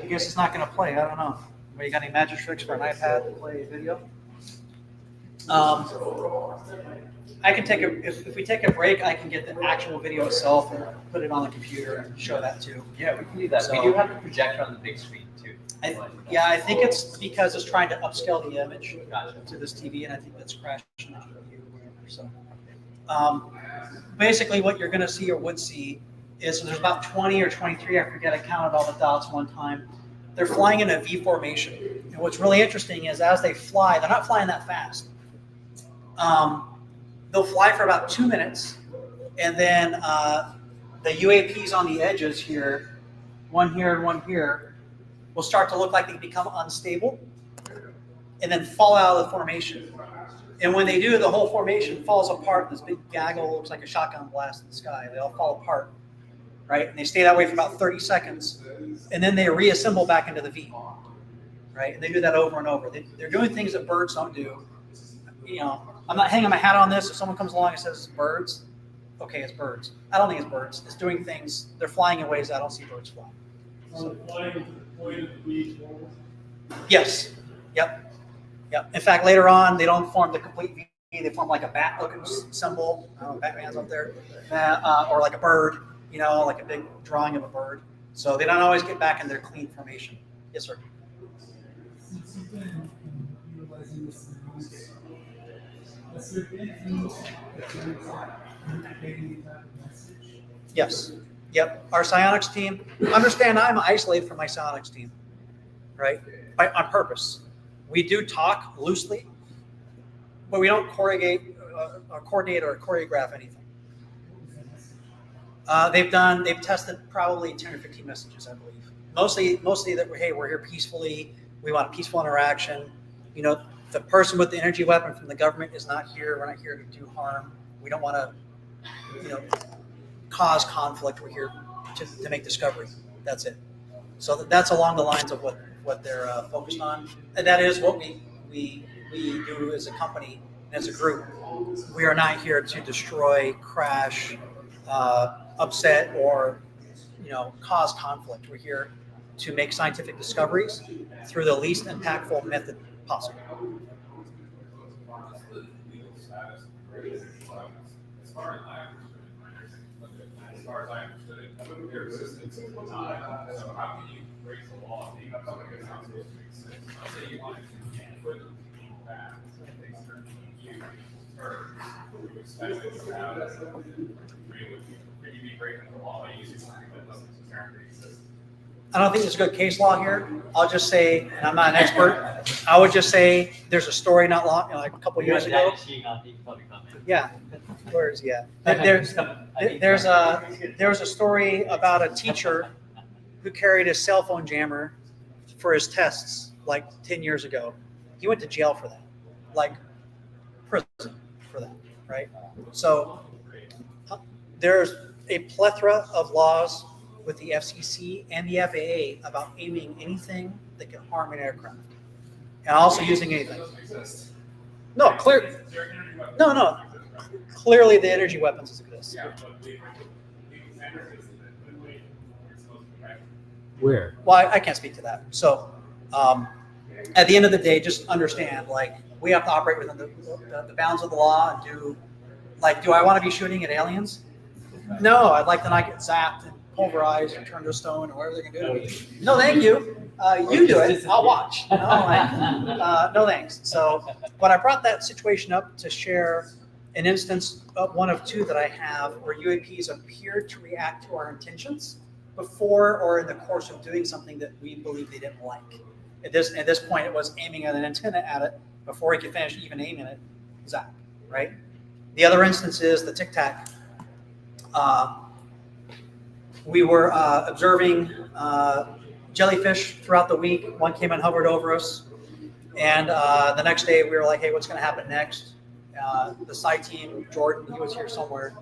I guess it's not going to play. I don't know. Anybody got any magic tricks for an iPad to play video? I can take if we take a break, I can get the actual video itself and put it on the computer and show that too. Yeah, we can do that. So- We do have the projector on the big screen too. I think it's because it's trying to upscale the image Gotcha. to this TV, and I think that's crashing the GPU or whatever. So, basically, what you're going to see or would see is there's about 20 or 23. I forget. I counted all the dots one time. They're flying in a V formation, and what's really interesting is as they fly, they're not flying that fast. They'll fly for about 2 minutes, and then the UAPs on the edges here, one here and one here, will start to look like they become unstable and then fall out of the formation. And when they do, the whole formation falls apart. This big gaggle looks like a shotgun blast in the sky. They all fall apart, right? And they stay that way for about 30 seconds, and then they reassemble back into the V, right? And they do that over and over. They're doing things that birds don't do. You know, I'm not hanging my hat on this. If someone comes along and says birds, okay, it's birds. I don't think it's birds. It's doing things. They're flying in ways I don't see birds flying. So, yes. Yep. Yep. In fact, later on, they don't form the complete V. They form like a bat-looking symbol. I don't know, Batman's up there, or like a bird. You know, like a big drawing of a bird. So they don't always get back in their clean formation. Yes, sir. Yes. Yep. Our psionics team. Understand, I'm isolated from my psionics team, right? On purpose. We do talk loosely, but we don't coordinate or choreograph anything. They've tested probably 10 or 15 messages, I believe. Mostly that hey, we're here peacefully. We want a peaceful interaction. You know, the person with the energy weapon from the government is not here. We're not here to do harm. We don't want to, you know, cause conflict. We're here to make discovery. That's it. So that's along the lines of what they're focused on, and that is what we do as a company and as a group. We are not here to destroy, crash, upset, or cause conflict. We're here to make scientific discoveries through the least impactful method possible. As far as I understood it, their existence at the time. So how can you break the law? You have something that's not supposed to make sense. Let's say you want to put people back, things turn to you first. You expect it to have could you be breaking the law by using something that doesn't apparently exist? I don't think there's a good case law here. I'll just say, and I'm not an expert, I would just say there's a story not long, like a couple years ago. Yeah, there was a story about a teacher who carried a cell phone jammer for his tests like 10 years ago. He went to jail for that, like prison for that, right? So there's a plethora of laws with the FCC and the FAA about aiming anything that can harm an aircraft, and also using anything. No, clearly the energy weapons exist. Where? Well, I can't speak to that. So, at the end of the day, just understand, like, we have to operate within the bounds of the law and do I want to be shooting at aliens? No, I'd like to not get zapped and pulverized or turned to stone or whatever they're going to do to me. No, thank you. You do it. I'll watch. No thanks. So, but I brought that situation up to share an instance of one of two that I have where UAPs appeared to react to our intentions before or in the course of doing something that we believe they didn't like. At this point, it was aiming an antenna at it before he could finish even aiming it. Zap, right? The other instance is the Tic Tac. We were observing jellyfish throughout the week. One came and hovered over us. And the next day we were like, hey, what's going to happen next? The site team, Jordan, he was here somewhere,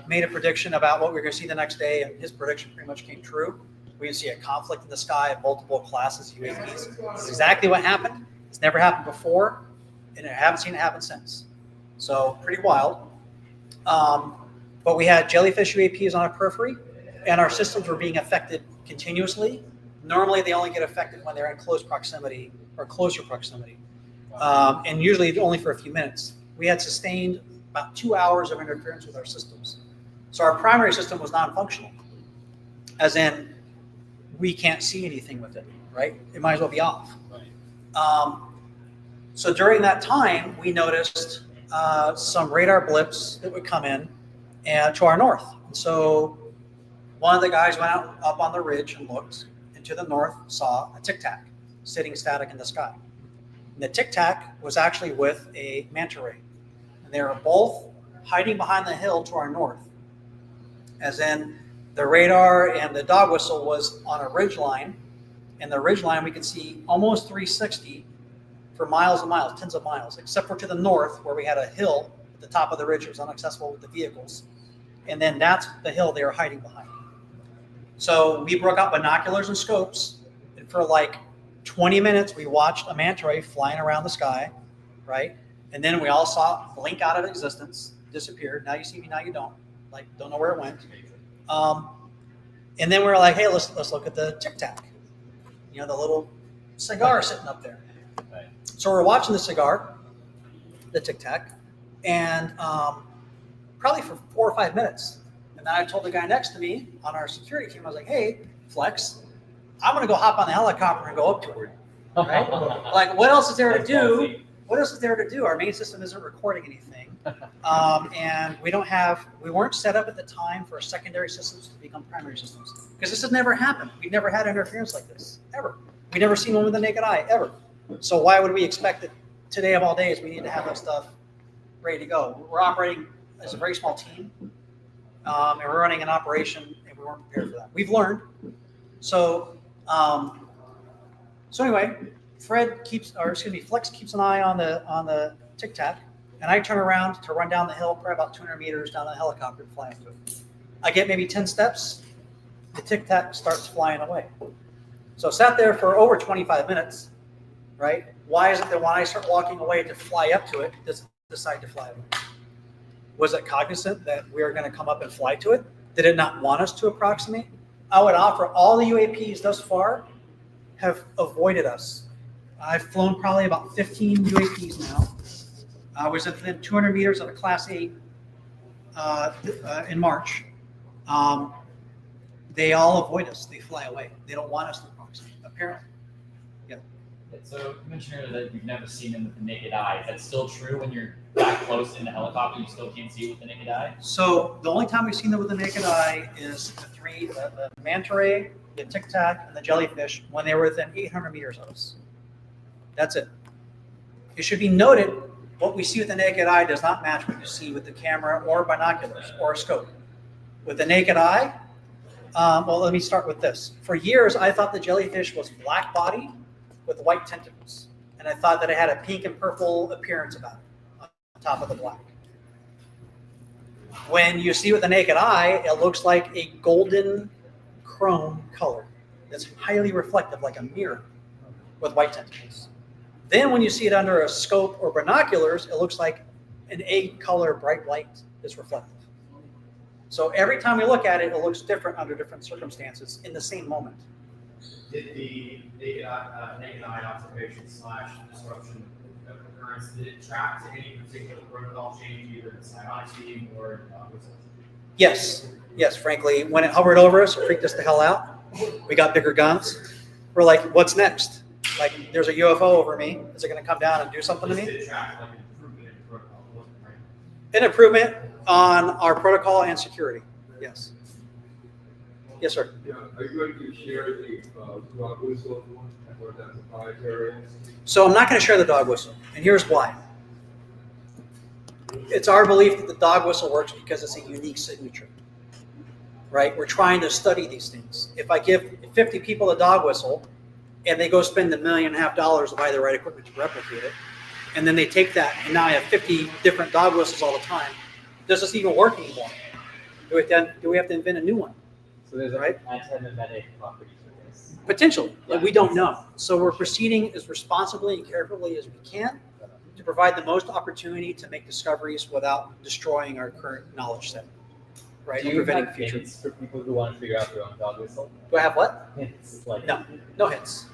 made a prediction about what we were going to see the next day. And his prediction pretty much came true. We see a conflict in the sky of multiple classes of UAPs. It's exactly what happened. It's never happened before, and I haven't seen it happen since. So pretty wild. But we had jellyfish UAPs on our periphery, and our systems were being affected continuously. Normally, they only get affected when they're in close proximity or closer proximity, and usually only for a few minutes. We had sustained about 2 hours of interference with our systems. So our primary system was non-functional, as in we can't see anything with it, right? It might as well be off. So during that time, we noticed some radar blips that would come in and to our north. And so one of the guys went out up on the ridge and looked, and to the north saw a Tic Tac sitting static in the sky. And the Tic Tac was actually with a manta ray. And they were both hiding behind the hill to our north. As in, the radar and the dog whistle was on a ridge line. And the ridge line we could see almost 360 for miles and miles, tens of miles, except for to the north where we had a hill at the top of the ridge. It was inaccessible with the vehicles. And then that's the hill they were hiding behind. So we broke out binoculars and scopes, and for like 20 minutes we watched a manta ray flying around the sky, right? And then we all saw it blink out of existence, disappeared. Now you see me, now you don't. Like, don't know where it went. And then we were like, hey, let's look at the Tic Tac. You know, the little cigar sitting up there. Right. So we're watching the cigar, the Tic Tac, and probably for 4 or 5 minutes. And then I told the guy next to me on our security team, I was like, hey, Flex, I'm going to go hop on the helicopter and go up to it. Right? Like, what else is there to do? What else is there to do? Our main system isn't recording anything. And we weren't set up at the time for secondary systems to become primary systems. Because this has never happened. We've never had interference like this, ever. We've never seen one with the naked eye, ever. So why would we expect that today of all days we need to have that stuff ready to go? We're operating as a very small team. And we're running an operation, and we weren't prepared for that. We've learned. So anyway, Flex keeps an eye on the Tic Tac, and I turn around to run down the hill, probably about 200 meters down the helicopter and fly into it. I get maybe 10 steps, the Tic Tac starts flying away. So I sat there for over 25 minutes, right? Why is it that when I start walking away to fly up to it, does it decide to fly away? Was it cognizant that we were going to come up and fly to it? Did it not want us to approximate? I would offer all the UAPs thus far have avoided us. I've flown probably about 15 UAPs now. I was within 200 meters of a Class 8 in March. They all avoid us. They fly away. They don't want us to approximate, apparently. Yeah. So you mentioned earlier that you've never seen them with the naked eye. Is that still true when you're that close in the helicopter? You still can't see it with the naked eye? So the only time we've seen them with the naked eye is the manta ray, the Tic Tac, and the Jellyfish when they were within 800 meters of us. That's it. It should be noted, what we see with the naked eye does not match what you see with the camera or binoculars or a scope. With the naked eye, well, let me start with this. For years, I thought the Jellyfish was black body with white tentacles. And I thought that it had a pink and purple appearance about it on top of the black. When you see with the naked eye, it looks like a golden chrome color that's highly reflective, like a mirror with white tentacles. Then when you see it under a scope or binoculars, it looks like an egg color bright light that's reflective. So every time we look at it, it looks different under different circumstances in the same moment. Did the naked eye observation / disruption of occurrence, did it track to any particular protocol change, either in psionics team or Yes, frankly, when it hovered over us, it freaked us the hell out. We got bigger guns. We're like, what's next? Like, there's a UFO over me. Is it going to come down and do something to me? Did it track like an improvement in protocol, right? An improvement on our protocol and security. Yes. Yes, sir. Yeah. Are you going to share the dog whistle or that proprietary? So I'm not going to share the dog whistle, and here's why. It's our belief that the dog whistle works because it's a unique signature, right? We're trying to study these things. If I give 50 people a dog whistle and they go spend $1.5 million to buy the right equipment to replicate it, and then they take that and now I have 50 different dog whistles all the time, does this even work anymore? Do we have to invent a new one? So there's right? Anti-mimetic properties for this. Potentially, but we don't know. So we're proceeding as responsibly and carefully as we can to provide the most opportunity to make discoveries without destroying our current knowledge set, right? Do And you preventing have future. hints for people who want to figure out their own dog whistle? Do I have what? Hints, like No hints.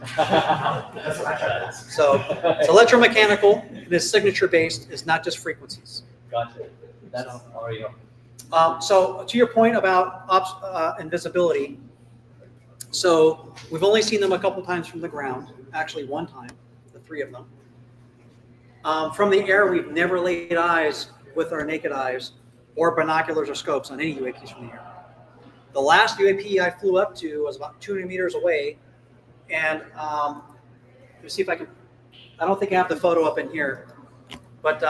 So it's electromechanical. It is signature based. It's not just frequencies. Gotcha. That's already up. So to your point about invisibility, so we've only seen them a couple times from the ground, actually one time, the 3 of them. From the air, we've never laid eyes with our naked eyes or binoculars or scopes on any UAPs from the air. The last UAP I flew up to was about 200 meters away, and let me see if I can, I don't think I have the photo up in here, but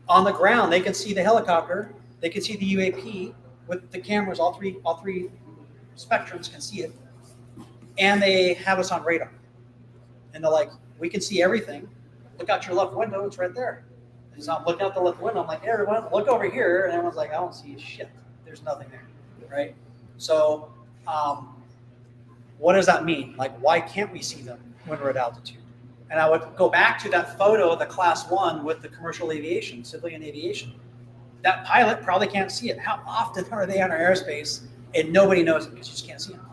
on the ground, they can see the helicopter, they can see the UAP with the cameras, all three spectrums can see it, and they have us on radar. And they're like, we can see everything. Look out your left window, it's right there. And so I'm looking out the left window, I'm like, hey, everyone, look over here. And everyone's like, I don't see shit. There's nothing there, right? So what does that mean? Like, why can't we see them when we're at altitude? and I would go back to that photo of the class 1 with the commercial aviation, civilian aviation. That pilot probably can't see it. How often are they on our airspace and nobody knows it because you just can't see them,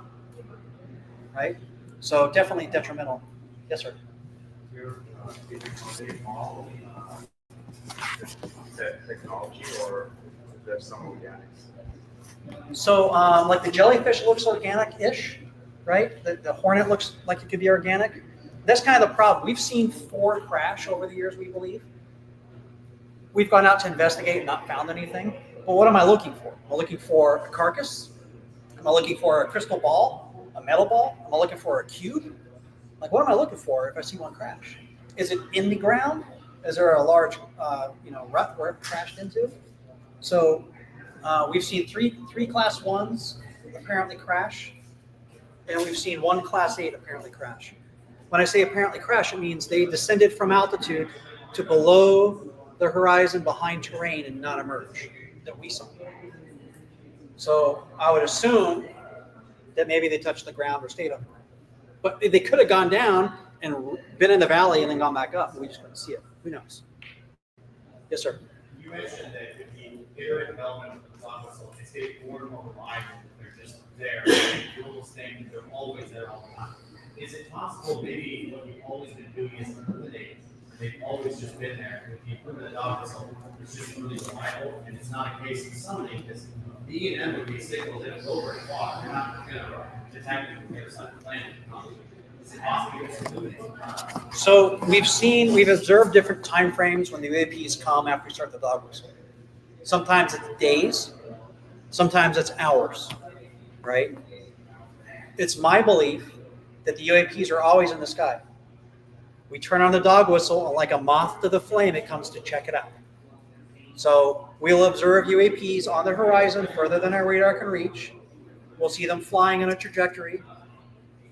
right? So definitely detrimental. Yes, sir. Technology, or there's some organics? So like the jellyfish looks organic-ish, right? The Hornet looks like it could be organic. That's kind of the problem. We've seen 4 crash over the years, we believe. We've gone out to investigate and not found anything. But what am I looking for? Am I looking for a carcass? Am I looking for a crystal ball? A metal ball? Am I looking for a cube? Like, what am I looking for if I see one crash? Is it in the ground? Is there a large, rut where it crashed into? So we've seen three class 1s apparently crash, and we've seen 1 class 8 apparently crash. When I say apparently crash, it means they descended from altitude to below the horizon behind terrain and not emerge that we saw. So I would assume that maybe they touched the ground or stayed up. But they could have gone down and been in the valley and then gone back up. We just couldn't see it. Who knows? Yes, sir. You mentioned that with the iterate development of the process, it's getting more and more reliable. They're just there. You almost think they're always there all the time. Is it possible maybe what you've always been doing is eliminate? They've always just been there. With the improvement of the dog whistle, it's just really reliable, and it's not a case of something because B and M would be signals in a over and far. You're not going to detect it from the other side of the planet. Is it possible to eliminate? So we've observed different time frames when the UAPs come after we start the dog whistle. Sometimes it's days, sometimes it's hours, right? It's my belief that the UAPs are always in the sky. We turn on the dog whistle, and like a moth to the flame, it comes to check it out. So we'll observe UAPs on the horizon further than our radar can reach. We'll see them flying in a trajectory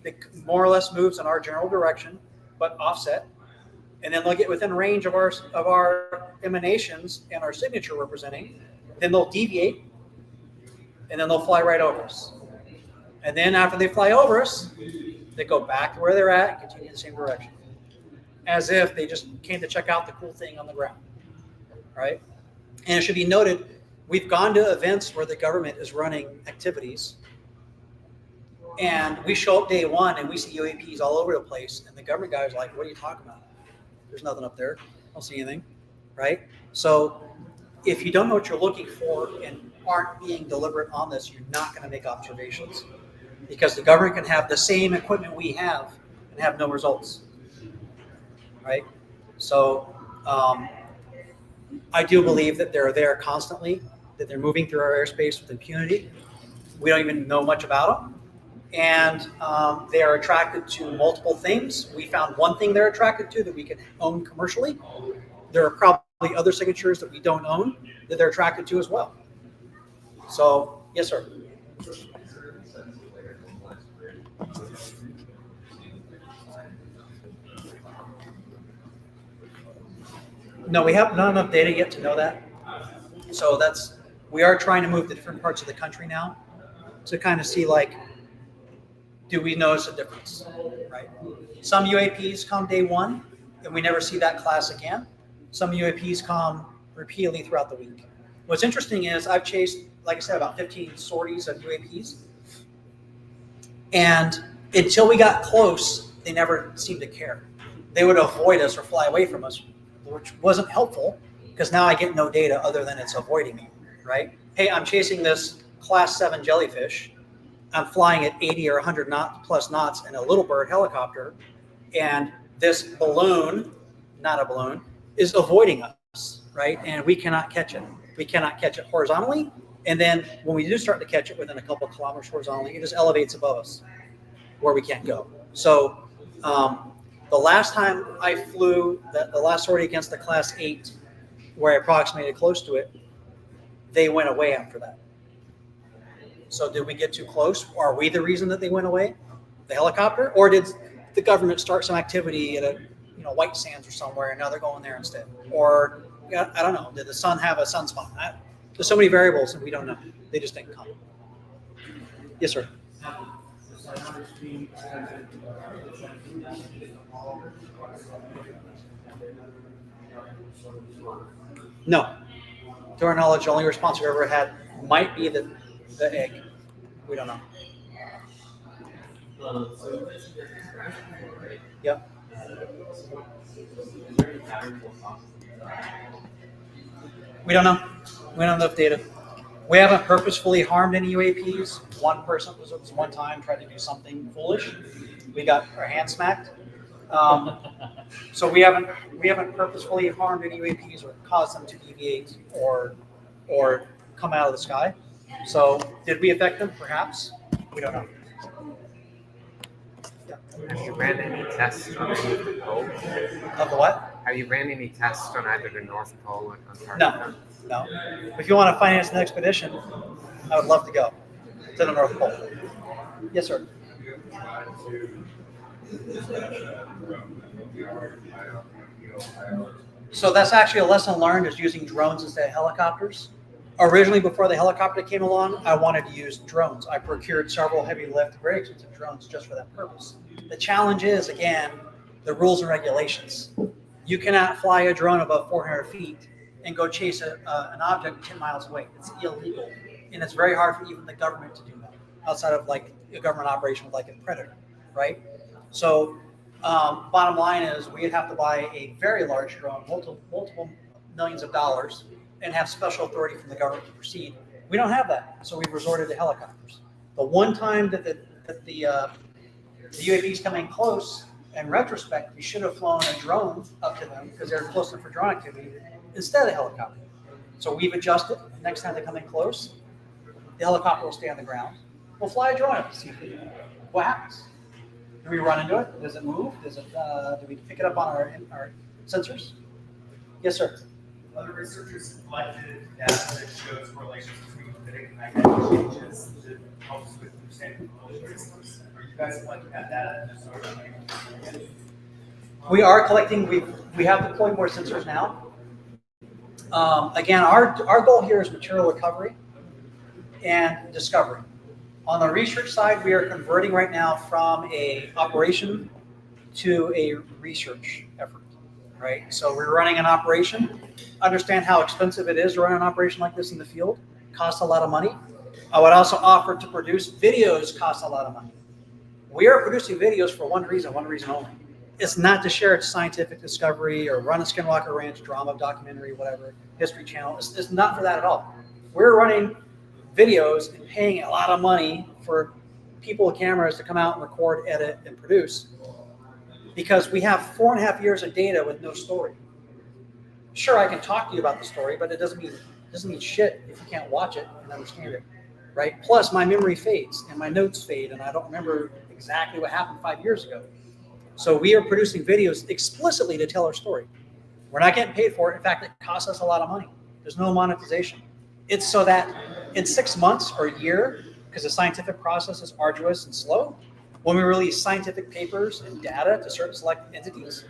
that more or less moves in our general direction, but offset. And then they'll get within range of our emanations and our signature representing. Then they'll deviate, and then they'll fly right over us. And then after they fly over us, they go back to where they're at and continue in the same direction, as if they just came to check out the cool thing on the ground, right? And it should be noted, we've gone to events where the government is running activities, and we show up day 1 and we see UAPs all over the place, and the government guys are like, what are you talking about? There's nothing up there. I don't see anything, right? So if you don't know what you're looking for and aren't being deliberate on this, you're not going to make observations, because the government can have the same equipment we have and have no results, right? So I do believe that they're there constantly, that they're moving through our airspace with impunity. We don't even know much about them. And they are attracted to multiple things. We found one thing they're attracted to that we can own commercially. There are probably other signatures that we don't own that they're attracted to as well. So, yes, sir. No, we have not enough data yet to know that. So we are trying to move to different parts of the country now to kind of see, like, do we notice a difference, right? Some UAPs come day 1 and we never see that class again. Some UAPs come repeatedly throughout the week. What's interesting is I've chased, like I said, about 15 sorties of UAPs. And until we got close, they never seemed to care. They would avoid us or fly away from us, which wasn't helpful, because now I get no data other than it's avoiding me, right? Hey, I'm chasing this class 7 jellyfish. I'm flying at 80 or 100 plus knots in a little bird helicopter, and this balloon, not a balloon, is avoiding us, right? And we cannot catch it. We cannot catch it horizontally. And then when we do start to catch it within a couple of kilometers horizontally, it just elevates above us where we can't go. So the last time I flew, the last sortie against the class 8, where I approximated close to it, they went away after that. So did we get too close? Are we the reason that they went away, the helicopter? Or did the government start some activity at a White Sands or somewhere, and now they're going there instead? Or I don't know, did the sun have a sunspot? There's so many variables and we don't know. They just didn't come. Yes, sir. For No. To our knowledge, the only response we've ever had might be the egg. We don't know. Yep. We don't know. We don't have enough data. We haven't purposefully harmed any UAPs. One person was one time tried to do something foolish. We got our hand smacked. So we haven't purposefully harmed any UAPs or caused them to deviate or come out of the sky. So did we affect them? Perhaps. We don't know. Have you ran any tests on any of the poles? Of the what? Have you ran any tests on either the North Pole or Antarctica? No. No. If you want to finance an expedition, I would love to go to the North Pole. Yes, sir. So that's actually a lesson learned, is using drones instead of helicopters. Originally, before the helicopter came along, I wanted to use drones. I procured several heavy lift, very expensive drones just for that purpose. The challenge is, again, the rules and regulations. You cannot fly a drone above 400 feet and go chase an object 10 miles away. It's illegal. And it's very hard for even the government to do that, outside of like a government operation like a Predator, right? So bottom line is we'd have to buy a very large drone, multiple millions of dollars, and have special authority from the government to proceed. We don't have that, so we've resorted to helicopters. The one time that the UAVs come in close, in retrospect, we should have flown a drone up to them because they're close enough for drone activity instead of helicopter. So we've adjusted. Next time they come in close, the helicopter will stay on the ground. We'll fly a drone up to see what happens. Do we run into it? Does it move? Does it? Do we pick it up on our sensors? Yes, sir. Other researchers collected data that shows correlations between kinetic and magnetic changes that helps with understanding propulsion systems. Are you guys collecting that data? We are collecting. We have deployed more sensors now. Again, our goal here is material recovery and discovery. On the research side, we are converting right now from a operation to a research effort, right? So we're running an operation, understand how expensive it is to run an operation like this in the field, costs a lot of money. I would also offer to produce videos cost a lot of money. We are producing videos for one reason only. It's not to share its scientific discovery or run a Skinwalker Ranch drama, documentary, whatever, History Channel. It's not for that at all. We're running videos and paying a lot of money for people with cameras to come out and record, edit, and produce because we have 4.5 years of data with no story. Sure, I can talk to you about the story, but it doesn't mean shit if you can't watch it and understand it, right? Plus, my memory fades and my notes fade, and I don't remember exactly what happened 5 years ago. So we are producing videos explicitly to tell our story. We're not getting paid for it. In fact, it costs us a lot of money. There's no monetization. It's so that in 6 months or a year, because the scientific process is arduous and slow, when we release scientific papers and data to certain select entities,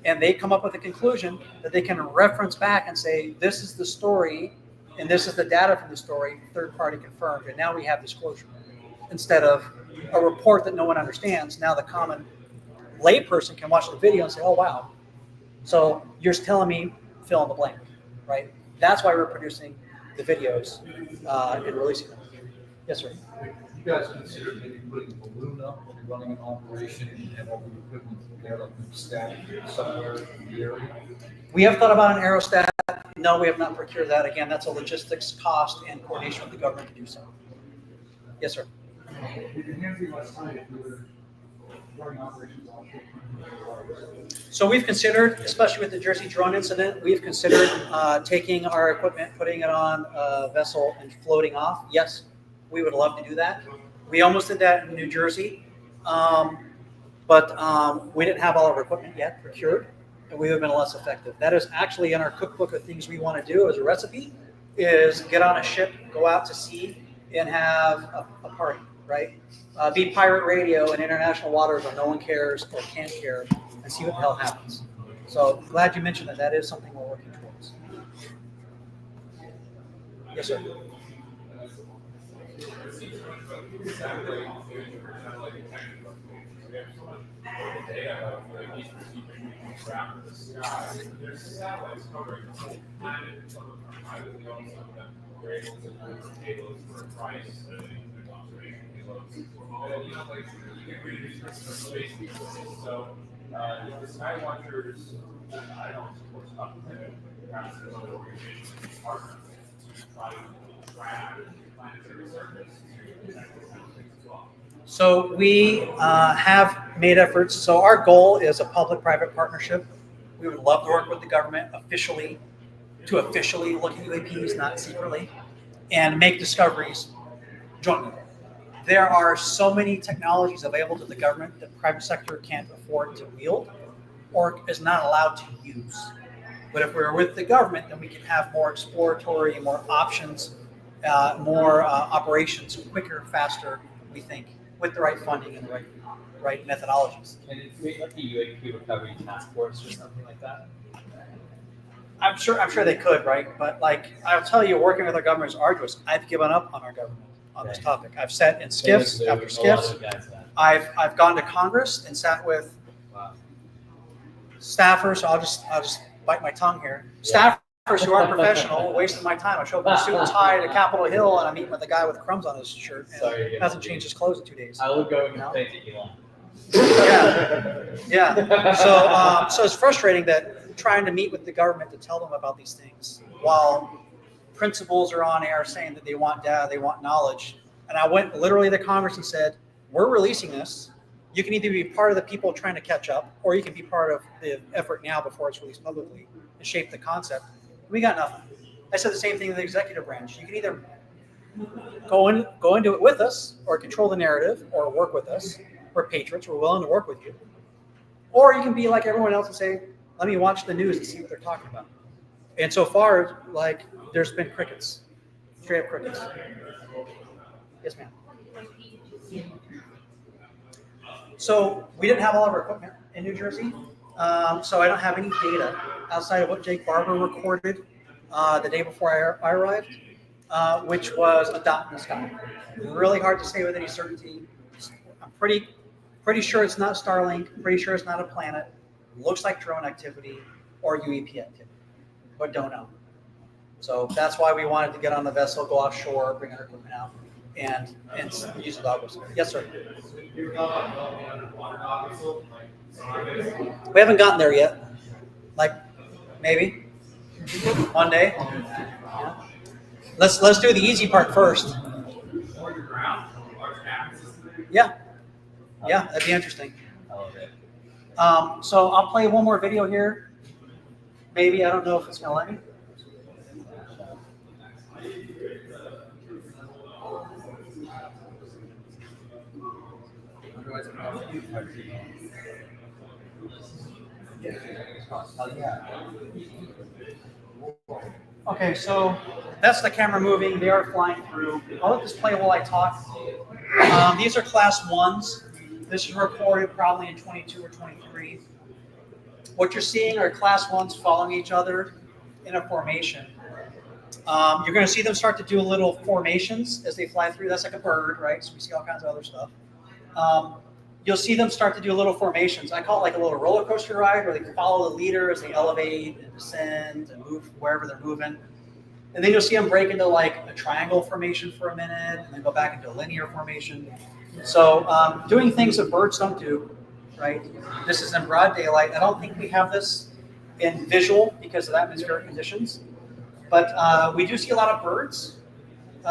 and they come up with a conclusion that they can reference back and say, this is the story, and this is the data from the story, third party confirmed, and now we have disclosure. Instead of a report that no one understands, now the common layperson can watch the video and say, oh, wow. So you're telling me fill in the blank, right? That's why we're producing the videos and releasing them. Yes, sir. You guys consider maybe putting a balloon up when you're running an operation and have all the equipment there, like static somewhere in the area? We have thought about an aerostat. No, we have not procured that. Again, that's a logistics cost and coordination with the government to do so. Yes, sir. So we've considered, especially with the Jersey drone incident, we've considered taking our equipment, putting it on a vessel and floating off. Yes, we would love to do that. We almost did that in New Jersey, but we didn't have all of our equipment yet procured, and we would have been less effective. That is actually in our cookbook of things we want to do as a recipe, is get on a ship, go out to sea, and have a party, right? Be pirate radio in international waters where no one cares or can't care, and see what the hell happens. So glad you mentioned that. That is something we're working towards. Yes, sir. There's satellites covering the whole planet. Some of them are privately owned, some of them we're able to deliver payloads for a price, observation payloads. And you know, like you can really do space resources. So the Skywatchers, I don't support stuff that perhaps there's other organizations that partner to try to track planetary surface to detect this kind of things as well. So we have made efforts. So our goal is a public-private partnership. We would love to work with the government officially to officially look at UAPs, not secretly, and make discoveries jointly. There are so many technologies available to the government that the private sector can't afford to wield or is not allowed to use. But if we're with the government, then we can have more exploratory, more options, more operations quicker, faster, we think, with the right funding and the right methodologies. Can it create like a UAP recovery task force or something like that? I'm sure they could, right? But like I'll tell you, working with our government is arduous. I've given up on our government on this topic. I've sat in skiffs after skiffs. I've gone to Congress and sat with staffers. So I'll just bite my tongue here. Staffers who aren't professional, wasting my time. I show up in a suit and tie to Capitol Hill, and I'm meeting with a guy with crumbs on his shirt and hasn't changed his clothes in 2 days. I will go and complain to Elon. Yeah. So it's frustrating that trying to meet with the government to tell them about these things while principals are on air saying that they want data, they want knowledge. And I went literally to Congress and said, we're releasing this. You can either be part of the people trying to catch up, or you can be part of the effort now before it's released publicly and shape the concept. We got nothing. I said the same thing to the executive branch. You can either go into it with us or control the narrative or work with us. We're patriots. We're willing to work with you. Or you can be like everyone else and say, let me watch the news and see what they're talking about. And so far, like, there's been crickets, straight up crickets. Yes, ma'am. So we didn't have all of our equipment in New Jersey. So I don't have any data outside of what Jake Barber recorded the day before I arrived, which was a dot in the sky. Really hard to say with any certainty. I'm pretty sure it's not Starlink, pretty sure it's not a planet. Looks like drone activity or UAP activity, but don't know. So that's why we wanted to get on the vessel, go offshore, bring our equipment out, and use the dog whistle. Yes, sir. We haven't gotten there yet. Like maybe one day. Let's do the easy part first. Yeah, that'd be interesting. So I'll play one more video here. Maybe, I don't know if it's gonna let me. Okay, so that's the camera moving. They are flying through. I'll let this play while I talk. These are class 1s. This is recorded probably in 22 or 23. What you're seeing are class 1s following each other in a formation. You're going to see them start to do little formations as they fly through. That's like a bird, right? So we see all kinds of other stuff. You'll see them start to do little formations. I call it like a little roller coaster ride where they can follow the leader as they elevate and descend and move wherever they're moving. And then you'll see them break into like a triangle formation for a minute and then go back into a linear formation. So doing things that birds don't do, right? This is in broad daylight. I don't think we have this in visual because of the atmospheric conditions. But we do see a lot of birds,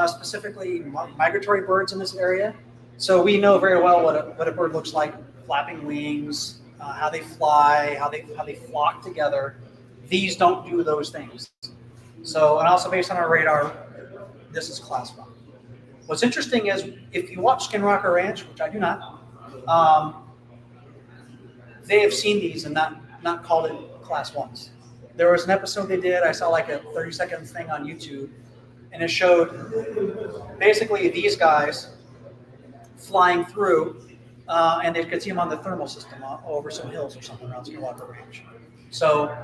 specifically migratory birds in this area. So we know very well what a bird looks like, flapping wings, how they fly, how they flock together. These don't do those things. So, and also based on our radar, this is class 1. What's interesting is if you watch Skinwalker Ranch, which I do not, they have seen these and not called it class 1s. There was an episode they did, I saw like a 30-second thing on YouTube, and it showed basically these guys flying through, and they could see them on the thermal system over some hills or something around Skinwalker Ranch. So,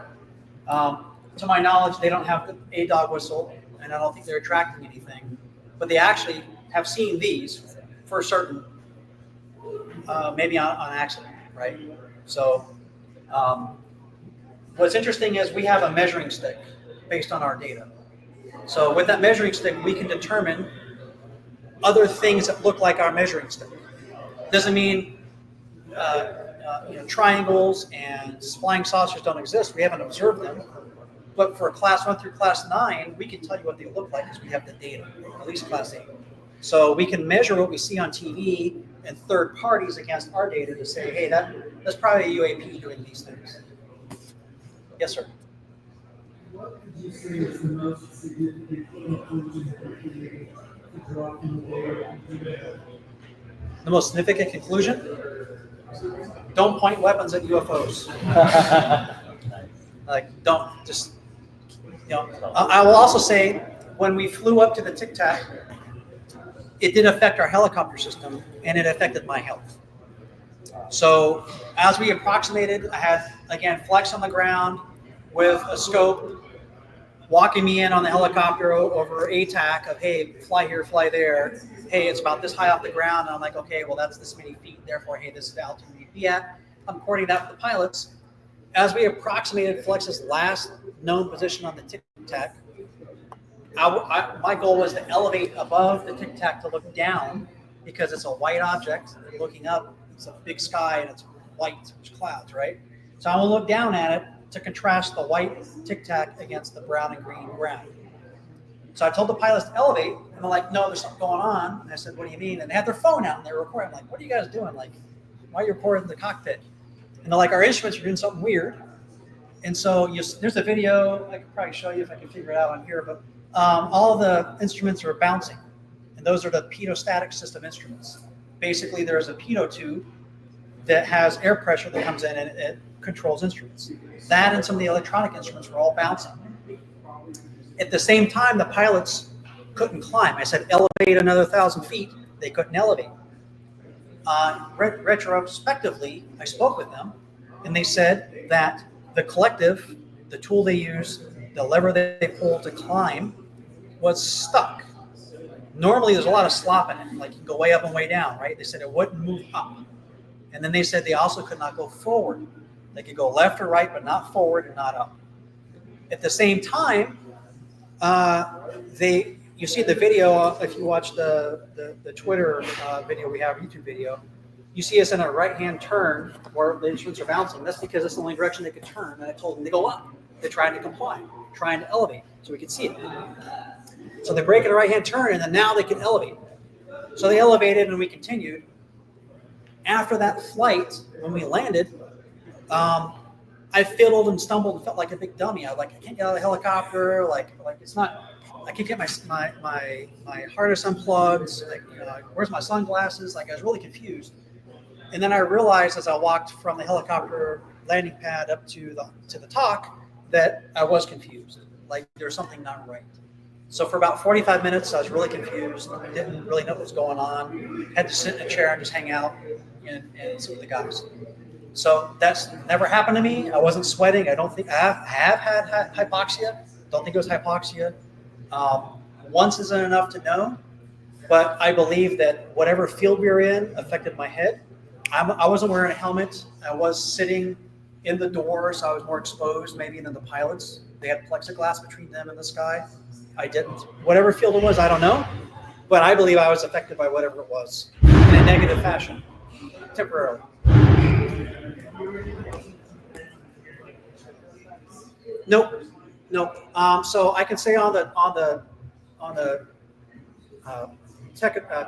to my knowledge, they don't have a dog whistle, and I don't think they're attracting anything. But they actually have seen these for certain, maybe on accident, right? So what's interesting is we have a measuring stick based on our data. So with that measuring stick, we can determine other things that look like our measuring stick. Doesn't mean triangles and flying saucers don't exist. We haven't observed them. But for class 1 through class 9, we can tell you what they look like because we have the data, at least class 8. So we can measure what we see on TV and third parties against our data to say, hey, that's probably a UAP doing these things. Yes, sir. What would you say is the most significant conclusion to draw from the data? The most significant conclusion? Don't point weapons at UFOs. Like, don't just, I will also say, when we flew up to the Tic Tac, it did affect our helicopter system, and it affected my health. So as we approximated, I had, again, Flex on the ground with a scope, walking me in on the helicopter over ATAC of, hey, fly here, fly there. Hey, it's about this high off the ground. And I'm like, okay, well, that's this many feet. Therefore, hey, this is the altitude you'd be at. I'm coordinating that with the pilots. As we approximated Flex's last known position on the Tic Tac, my goal was to elevate above the Tic Tac to look down because it's a white object. And looking up, it's a big sky and it's white, there's clouds, right? So I will look down at it to contrast the white Tic Tac against the brown and green ground. So I told the pilots to elevate, and they're like, no, there's something going on. And I said, what do you mean? And they had their phone out and they were recording. I'm like, what are you guys doing? Like, why are you recording the cockpit? And they're like, our instruments are doing something weird. And so there's a video, I could probably show you if I can figure it out on here, but all the instruments are bouncing. And those are the pitot-static system instruments. Basically, there's a pitot tube that has air pressure that comes in and it controls instruments. That and some of the electronic instruments were all bouncing. At the same time, the pilots couldn't climb. I said, elevate another 1,000 feet. They couldn't elevate. Retrospectively, I spoke with them, and they said that the collective, the tool they use, the lever they pull to climb, was stuck. Normally, there's a lot of slop in it, like you can go way up and way down, right? They said it wouldn't move up. And then they said they also could not go forward. They could go left or right, but not forward and not up. At the same time, you see the video, if you watch the Twitter video we have, YouTube video, you see us in a right-hand turn where the instruments are bouncing. That's because that's the only direction they could turn. And I told them to go up. They're trying to comply, trying to elevate so we could see it. So they break in a right-hand turn, and then now they can elevate. So they elevated, and we continued. After that flight, when we landed, I fiddled and stumbled and felt like a big dummy. I can't get out of the helicopter. Like it's not. I can't get my harness unplugged. Where's my sunglasses? I was really confused. And then I realized as I walked from the helicopter landing pad up to the TOC that I was confused. Like there's something not right. So for about 45 minutes, I was really confused. Didn't really know what was going on. Had to sit in a chair and just hang out and sit with the guys. So that's never happened to me. I wasn't sweating. I don't think I have had hypoxia. Don't think it was hypoxia. Once isn't enough to know, but I believe that whatever field we were in affected my head. I wasn't wearing a helmet. I was sitting in the door, so I was more exposed maybe than the pilots. They had plexiglass between them and the sky. I didn't. Whatever field it was, I don't know, but I believe I was affected by whatever it was in a negative fashion, temporarily. Nope. So I can say on the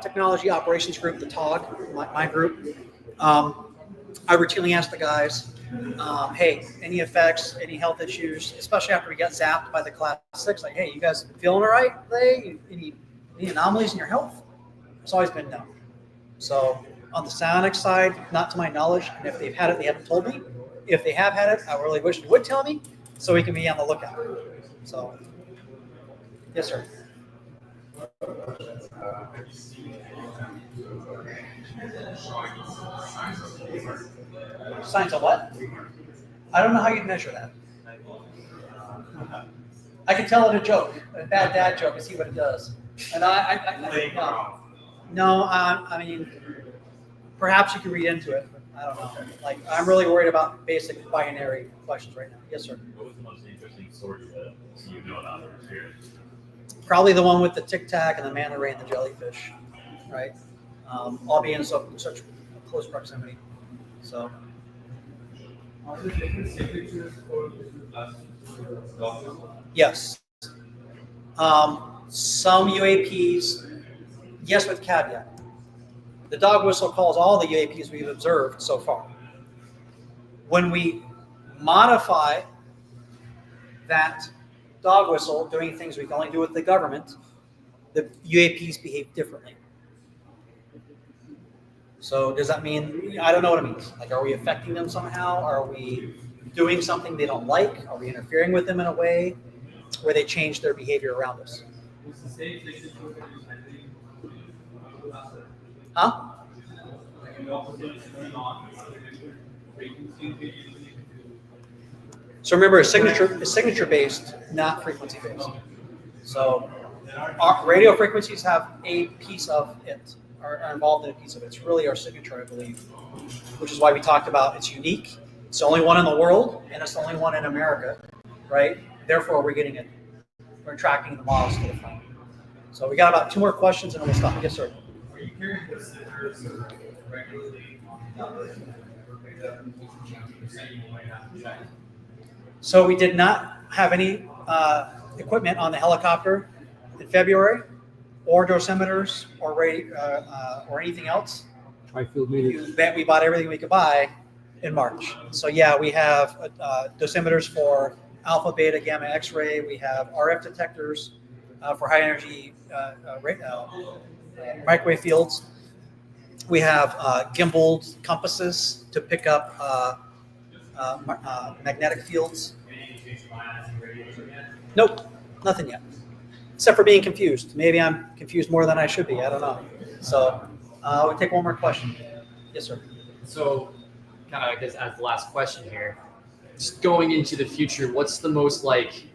technology operations group, the TOG, my group, I routinely ask the guys, hey, any effects, any health issues, especially after we got zapped by the class 6, like, hey, you guys feeling all right today? Any anomalies in your health? It's always been no. So on the psionics side, not to my knowledge, and if they've had it, they haven't told me. If they have had it, I really wish they would tell me so we can be on the lookout. So, yes, sir. Science of what? I don't know how you'd measure that. I can tell it a joke, a bad dad joke, and see what it does. And No, I mean, perhaps you can read into it. But I don't know. Like, I'm really worried about basic binary questions right now. Yes, sir. What was the most interesting story that you know about or experienced? Probably the one with the Tic Tac and the manta ray and the jellyfish, right? All being in such close proximity. So. Are there different signatures for different classes? Yes. Some UAPs, yes, with caveat. The dog whistle calls all the UAPs we've observed so far. When we modify that dog whistle, doing things we can only do with the government, the UAPs behave differently. So does that mean, I don't know what it means. Like, are we affecting them somehow? Are we doing something they don't like? Are we interfering with them in a way where they change their behavior around us? It's the same signature as Huh? like an opposite non frequency. So remember, a signature based, not frequency based. So our radio frequencies have a piece of it, are involved in a piece of it. It's really our signature, I believe, which is why we talked about it's unique. It's the only one in the world, and it's the only one in America, right? Therefore, we're getting it. We're tracking the models to the front. So we got about 2 more questions, and then we'll stop. Yes, sir. Are you carrying considers regularly So we did not have any equipment on the helicopter in February, or dosimeters, or anything else. Tri-field meters. We bought everything we could buy in March. So yeah, we have dosimeters for alpha, beta, gamma, X-ray. We have RF detectors for high energy microwave fields. We have gimbaled compasses to pick up magnetic fields. Nope, nothing yet. Except for being confused. Maybe I'm confused more than I should be. I don't know. So we'll take one more question. Yes, sir. So, kind of, I guess, as the last question here, just going into the future, what's the most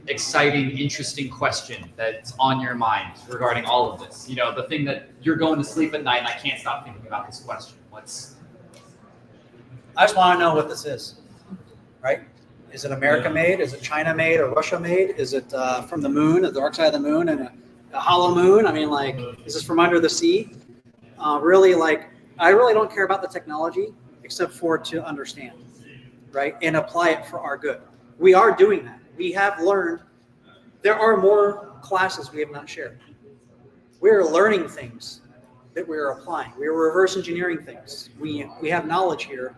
exciting, interesting question that's on your mind regarding all of this? You know, the thing that you're going to sleep at night and I can't stop thinking about this question. I just want to know what this is, right? Is it America made? Is it China made or Russia made? Is it from the moon, the dark side of the moon, and a hollow moon? I mean, is this from under the sea? Really, I really don't care about the technology except for to understand, right? And apply it for our good. We are doing that. We have learned. There are more classes we have not shared. We are learning things that we are applying. We are reverse engineering things. We have knowledge here.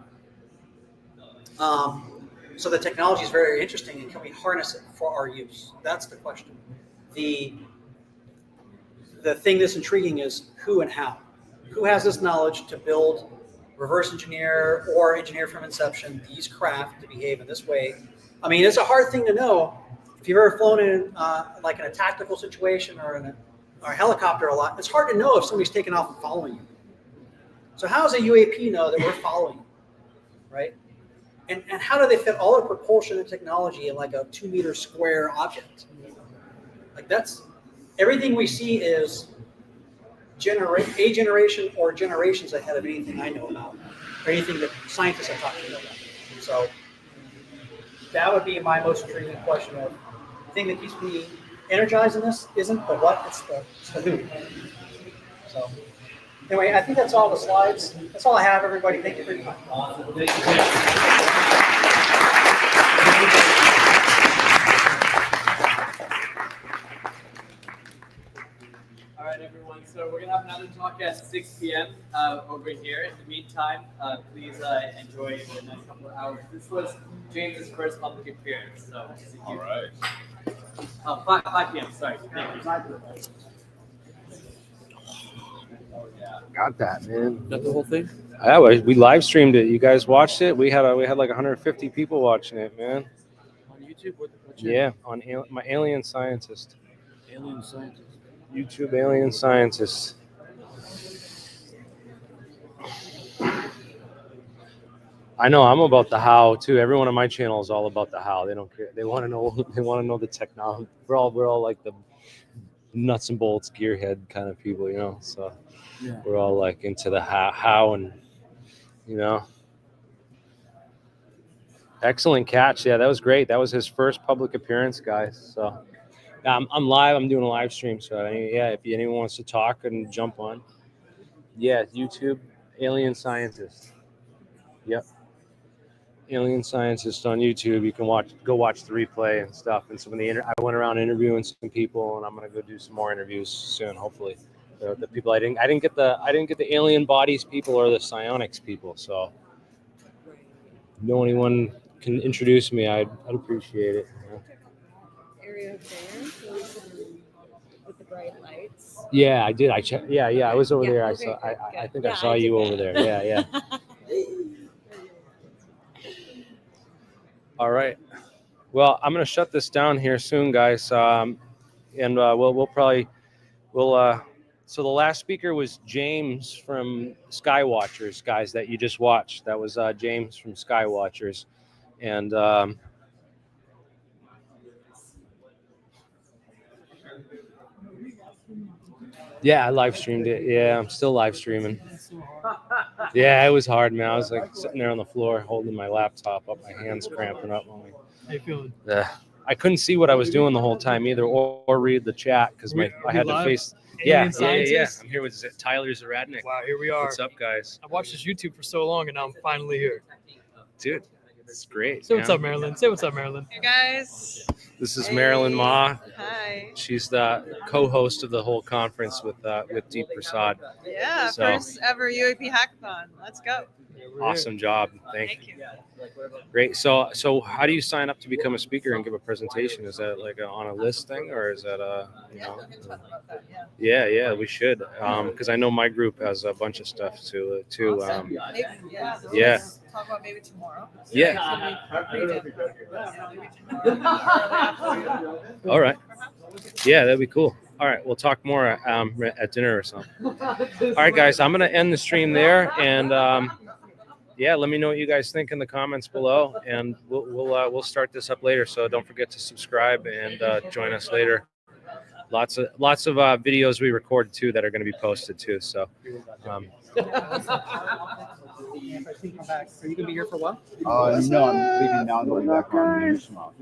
So the technology is very interesting, and can we harness it for our use? That's the question. The thing that's intriguing is who and how. Who has this knowledge to build, reverse engineer, or engineer from inception these craft to behave in this way? I mean, it's a hard thing to know. If you've ever flown in in a tactical situation or in a helicopter a lot, it's hard to know if somebody's taking off and following you. So how does a UAP know that we're following you, right? And how do they fit all the propulsion and technology in a 2 meter square object? That's everything we see is a generation or generations ahead of anything I know about, or anything that scientists have talked to me about. So that would be my most intriguing question. Of the thing that keeps me energized in this isn't the what, it's the who. So anyway, I think that's all the slides. That's all I have, everybody. Thank you for your time. Awesome. Thank you. All right, everyone. So we're gonna have another talk at 6 p.m. Over here. In the meantime, please enjoy the next couple of hours. This was James's first public appearance. So all right. 5 p.m. Sorry. Thank you. Got that, man. Got the whole thing? Yeah, we live streamed it. You guys watched it? We had 150 people watching it, man. On YouTube? Yeah, on my AlienScientist. AlienScientist. YouTube AlienScientist. I know I'm about the how too. Everyone on my channel is all about the how. They don't care. They want to know. They want to know the technology. We're all like the nuts and bolts gearhead kind of people, you know. So Yeah. we're all like into the how and, you know. Excellent catch. Yeah, that was great. That was his first public appearance, guys. So I'm live. I'm doing a live stream. So yeah, if anyone wants to talk and jump on, yeah, YouTube, AlienScientist. Yep, AlienScientist on YouTube. You can go watch the replay and stuff. And some of the I went around interviewing some people, and I'm gonna go do some more interviews soon, hopefully. The people I didn't get the alien bodies people or the psionics people. So if no anyone can introduce me, I'd appreciate it. You know? Area up there, so we can, with the bright lights. Yeah, I did. I checked. Yeah, I was over there. Okay, I think good. I saw you over there. Yeah. All right. Well, I'm gonna shut this down here soon, guys. And we'll probably. So the last speaker was James from Skywatchers, guys, that you just watched. That was James from Skywatchers, and. Yeah, I live streamed it. Yeah, I'm still live streaming. Yeah, it was hard, man. I was like sitting there on the floor holding my laptop up, my hands cramping up. How you feeling? I couldn't see what I was doing the whole time either, or read the chat because I had to face. Yeah. I'm here with Tyler Zaradnik. Wow, here we are. What's up, guys? I watched this YouTube for so long, and now I'm finally here. Dude, it's great. Say what's up, Marilyn. Say what's up, Marilyn. Hey guys. This is Marilyn Ma. Hi. She's the co-host of the whole conference with Deep Prasad. Yeah, So- first ever UAP Hackathon. Let's go. Awesome job. Thank you. you. Great. So how do you sign up to become a speaker and give a presentation? Is that like on a list thing, or is that Yeah, we should. Because I know my group has a bunch of stuff too. Awesome. Yeah. Talk about maybe tomorrow. Yeah. All right. Yeah, that'd be cool. All right, we'll talk more at dinner or something. All right, guys, I'm gonna end the stream there, and yeah, let me know what you guys think in the comments below, and we'll start this up later. So don't forget to subscribe and join us later. Lots of videos we recorded too that are going to be posted too. So. If I see you come back, are you gonna be here for a while? No, I'm leaving now and going back on tomorrow.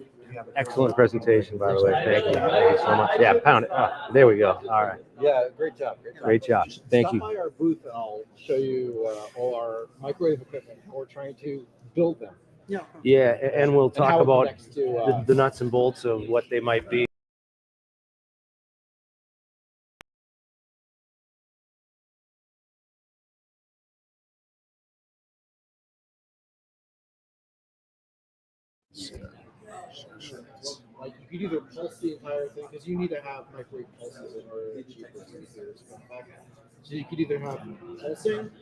Excellent presentation, by the way. Thank you. Thank you so much. Yeah, pound it. There we go. All right. Yeah, great job. Great job. Thank you. Stop by our booth and I'll show you all our microwave equipment. We're trying to build them. Yeah, and we'll talk how it about connects to, the nuts and bolts of what they might be. Like you could either pulse the entire thing because you need to have microwave pulses in order to achieve this. So you could either have pulsing